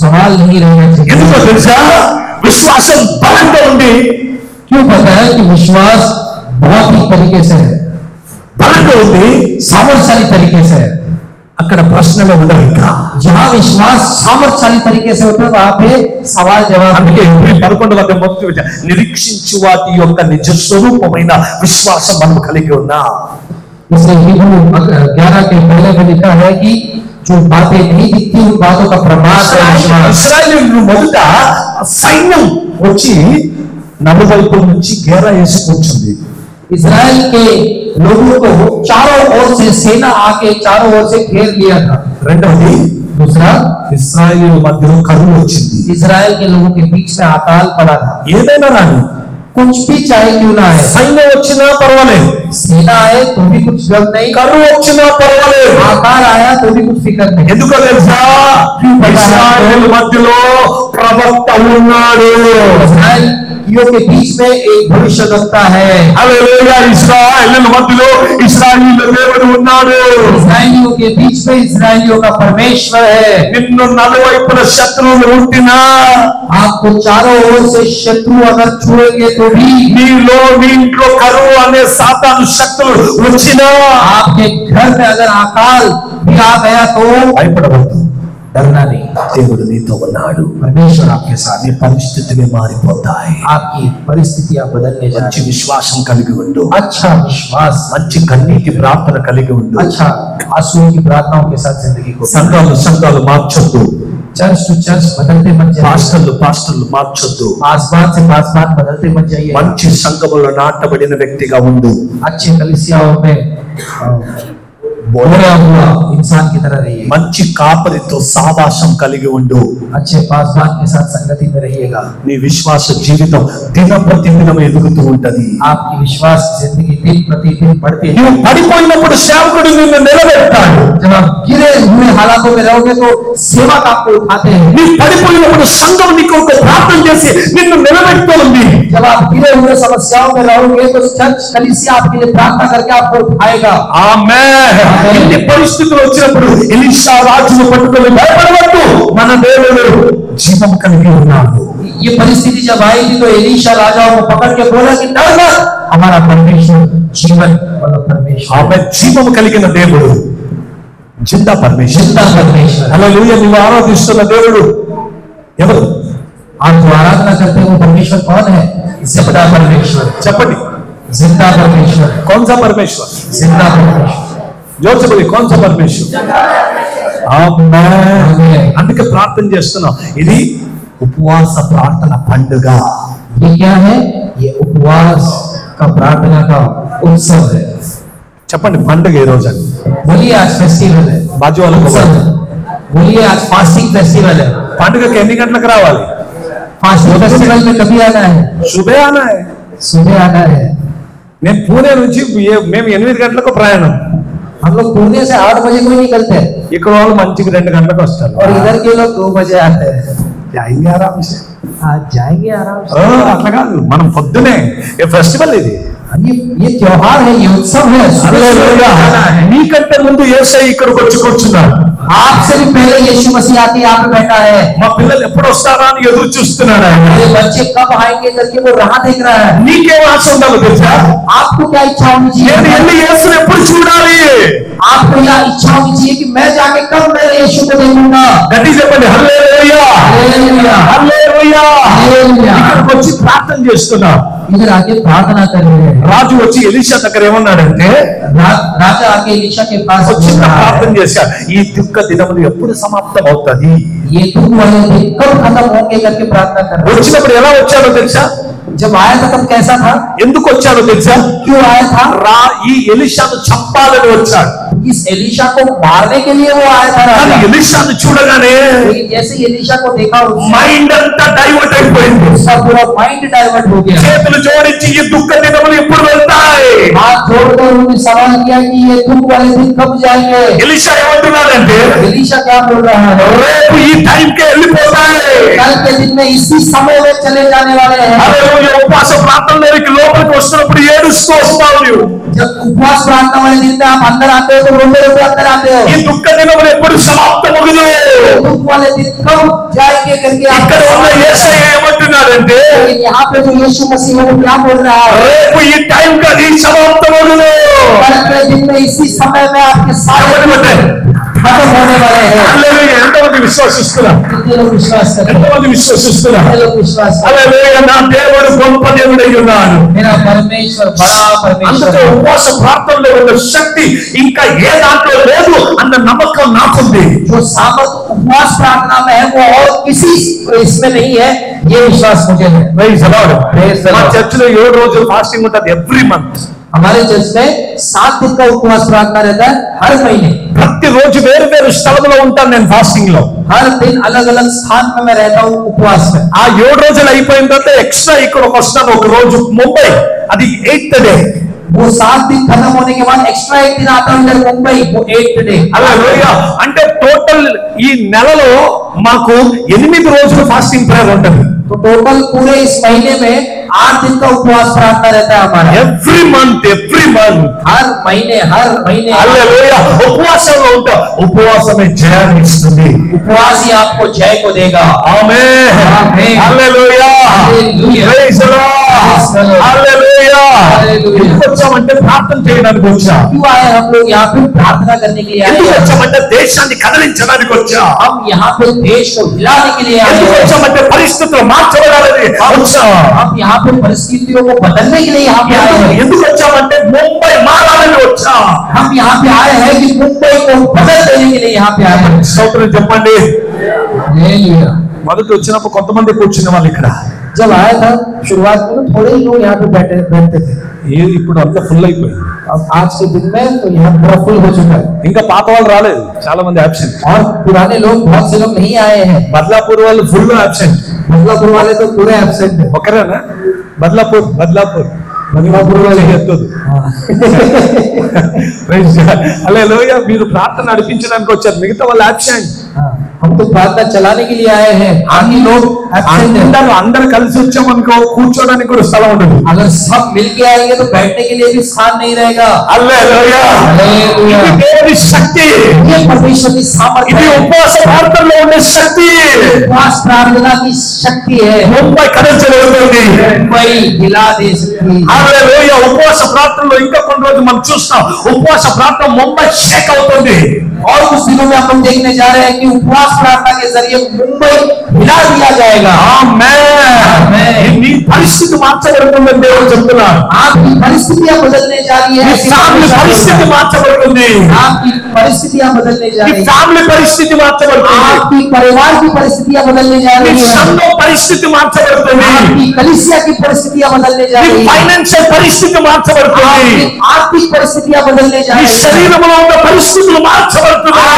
सवाल नहीं रहना चाहिए. ఎందుకో తెలుసా? విశ్వాసం బలంగా ఉంది. क्यों पता है कि विश्वास बहुत ही तरीके से है, బలంగా ఉంది, सामर्थ्यशाली तरीके से है. అక్కడ ప్రశ్నలు ఉండవు. ఇంకా जहाँ विश्वास सामर्थ्यशाली तरीके से होता है वहां पे सवाल जवाब. అందుకే 11వ అధ్యాయం మొదటి వచనం, నిరీక్షించు వాటి యొక్క నిజ స్వరూపమైన విశ్వాసం మనం కలిగి ఉన్నా. इसलिए हिब्रू 11 के पहले में लिखा है कि जो बातें नहीं दिखती उन बातों का प्रमाण है विश्वास. ఇశ్రాయేలీయులు మొదట సైన్యం వచ్చి నలువైపుల నుంచి గేరా వేసి కూర్చుంది. इजराइल के लोगों को चारों ओर से सेना आके चारों ओर से घेर लिया था. రెండవది, दूसरा, ఇశ్రాయేలీయుల మధ్యలో కరువు వచ్చింది. इजराइल के लोगों के बीच में अकाल पड़ा था. ఏదైనా రాని, कुछ भी चाहे क्यों ना आए, సైన్యం వచ్చినా పర్వాలేదు, सेना आए तो भी कुछ गम नहीं, కరువు వచ్చినా పర్వాలేదు. आकार आया तो भी कुछ फिक्र नहीं. ఎందుకో తెలుసా? ఇశ్రాయేలీయుల మధ్యలో ప్రవక్త ఉన్నాడు. इस्राएलियों के बीच में एक भविष्यवक्ता है. హల్లెలూయా. ఇశ్రాయేలీయుల మధ్యలో ఇశ్రాయేలీయుల దేవుడు ఉన్నాడు. इस्राएलियों के बीच में इस्राएलियों का परमेश्वर है. నిన్ను నలువైపుల శత్రువులు ఉంటినా, आपको चारों ओर से शत्रु अगर छुएंगे तो भी, నీలో నీ ఇంట్లో కరువు అనే సాతాను శక్తులు వచ్చినా आपके घर में अगर अकाल भी आ गया तो భయపడవద్దు. डरना नहीं. దేవుడు నీతో ఉన్నాడు. परमेश्वर आपके साथ నీ है. పరిస్థితులు మారిపోతాయి. आपकी परिस्थितियां बदलने जा మంచి रही हैं. విశ్వాసం కలిగి ఉండు. अच्छा विश्वास, మంచి కన్నీటి ప్రార్థన కలిగి ఉండు. अच्छा आंसू की प्रार्थनाओं के साथ जिंदगी को. సంఘాలు మార్చొద్దు. चर्च टू चर्च बदलते मत जाइए. పాస్టర్లు మార్చొద్దు. पासबान से पासबान बदलते मत जाइए. మంచి సంఘములో నాటబడిన వ్యక్తిగా ఉండు. अच्छे कलीसियाओं में बोरा हुआ इंसान की तरह रहिए. మంచి కాపరితో సావాసం కలిగి ఉండు. अच्छे पासबान के साथ संगति में रहिएगा. నీ విశ్వాస జీవితం దినప్రతిదినం ఎదుగుతూ ఉంటది. आपकी विश्वास की जिंदगी दिन प्रतिदिन बढ़ती है. నువ్వు పడిపోయినప్పుడు సేవకుడు నిన్ను నిలబెడతాడు. जब आप गिरे हुए हालातों में रहोगे तो सेवक आपको उठाते हैं। నీ పడిపోయినప్పుడు సంఘం నీ కొరకు ప్రార్థన చేసి నిన్ను నిలబెడుతూ ఉంది। जब आप गिरे हुए समस्याओं में रहोगे तो चर्च कलीसिया आपके लिए प्रार्थना करके आपको उठाएगा। ఆమేన్। ఇన్ని పరిస్థితులు వచ్చినప్పుడు ఎలీషా రాజును పట్టుకొని భయపడవద్దు, మన దేవుడు జీవం కలిగి ఉన్నాడు। ये परिस्थिति जब आई थी तो एलीशा राजाओं को पकड़ के बोला कि डर मत, हमारा परमेश्वर जीवन वाला परमेश्वर, ఆమె జీవం కలిగిన దేవుడు, జిందా పరమేశ్వర్। जिंदा परमेश्वर। హల్లెలూయా। నీవు ఆరాధిస్తున్న దేవుడు ఎవరు? आप जो आराधना करते हैं वो परमेश्वर कौन है? जिंदा परमेश्वर। చెప్పండి। जिंदा परमेश्वर। कौन सा परमेश्वर? जिंदा परमेश्वर। जोर से बोलिए, कौन सा परमेश्वर? ఆమేన్। అందుకే ప్రార్థన చేస్తున్నాం। ఇది ఉపవాస ప్రార్థన పండుగ। ये क्या है? ये उपवास का प्रार्थना का उत्सव है। చెప్పండి, పండుగ ఈ రోజు అని। बोलिए आज फेस्टिवल है। బాజు వాళ్ళకు उत्सव है। बोलिए आज फास्टिंग फेस्टिवल है। పండుగకి ఎన్ని గంటలకు రావాలి? फास्टिंग फेस्टिवल में कभी आना है? సుబే ఆనా హై। सुबह आना है। నేను పూణే నుంచి మేము 8 గంటలకు ప్రయాణం। हम लोग पुणे से 8 बजे को ही निकलते हैं ఇక్కడ వాళ్ళు మంచికి 2 గంటలకు వస్తారు। और इधर के लोग 2 बजे आते हैं। జాయింగే ఆరామ్ సే। आज जाएंगे आराम से। అట్లా కాదు, మనం పొద్దునే ఏ ఫెస్టివల్ ఇది। ये त्योहार है, ये उत्सव है। నీకంటే ముందు యేసయ్య ఇక్కడికి వచ్చి కూర్చున్నాడు। आपसे भी पहले यीशु मसीह आके यहाँ पे बैठा है। మా పిల్లలు ఎప్పుడు వస్తారా అని ఎదురు చూస్తున్నాడు ఆయన। ये बच्चे कब आएंगे करके वो राह देख रहा है। నీకేం ఆశ ఉండాలో తెలుసా? आपको क्या इच्छा होनी నేను चाहिए? వెళ్ళి యేసుని ఎప్పుడు చూడాలి? आपको यह इच्छा होनी चाहिए कि मैं जाके कब मेरे यीशु को देखूंगा। గట్టి చెప్పండి, హల్లెలూయా हालेलुया। హల్లెలూయా। हालेलुया। ఇక్కడికి వచ్చి ప్రార్థన చేస్తున్నా। इधर आके प्रार्थना कर रहे हैं। రాజు వచ్చి ఎలీషా దగ్గర ఏమన్నాడంటే, राजा आके एलीशा के पास వచ్చి बोल रहा है, ప్రార్థన చేశాడు, ఈ దుఃఖ దినములు ఎప్పుడు సమాప్తం అవుతుంది? ये दुख वाले दिन कब खत्म होंगे करके प्रार्थना कर रहा है। వచ్చినప్పుడు ఎలా వచ్చాడో తెలుసా? जब आया था तब कैसा था? ఎందుకు వచ్చాడో తెలుసా? क्यों आया था? ఈ ఎలీషాను చంపాలని వచ్చాడు। इस एलीशा को मारने के लिए वो आया था కానీ राजा। ఎలీషాను చూడగానే लेकिन जैसे एलीशा को देखा మైండ్ అంతా డైవర్ట్ అయిపోయింది। उसका पूरा माइंड डाइवर्ट हो गया। చేతులు జోడించి ఈ దుఃఖ దినములు ఎప్పుడు వెళ్తాయి? हाथ जोड़कर उन्होंने सवाल किया कि ये दुख वाले दिन कब जाएंगे। ఎలీషా ఏమంటున్నాడంటే, एलीशा क्या बोल रहा है? రేపు ఈ టైంకే వెళ్ళిపోతాయి। कल के दिन में इसी समय में चले जाने वाले हैं। హల్లెలూయా। ఉపవాస ప్రార్థనలోకి లోపలికి వస్తున్నప్పుడు ఏడుస్తూ వస్తావు నువ్వు। जब उपवास प्रार्थना वाले दिन में आप अंदर आते हो तो रोते रोते अंदर आते हो। ఈ దుఃఖ దినములు ఎప్పుడు సమాప్తమగును? दुख वाले दिन कब जाएंगे करके आप ఇక్కడ ఉన్న యేసయ్య ఏమంటున్నాడంటే, लेकिन यहाँ पे जो यीशु मसीह है वो क्या बोल रहा है? రేపు ఈ టైం కది సమాప్తమగును। कल के दिन में इसी समय में आपके सारे खत्म होने वाले हैं। హల్లెలూయా। ఎంతమంది విశ్వసిస్తున్నారు? कितने लोग विश्वास करते हैं? ఎంతమంది విశ్వసిస్తున్నారు? कितने लोग विश्वास करते हैं? హల్లెలూయా। నా దేవుడు గొప్ప దేవుడై ఉన్నాడు। मेरा परमेश्वर बड़ा परमेश्वर అందుకే है। ఉపవాస ప్రార్థనలో ఉన్న శక్తి ఇంకా ఏ దాంట్లో లేదు అన్న నమ్మకం నాకుంది। जो सामर्थ उपवास प्रार्थना में है वो और किसी इसमें नहीं है, ये विश्वास मुझे है। Praise the Lord. Praise the మా Lord। చర్చిలో 7 రోజులు ఫాస్టింగ్ ఉంటుంది ఎవ్రీ మంత్। हमारे चर्च में 7 दिन का उपवास प्रार्थना रहता है हर महीने। ప్రతి రోజు వేరు వేరు స్థలంలో ఉంటాను నేను ఫాస్టింగ్ లో। हर दिन अलग अलग स्थान में मैं रहता हूँ उपवास में। ఆ 7 రోజులు అయిపోయిన తర్వాత ఎక్స్ట్రా ఇక్కడికి వస్తాను ఒక రోజు ముంబై, అది 8th డే। वो 7 दिन खत्म होने के बाद एक्स्ट्रा एक दिन आता हूँ इधर मुंबई, वो 8th डे। హల్లెలూయా। అంటే టోటల్ ఈ నెలలో మాకు 8 రోజులు ఫాస్టింగ్ ప్రేయర్ ఉంటుంది। तो टोटल पूरे इस महीने में 8 दिन का उपवास प्रार्थना रहता है हमारा। ఎవ్రీ మంత్ हर महीने హల్లెలూయా। ఉపవాసంలో ఉంటా, ఉపవాసమే జయాన్ని ఇస్తుంది। उपवास ही आपको जय को देगा। Amen amen. Hallelujah hallelujah. Praise the Praise the lord Lord. Hallelujah. Hallelujah. ఎందుకు వచ్చామంటే ప్రార్థన చేయడానికి వచ్చాం। क्यों आए हम लोग यहाँ पे प्रार्थना करने के लिए आए ఎందుకు हैं? వచ్చామంటే దేశాన్ని కదిలించడానికి వచ్చాం। हम यहाँ पे देश को हिलाने के लिए आए ఎందుకు हैं। వచ్చామంటే పరిస్థితులు మార్చబడాలని వచ్చాం। हम यहाँ पे परिस्थितियों को बदलने के लिए यहाँ पे आए हैं। ఎందుకు వచ్చామంటే ముంబై మారాలని వచ్చాం। हम यहाँ पे आए हैं कि मुंबई को बदल देने के लिए यहाँ पे आए हैं। స్తోత్రం చెప్పండి। हालेलुया। మొదటి వచ్చినప్పుడు కొంతమంది కూర్చున్న వాళ్ళు ఇక్కడ, जब आया था शुरुआत में तो थोड़े ही लोग यहाँ पे बैठते थे। ఏది ఇప్పుడు అంతా ఫుల్ అయిపోయింది। अब आज के दिन में तो यहाँ पूरा फुल हो चुका है ఇంకా పాత వాళ్ళు రాలేదు, చాలా మంది అబ్సెంట్। और पुराने लोग बहुत से लोग नहीं आए हैं। బద్లాపూర్ వాళ్ళు ఫుల్ అబ్సెంట్। बदलापुर वाले तो पूरे एब्सेंट है। ఒకరేనా? బద్లాపూర్ చేయొద్దు. హల్లెలూయా. మీరు ప్రార్థన నడిపించడానికి వచ్చారు, మిగతా వాళ్ళు అబ్సెంట్. हम तो प्रार्थना चलाने के लिए आए हैं, बाकी लोग एब्सेंट हैं। అందరు కలిసి వచ్చామనుకో కూర్చోడానికి కూడా స్థలం ఉండదు. अगर सब मिलके आएंगे तो बैठने के लिए भी स्थान नहीं रहेगा। హల్లెలూయా. हालेलुया। ఇది దేవుని శక్తి, ये परमेश्वर की सामर्थ्य ఇది है, ఉపవాస ప్రార్థనలో ఉండే శక్తి. उपवास प्रार्थना की शक्ति है। ముంబై కదల్చబడుతుంది. मुंबई हिला दे सकती है। హల్లెలూయా. ఉపవాస ప్రార్థనలో ఇంకా కొన్ని రోజులు మనం చూస్తాం, ఉపవాస ప్రార్థన ముంబై షేక్ అవుతుంది. और कुछ दिनों में अपन देखने जा रहे हैं कि उपवास प्रार्थना के जरिए मुंबई हिला दिया जाएगा। ఆమేన్. నీ పరిస్థితి మార్చబడుతుందని దేవుడు చెప్తున్నాడు. आपकी परिस्थितियां बदलने जा रही నీ है, ఫ్యామిలీ పరిస్థితి మార్చబడుతుంది. आपकी परिस्थितियां बदलने जा నీ रही है, ఫ్యామిలీ పరిస్థితి మార్చబడుతుంది. आपकी परिवार की परिस्थितियां बदलने जा నీ रही है, సంఘం పరిస్థితి మార్చబడుతుంది. आपकी कलीसिया की परिस्थितियां बदलने जा నీ रही है, ఫైనాన్షియల్ పరిస్థితి మార్చబడుతుంది. आपकी आर्थिक परिस्थितियां बदलने जा నీ रही है, శరీరంలో ఉన్న పరిస్థితులు మార్చబడుతున్నాయి.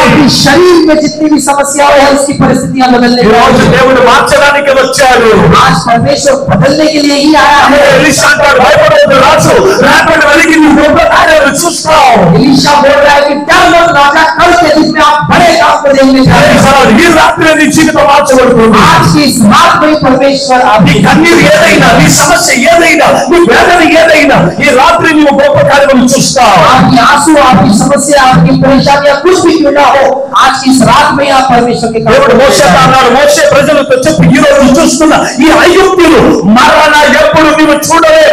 आपकी शरीर में जितनी भी समस्याएं हैं उसकी परिस्थितियां बदलने ఈ जा రోజు रही है। దేవుడు మార్చడానికి వచ్చాడు. आज परमेश्वर बदलने के लिए ही आया है। ఎలీషా అంటాడు, భయపడవద్దు రాజు, రేపటి వెలిగి నీ గొప్ప కార్యాలు చూస్తావు. एलीशा बोल रहा है कि डर मत राजा, कल के दिन में आप बड़े काम को देखने जा रहे हैं। ఈ రాత్రి నీ జీవితం మార్చబడుతుంది. आज की इस रात में परमेश्वर నీ आपकी కన్నీరు ఏదైనా, నీ సమస్య ఏదైనా, నీ వేదన ఏదైనా, ఈ రాత్రి నీవు గొప్ప కార్యములు చూస్తావు. आपकी आंसू, आपकी समस्या, आपकी परेशानियां कुछ भी क्यों ना हो, आज की इस रात में आप परमेश्वर के काम దేవుడు को మోషేతో देखने అన్నాడు, మోషే ప్రజలతో చెప్పి, ఈ రోజు చూస్తున్న ఈ ఐగుప్తీయులు మరణ ఎప్పుడు నీవు చూడవు.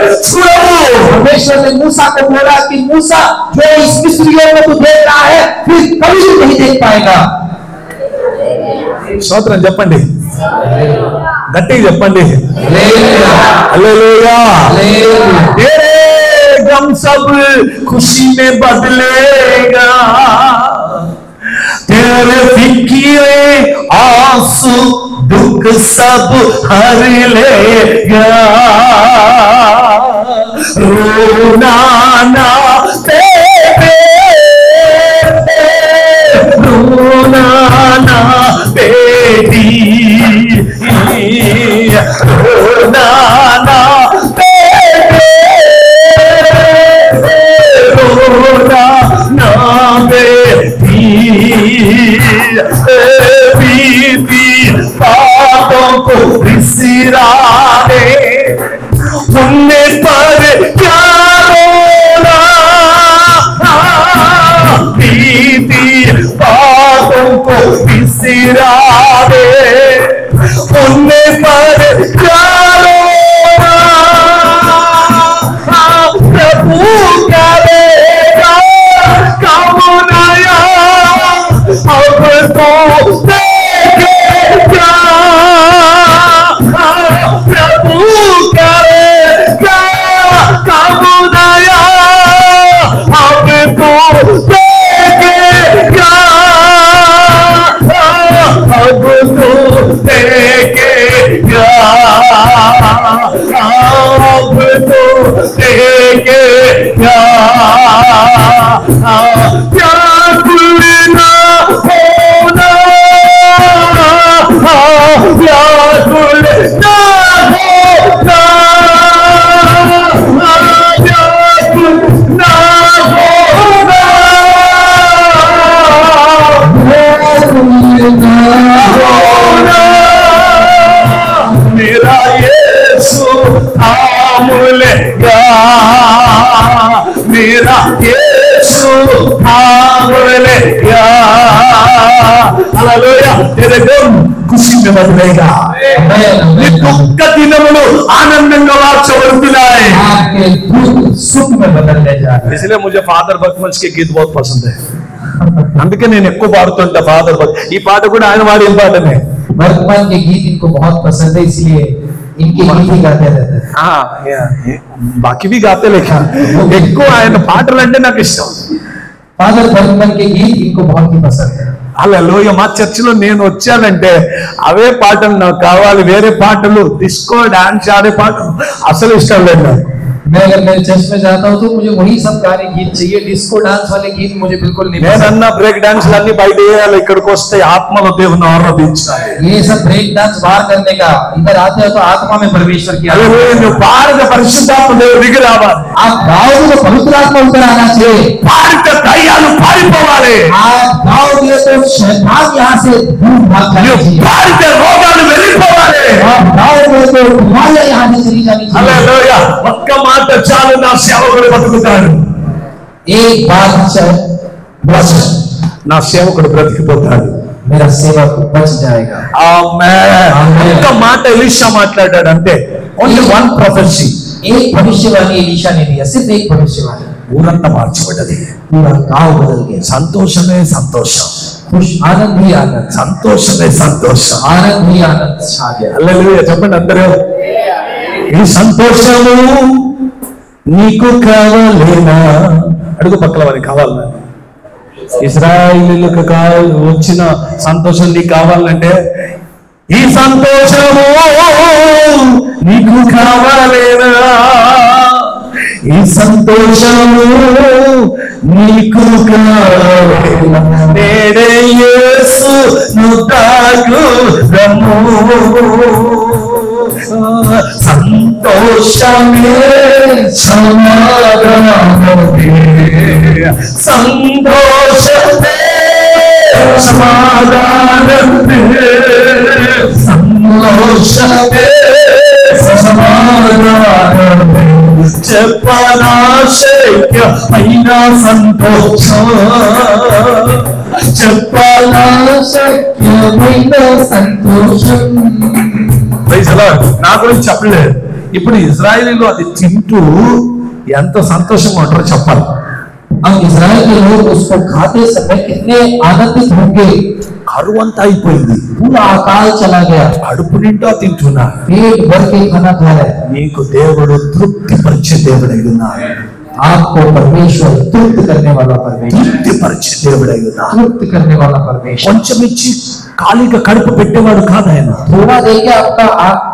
परमेश्वर ने मूसा को बोला कि मूसा, जो इस मिस्रियों को तू देख रहा है फिर कभी भी नहीं देख पाएगा। స్తోత్రం చెప్పండి, గట్టిగా చెప్పండి. హల్లెలూయా. तेरे गम सब खुशी में बदलेगा, तेरे फिक्रे आंसू दुख सब हर लेगा, रोना ना तेरे, रोना ना बेटी, रोना ना बेटे, रोना ना बेटी, बीती बातों को बिसराने उनने पर क्या रोना, बीती बातों को बिसराने उनने पर क्या रोना, प्रभु करेगा काम नया, अब तो देखेगा, प्रभु करेगा काम नया, अब तो देखेगा, अब तो देखेगा, अब तो देखेगा, क्या भूलना होना, क्या भूलना होना, क्या भूलना होना, मेरा यीशु थाम लेगा, मेरा यीशु थाम लेगा, हालेलुया। तेरे गम खुशी में बदलेगा, నీ దుఃఖ దినములు ఆనందంగా మార్చబడుతున్నాయి. आपके दुख सुख में बदलने जा रहे हैं। इसलिए मुझे फादर भक्तमंच के गीत बहुत पसंद है, అందుకే నేను ఎక్కువ పాడుతుంటా ఫాదర్ భక్త్. ఈ పాట కూడా ఆయన వాడిన పాటనే. वर्तमान के गीत इनको बहुत पसंद है, इसलिए इनके गीत ही गाते रहते हैं। బాకీ भी गाते लेकिन ఎక్కువ ఆయన పాటలు అంటే నాకు ఇష్టం. फादर वर्तमान के गीत इनको बहुत ही पसंद है। హల్లెలూయా. మా చర్చిలో నేను వచ్చానంటే అవే పాటలు నాకు కావాలి, వేరే పాటలు డిస్కో డాన్స్ ఆడే పాటలు అసలు ఇష్టం లేదు నాకు. मैं अगर मेरे चर्च में जाता हूँ तो मुझे वही सब गाने गीत चाहिए, डिस्को डांस वाले गीत मुझे बिल्कुल नहीं पसंद। నేనన్నా బ్రేక్ డాన్స్ అన్ని బయట వేయాలి, ఇక్కడికి వస్తే ఆత్మలో దేవుని ఆరాధించాలి। ये सब ब्रेक डांस बाहर करने का, इधर आते हो तो आत्मा में परमेश्वर की హల్లెలూయా। నువ్వు పాడితే పరిశుద్ధాత్మ దేవుడు దిగి రావాలి। आप गाओगे तो पवित्र आत्मा उतर आना चाहिए। పాడితే దయ్యాలు పారిపోవాలి। आप गाओगे तो शैतान यहाँ से दूर भाग जाना నువ్వు चाहिए। పాడితే రోగాలు వెళ్ళిపోవాలి। आप गाओगे तो बीमारियां यहाँ से चली जानी चाहिए। హల్లెలూయా। ఒక్క మాట చాలు, నా సేవకుడు బతుకుతాడు। एक बात बस, నా సేవకుడు బ్రతికిపోతాడు। मेरा सेवक बच जाएगा। ఆమేన్। ఒక్క మాట ఎలీషా మాట్లాడాడు అంతే, ఓన్లీ వన్ ప్రొఫెసీ। एक भविष्यवाणी एलीशा ने दिया, सिर्फ एक भविष्यवाणी, ఊరంతా మార్చబడ్డది। पूरा गांव बदल गया। సంతోషమే సంతోషం, खुश आनंद ही आनंद, సంతోషమే సంతోషం। आनंद ही आनंद छा गया। హల్లెలూయా చెప్పండి అందరూ। ఈ సంతోషము నీకు కావాలేనా? అడుగు పక్కల వారికి కావాలన్నా? ఇశ్రాయేలీయులకు వచ్చిన సంతోషం నీకు కావాలంటే ఈ సంతోషము నీకు కావాలేనా? ఈ సంతోషము నీకు కావాలేనా? నేడే యేసు నుతాకు రమ్ము, సంతోషమే సమాధానమే, సంతోషమే సమాధానమే, సంతోషమే సమాధానమే, చెప్పనాశక్యమైన సంతోషం, చెప్పనాశక్యమైన సంతోషం। నా గురించి చెప్పలేదు, ఇప్పుడు ఇజ్రాయేలీలో అది తింటూ ఎంత సంతోషంగా ఉంటారో చెప్పాలి। अब इजराइल के लोग उसको खाते समय कितने आनंदित होंगे। కరువు అంతా అయిపోయింది, पूरा अकाल चला गया, కడుపు నిండా తింటున్నా। पेट भर के खाना खा रहे। నీకు దేవుడు తృప్తిపరిచే దేవుడై ఉన్నాడు। आपको परमेश्वर तृप्त करने वाला परमेश्वर, తృప్తిపరిచే దేవుడై ఉన్నాడు। तृप्त करने वाला परमेश्वर। కొంచెం ఇచ్చి ఖాళీగా కడుపు పెట్టేవాడు కాదు ఆయన। थोड़ा देके आपका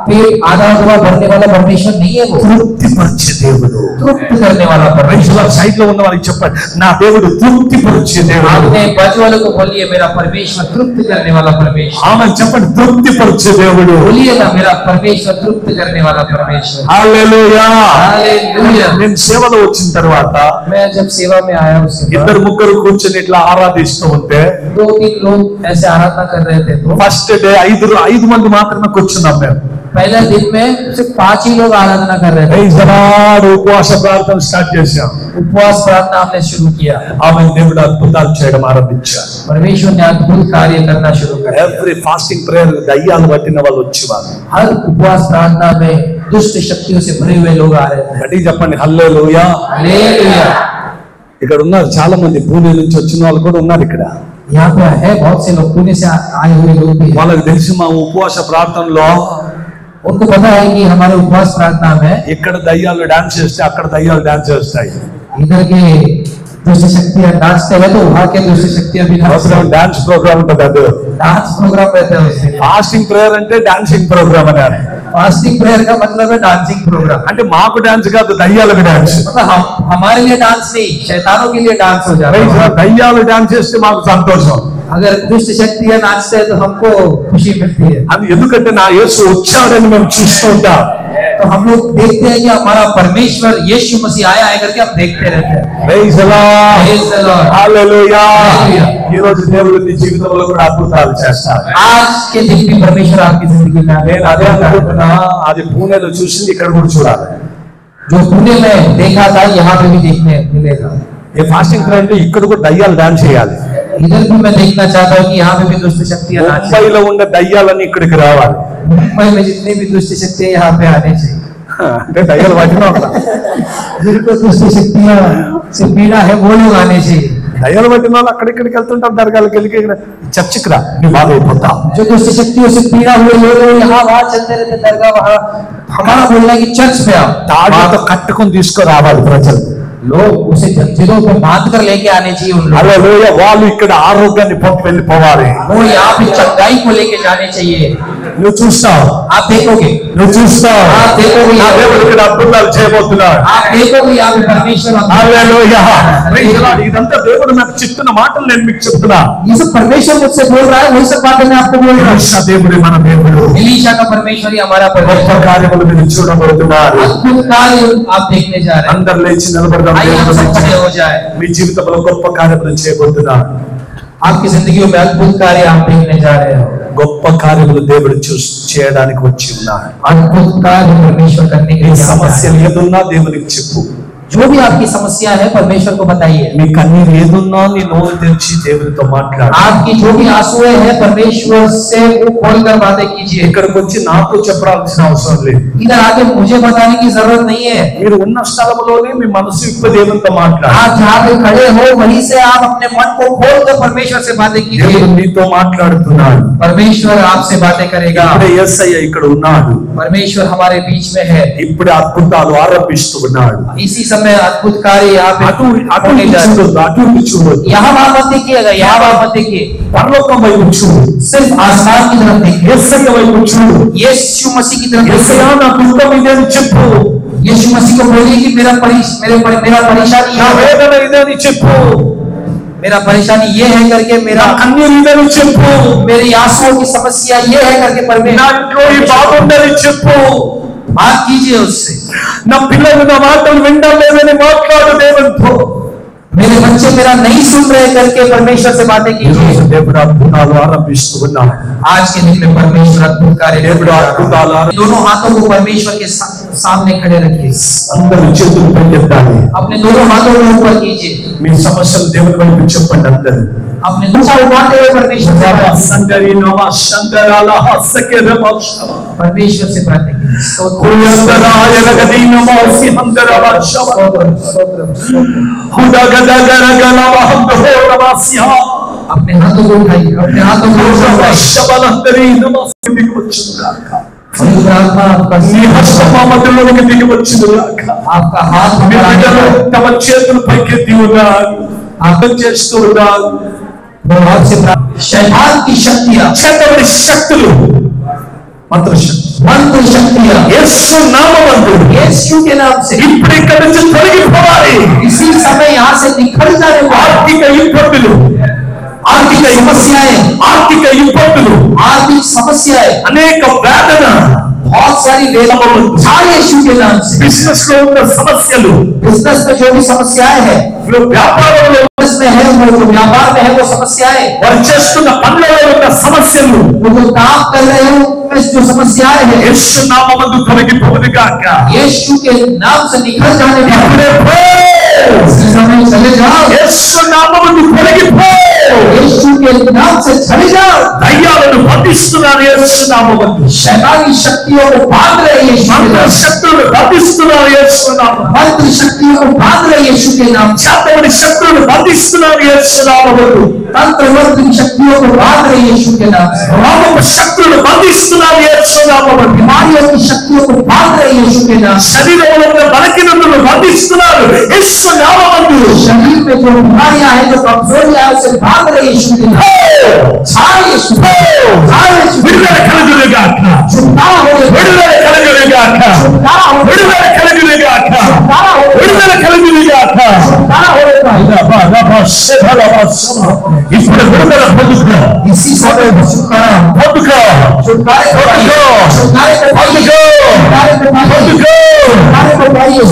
पेट आधा अधूरा भरने वाला परमेश्वर नहीं है वो, తృప్తిపరిచే దేవుడు। तृप्त करने वाला परमेश्वर। సైడ్ లో ఉన్న వాళ్ళకి చెప్పండి, నా దేవుడు తృప్తిపరిచే దేవుడు। आपने बाजू वालों को बोलिए, मेरा परमेश्वर तृप्त करने वाला परमेश्वर। ఆమె చెప్పండి, తృప్తిపరిచే దేవుడు। बोलिए ना, मेरा परमेश्वर तृप्त करने वाला परमेश्वर। హల్లెలూయా। हालेलुया। నేను సేవలో వచ్చిన తర్వాత मैं जब सेवा में आया उसके बाद ఇద్దరు ముగ్గురు కూర్చొని ఇట్లా ఆరాధిస్తూ ఉంటే 2-3 लोग ऐसे आराधना कर रहे थे। तो ఫస్ట్ డే 5 మంది మాత్రమే కూర్చున్నాం మేము। पहले दिन में सिर्फ 5 ही लोग आराधना कर रहे थे। ఉపవాస ప్రార్థన స్టార్ట్ చేశాం। उपवास प्रार्थना हमने शुरू किया। ఆమె దేవుడు అద్భుతాలు చేయడం ఆరంభించారు। परमेश्वर ने अद्भुत कार्य करना शुरू कर दिया। ఎవ్రీ ఫాస్టింగ్ ప్రేయర్ దయ్యాలు పట్టిన వాళ్ళు వచ్చేవారు। हर उपवास प्रार्थना में दुष्ट शक्तियों से भरे हुए लोग आ रहे थे। గట్టిగా చెప్పండి హల్లెలూయా। हालेलुया। ఇక్కడ ఉన్నారు చాలా మంది, పూణే నుంచి వచ్చిన వాళ్ళు కూడా ఉన్నారు ఇక్కడ। यहाँ पे है बहुत से लोग, पुणे से आए हुए लोग भी हैं। వాళ్ళకి తెలిసి మా ఉపవాస ప్రార్థనలో उनको पता है कि हमारे उपवास प्रार्थना में ఇక్కడ దయ్యాలు డాన్స్ చేస్తే అక్కడ దయ్యాలు డాన్స్ చేస్తాయి। इधर के दुष्ट शक्तियां नाचते हैं तो वहाँ के दुष्ट शक्तियां भी డాన్స్ ప్రోగ్రామ్ ఉంటుంది। అది डांस प्रोग्राम रहता है उसमें। ఫాస్టింగ్ ప్రేయర్ అంటే డాన్సింగ్ ప్రోగ్రామ్ అన్నారు। फास्टिंग प्रेयर का मतलब है डांसिंग प्रोग्राम। అంటే మాకు డాన్స్ కాదు, దయ్యాలకు డాన్స్। मतलब हमारे लिए डांस नहीं, शैतानों के लिए डांस हो जाता है। దయ్యాలు డాన్స్ చేస్తే మాకు సంతోషం। अगर दुष्ट शक्तियां नाचते हैं तो हमको खुशी मिलती है। అది ఎందుకంటే నా యేసు వచ్చాడని మేము చూస్తూ ఉంటాం। तो हम लोग देखते हैं कि हमारा परमेश्वर यीशु मसीह आया है करके हम देखते रहते हैं। Praise the Lord. Praise the Lord। Hallelujah. Hallelujah। ఈ రోజు దేవుడు నీ జీవితంలో కూడా అద్భుతాలు చేస్తాడు। आज के दिन भी परमेश्वर आपकी जिंदगी में నేను అదే అనుకుంటున్నా, అది పూణేలో చూసింది ఇక్కడ కూడా చూడాలి। जो पुणे में देखा था यहाँ पे भी देखने मिलेगा। ఈ ఫాస్టింగ్ ప్రేయర్ అంటే ఇక్కడ కూడా దయ్యాలు డాన్స్ చేయాలి। इधर भी मैं देखना चाहता हूँ कि यहाँ पे भी दुष्ट शक्तियां नाचें। ముంబైలో ఉన్న దయ్యాలన్నీ ఇక్కడికి రావాలి। मुंबई में जितनी भी दुष्ट शक्तियां यहाँ पे आने चाहिए। అంటే దయ్యాలు పట్టినా ఉంటా, जिनको दुष्ट शक्तियां से पीड़ा है वो लोग आने चाहिए। దయ్యాలు పట్టిన వాళ్ళు అక్కడిక్కడికి వెళ్తుంటారు, దర్గాలకు వెళ్ళి చర్చికి రా, నీ బాధ అయిపోతావు। जो दुष्ट शक्तियों से पीड़ा हुए लोग यहाँ वहाँ चलते रहते, दरगाह वहाँ। हमारा बोलना है कि चर्च में आओ। తాడుతో కట్టుకొని తీసుకురావాలి ప్రజలు। लोग उसे जंजीरों पे बांध कर लेके आने चाहिए उन लोगों హల్లెలూయా। వాళ్ళు ఇక్కడ ఆరోగ్యాన్ని పొంది వెళ్ళిపోవాలి। को। वो यहाँ पे चंगाई को लेके जाने चाहिए। నువ్వు చూస్తావు, आप देखोगे, నువ్వు చూస్తావు. आप देखोगे, నా దేవుడు ఇక్కడ అద్భుతాలు చేయబోతున్నాడు. आप देखोगे यहाँ पे परमेश्वर హల్లెలూయా. Praise lord. ఇదంతా దేవుడు నాకు చెప్తున్న మాటలు నేను మీకు చెప్తున్నా. ये सब परमेश्वर मुझसे बोल रहा है, वही सब बातें मैं आपको बोल रहा हूँ। ఎలీషా దేవుడు మన దేవుడు. एलीशा का परमेश्वर ही हमारा గొప్ప परमेश्वर, కార్యములు మీరు చూడబోతున్నారు. अद्भुत कार्य आप देखने जा रहे हैं। అందరు లేచి నిలబడదాం. आइए हम सब खड़े हो जाए। మీ జీవితంలో గొప్ప కార్యములు చేయబోతున్నారు. आपकी जिंदगियों में अद्भुत कार्य आप देखने जा रहे हो। గొప్ప కార్యములు దేవుడు చేయడానికి వచ్చి ఉన్నాడు. अद्भुत कार्य परमेश्वर करने के నీ लिए సమస్యలు ఏదున్నా దేవునికి చెప్పు. जो भी आपकी समस्या है परमेश्वर को बताइए। మీ కన్నీరు ఏదున్నా నీ నోరు తెరిచి దేవునితో మాట్లాడు. आपकी जो भी आंसुएं हैं परमेश्वर से वो खोलकर बातें कीजिए। ఇక్కడికి వచ్చి నాతో చెప్పాల్సిన అవసరం లేదు. इधर आके मुझे बताने की जरूरत नहीं है। మీరు ఉన్న స్థలంలోనే మీ మనసు విప్పి దేవునితో మాట్లాడు. आप जहाँ पे खड़े हो वहीं से आप अपने मन को खोलकर परमेश्वर से बातें कीजिए। దేవుడు నీతో మాట్లాడుతున్నాడు. परमेश्वर आपसे बातें करेगा। ఇప్పుడే యేసయ్య ఇక్కడ ఉన్నాడు. परमेश्वर हमारे बीच में है। ఇప్పుడే అద్భుతాలు ఆరంభిస్తూ ఉన్నాడు. इसी समय अद्भुत कार्य यहाँ पे అటు అటు होने जा रहे हैं। చూడొద్దు, అటు ఇటు చూడొద్దు. यहाँ वहाँ मत देखिएगा, यहाँ वहाँ मत देखिए, పరలోకం వైపు చూడు. सिर्फ आसमान की तरफ देखिए। యేసయ్య వైపు చూడు. यीशु मसीह की तरफ యేసయ్య देखिए। నా దుఃఖం ఇదని చెప్పు. यीशु मसीह को बोलिए कि मेरा परेशानी నా ये है, వేదన ఇదని చెప్పు. मेरा परेशानी ये है करके, నా मेरा కన్నీరు ఇదని చెప్పు. मेरी आंसुओं की समस्या ये है करके నా परमेश्वर ఇంట్లో ఈ బాధ ఉందని చెప్పు. बात कीजिए उससे। నా పిల్లలు నా మాటలు వినడం లేదని మాట్లాడు దేవునితో. मेरे बच्चे मेरा नहीं सुन रहे करके परमेश्वर से बातें कीजिए। దేవుడు అద్భుతాలు ఆరంభిస్తూ ఉన్నాడు. आज के दिन में परमेश्वर अद्भुत कार्य దేవుడు అద్భుతాలు दोनों हाथों को परमेश्वर के सामने खड़े रखिए। అందరూ చేతులు పైకెత్తాలి. अपने दोनों हाथों को ऊपर कीजिए। మీ సమస్యలు దేవుని వైపు చెప్పండి. అందరూ अपने दूसरा उठाते हुए परमेश्वर से बातें कीजिए। సంగరి నమః శంకరాల హస్సకే నమః परमेश्वर से बातें कीजिए। కుయందరాయ గది నమః సిహందరవ శవ హుదగదగరగల మహందహో నమస్య अपने हाथों को उठाइए, अपने हाथों को उठाइए। శబలందరి నమః దిగి వచ్చుగాక. पवित्र आत्मा आपका నీ హస్తము మధ్యలోకి దిగి వచ్చుగాక. आपका हाथ మీ हमारे బిడ్డలు తమ చేతులు పైకెత్తి ఉన్నారు. అర్థం చేస్తూ ఉన్నారు. हाथ से शैतान की शक्तियां, చేతబడి శక్తులు, मंत्र शक्तियां యేసు నామమందు यीशु के नाम से ఇప్పుడు ఇక్కడ నుంచి తొలగిపోవాలి. इसी समय यहाँ से निकल जाने वाले ఆర్థిక ఇబ్బందులు, आर्थिक समस्याएं, ఆర్థిక ఇబ్బందులు, आर्थिक समस्याएं, అనేక వేదన, बहुत सारी वेदनाएं सारे यीशु के नाम से। బిజినెస్ లో ఉన్న సమస్యలు, बिजनेस में जो भी समस्याएं हैं, వ్యాపారంలో बिजनेस में है वो, जो व्यापार में है वो समस्याएं, వారు చేస్తున్న పనులలో ఉన్న సమస్యలు वो जो काम कर रहे हैं उनमें जो समस्याएं हैं యేసు నామమందు తొలగిపోవును గాక. यीशु के नाम से निकल जाने वाले। ఇప్పుడే పో. इसी समय चले जाओ, యేసు నామమందు తొలగిపో. यीशु के नाम से चले जाओ। దయ్యాలను బంధిస్తున్నారు యేసు నామమందు. शैतानी शक्तियों को बांध रहे यीशु के మంత్ర नाम से। శక్తులను బంధిస్తున్నారు యేసు నామమందు. मंत्र शक्तियों को बांध रहे यीशु के नाम से। చేతబడి శక్తులను బంధిస్తున్నారు యేసు నామమందు. तंत्र मंत्र की शक्तियों को बांध रहे यीशु के नाम से। రోగపు శక్తులను బంధిస్తున్నారు యేసు నామమందు. बीमारियों की शक्तियों को बांध रहे यीशु के नाम से। శరీరంలో ఉన్న బలహీనతలను బంధిస్తున్నారు యేసు నామమందు. शरीर में जो बीमारियां हैं, जो कमजोरियां हैं, उसे बांध रहे यीशु के नाम से। हाय यीशु, हाय यीशु। విడుదల కలుగును గాక. छुटकारा हो गया, విడుదల కలుగును గాక. छुटकारा हो गया, విడుదల కలుగును గాక. छुटकारा हो गया, విడుదల కలుగును గాక. छुटकारा हो गया। ఇప్పుడు విడుదల పొందుకో. इसी समय छुटकारा, పొందుకో. छुटकारे को पाइए, छुटकारे को पाइए, छुटकारे को पाइए, పొందుకో. छुटकारे को पाइए।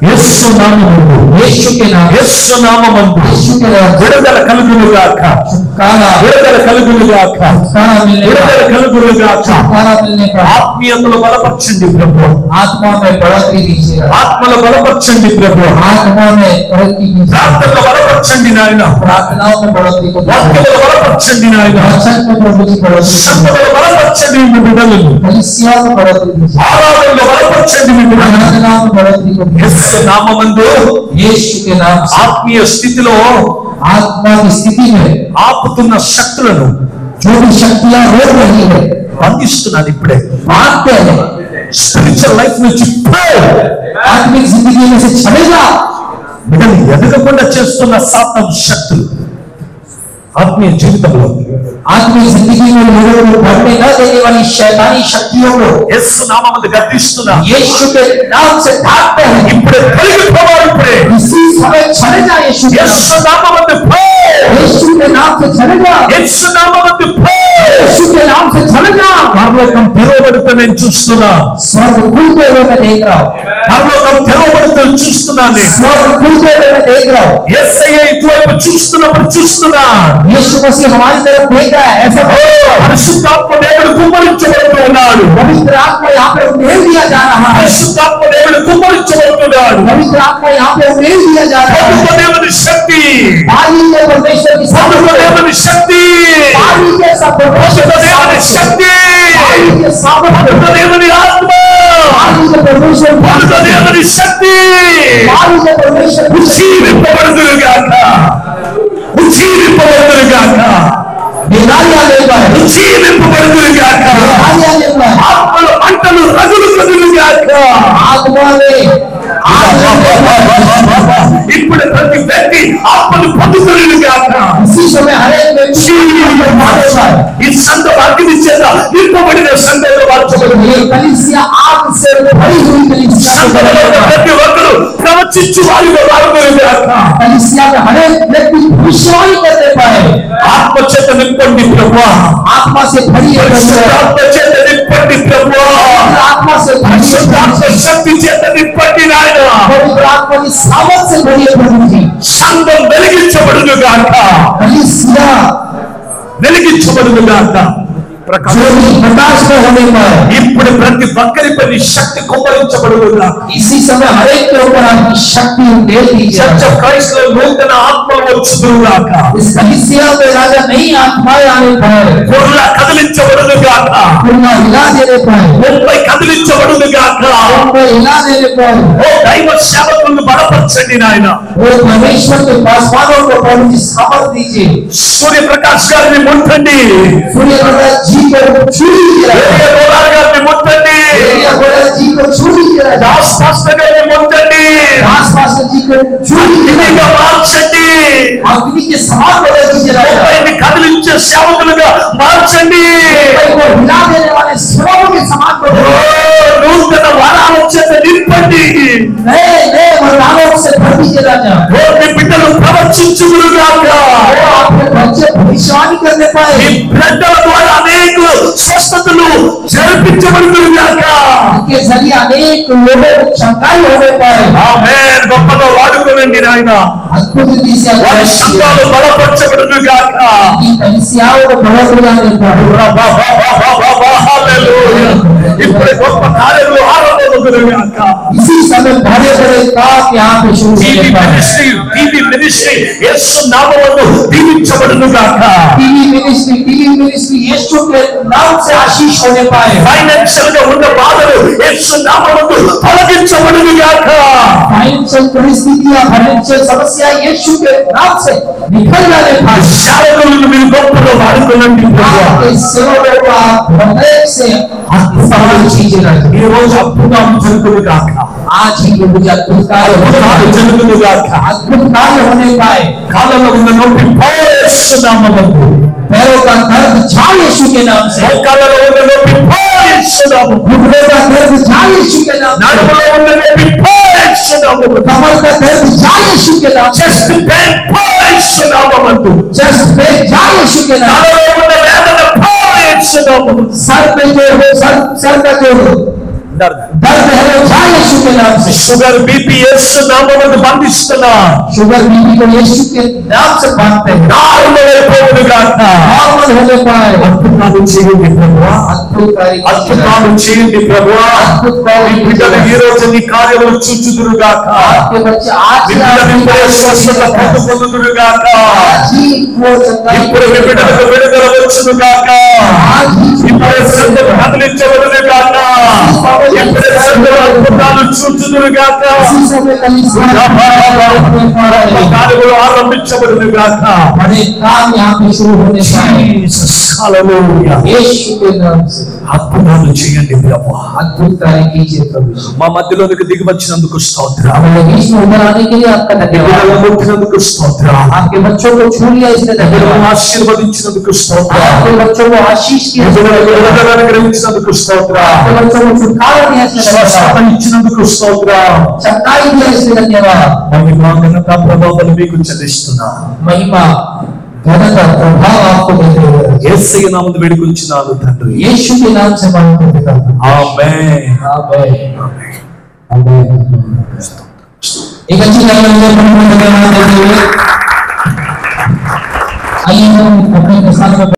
యేసు నామమందు, यीशु के नाम, యేసు నామమందు यीशु के नाम से విడుదల కలుగును గాక. छुटकारा, విడుదల కలుగును గాక. छुटकारा मिलने का, విడుదల కలుగును గాక. छुटकारा मिलने का। ఆత్మీయతలో బలపరచండి ప్రభు. आत्मा में बढ़ोतरी दीजिएगा, ఆత్మలో బలపరచండి ప్రభు. आत्मा में तरक्की कीजिए, ప్రార్థనలో బలపరచండి నాయన. प्रार्थनाओं में बढ़ोतरी को दीजिए, వాక్యములో బలపరచండి నాయన. वचन में प्रभु की बढ़ोतरी कीजिए, సంఘములో బలపరచండి మీ బిడ్డలను. कलीसिया में बढ़ोतरी कीजिए, ఆరాధనలో బలపరచండి మీ బిడ్డలను. आराधना में बढ़ोतरी को दीजिए। యేసు నామమందు यीशु के नाम से ఆత్మీయ స్థితిలో आत्मा की स्थिति में ఆపుతున్న శక్తులను जो भी शक्तियां रोक रही है, బంధిస్తున్నాను ఇప్పుడే. बांधते हैं। స్పిరిచువల్ లైఫ్ నుంచి పో. आत्मिक जिंदगी में से चले जाओ। బిడ్డలు ఎదగకుండా చేస్తున్న సాతాను శక్తులు ఆత్మీయ జీవితంలో आत्मिक जिंदगी में लोगों को बढ़ने न देने वाली शैतानी शक्तियों को యేసు నామమున గద్దిస్తున్నా. यीशु के नाम से ढांकते हैं। ఇప్పుడే తొలగిపోవాలి. ఇప్పుడే इसी समय चले जा यीशु के नाम యేసు నామమున పో. यीशु के नाम से चले जा। యేసు నామమున పో. यीशु के नाम से चले जा। పరలోకం తెరవబడితే నేను చూస్తున్నా. स्वर्ग खुलते हुए मैं देख रहा हूँ। పరలోకం తెరవబడితే చూస్తున్నాను. स्वर्ग खुलते हुए मैं देख रहा हूँ। యేసయ్య ఇటువైపు చూస్తున్నప్పుడు చూస్తున్నా. यीशु मसीह हमारी तरफ देख रहा है। ऐसा పరిశుద్ధాత్మ దేవుడు కుమ్మరించబడుతున్నాడు. पवित्र आत्मा यहाँ पे उन्हें दिया जा रहा है। పరిశుద్ధాత్మ దేవుడు కుమ్మరించబడుతున్నాడు. पवित्र आत्मा यहाँ पे उन्हें दिया जा रहा है। దేవుని శక్తి, पानी के परमेश्वर की దేవుని శక్తి, पानी के सब దేవుని శక్తి, पानी के सामर्थ्य దేవుని ఆత్మ, पानी के परमेश्वर దేవుని శక్తి पानी के परमेश्वर ఉజ్జీవింపబడుదురుగాక, ఉజ్జీవింపబడుదురుగాక, बीमारियां ले पाए ఉజ్జీవింపబడుదురుగాక, बीमारियां ले पाए ఆత్మల మంటలు రగులుకొనుగాక. आत्मा में ఇప్పుడు ప్రతి వ్యక్తి ఆత్మను పొందుకొనుగాక. इसी समय हर एक व्यक्ति ఈ సంఘం అగ్ని చేత నింపబడిన సంఘంలో మార్చబడింది. ये कलीसिया आग से भरी हुई कलीसिया సంఘంలో ఉన్న ప్రతి ఒక్కరు ప్రవచించు వారిగా మారుదురుగాక. कलीसिया में हर एक व्यक्ति भविष्यवाणी करते पाए। ఆత్మ చేత నింపండి ప్రభువా. आत्मा से भरी है ఆత్మ చేత నింపండి ప్రభువా. आत्मा से भरी है ఆత్మ శక్తి చేత నింపండి నాయన. पवित्र आत्मा की सामर्थ से भरी है प्रभु जी। సంఘం వెలిగించబడునుగాక, कलीसिया వెలిగించబడునుగాక. जो भी प्रकाश में होने पर ఇప్పుడు ప్రతి ఒక్కరిపై నీ శక్తి కుమ్మరించబడునుగాక. इसी समय हर एक के ऊपर आपकी शक्ति दे दीजिए। చర్చ క్రైస్తవ నూతన ఆత్మలు వచ్చునుగాక. इस कलीसिया में राजा नई आत्माएं आने पाए, గొర్రెల కదిలించబడునుగాక, उनका हिला देने पाए, ముంబై కదిలించబడునుగాక. उनको हिला देने पाए। ఓ దైవ సేవకులను బలపరచండి నాయన. वो परमेश्वर के पासवानों को प्रभु जी सामर्थ दीजिए। సూర్యప్రకాష్ గారిని ముట్టండి, सूर्य प्रकाश जी को छू लीजिए, ఏలియా గోలార్ గారిని ముట్టండి, एलिया गोयल जी को छू लीजिए, దాస్ పాస్టర్ గారిని ముట్టండి, दास पास्टर जी को छू लीजिए, అగ్నిగా మార్చండి. अग्नि के समान बदल दीजिए, ముంబైని కదిలించే సేవకులుగా మార్చండి. को हिला देने वाले सेवकों के समान ఓ बदल నూతన వరాల చేత నింపండి. नए नए वरदानों से भर दीजिए राजा। ఓ నీ బిడ్డలు ప్రవచించుదురుగాక. वो आपके बच्चे भविष्यवाणी करने ఈ पाए, బిడ్డల ద్వారా అనేక స్వస్థతలు జరిపించబడుదురుగాక. उनके जरिए अनेक लोगों को क्षमताएं होने पाए। ఆమేన్. గొప్పగా వాడుకోనండి నాయన. अद्भुत रीति से వారి సంఘాలు బలపరచబడునుగాక. की कलीसियाओं को बड़ा बुलाने पाए। హల్లెలూయా. ఇప్పుడు గొప్ప కార్యాలు ఆరంభమవుదురుగాక. इसी समय बड़े बड़े काम यहाँ पे शुरू होने టీవీ पाए। మినిస్ట్రీ యేసు నామములో దీవించబడునుగాక. टीवी मिनिस्ट्री यीशु के नाम से आशीष होने पाए। ఫైనాన్షియల్ గా ఉన్న బాధలు యేసు నామములో తొలగించబడునుగాక. फाइनेंशियल परिस्थितियां, फाइनेंशियल समस्या यीशु के नाम से निकल जाने पाए। సేవకులను మీరు గొప్పగా వాడుకోనండి ప్రభువా. आपके सेवकों को आप हृदय से इस्तेमाल कीजिए। ఈ రోజు అద్భుతం జరుగునుగాక. आज ही को मुझे अद्भुत कार्य అద్భుతాలు జరుగునుగాక. अद्भुत कार्य होने पाए। కాలంలో ఉన్న నొప్పి యేసు నామములో, पैरों का दर्द जाए यीशु के नाम से। మోకాళ్ళలో ఉన్న నొప్పి యేసు నామములో, घुटनों का दर्द जाए यीशु के नाम से। నడుములో ఉన్న నొప్పి యేసు నామములో, कमर का दर्द जाए यीशु के नाम से। చెస్ట్ పెయిన్ యేసు నామములో, चेस्ट पे जाए यीशु के नाम से। తలలో ఉన్న వేదన యేసు నామములో, सर पे जो हो, सर का जो दर्द है वो जाए यीशु के नाम से। షుగర్ బీపీ యేసు నామములో బంధిస్తున్నా. शुगर बीपी को यीशु के नाम से बांधते हैं। నార్మల్ అయిపోవునుగాక. नॉर्मल होने पाए। అద్భుతాలు చేయండి ప్రభువా. अद्भुत कार्य कीजिए। అద్భుతాలు చేయండి ప్రభువా. अद्भुत कार्य ఈ బిడ్డలు ఈ कीजिए। రోజు నీ కార్యములు చూచుదురుగాక. आपके बच्चे आज మీ ही బిడ్డలు ఇప్పుడే స్వస్థత పొందుదురుగాక. आज ही वो चंगाई ఇప్పుడు మీ బిడ్డలకు విడుదల వచ్చునుగాక. आज ही ఇప్పుడే సంఘం కదిలించబడునుగాక. అద్భుతాలు చూచుదురు గాక, కార్యములు ఆరంభించబడును గాక. बड़े काम यहाँ पे शुरू होने पाए జీసస్ హల్లెలూయా. यीशु के नाम से అద్భుతాలు చేయండి ప్రభువా. अद्भुत कार्य कीजिए प्रभु जी। మా మధ్యలోనికి దిగి వచ్చినందుకు స్తోత్రం. हमारे बीच में उतर आने के लिए आपका धन्यवाद। ముట్టినందుకు స్తోత్రం. आपके बच्चों को छू लिया इसलिए धन्यवाद। ఆశీర్వదించినందుకు స్తోత్రం. आपके बच्चों को आशीष किया, గ్రహించినందుకు స్తోత్రం. आपके बच्चों को छुटकारा दिया इसलिए స్వస్థత धन्यवाद। ఇచ్చినందుకు స్తోత్రం. चंगाई दिया इसलिए धन्यवाद। మహిమ ఘనత ప్రభావాలు మీకు చెల్లిస్తున్నా. महिमा घनता प्रभाव आपको देते हुए యేసయ్య నామమున వేడుకొంచున్నాను తండ్రి. यीशु के नाम से मांगते पिता। ఆమేన్. आमीन आमीन। एक अच्छी गाना मुझे धन्यवाद देते हुए आइए हम अपने प्रस्थान में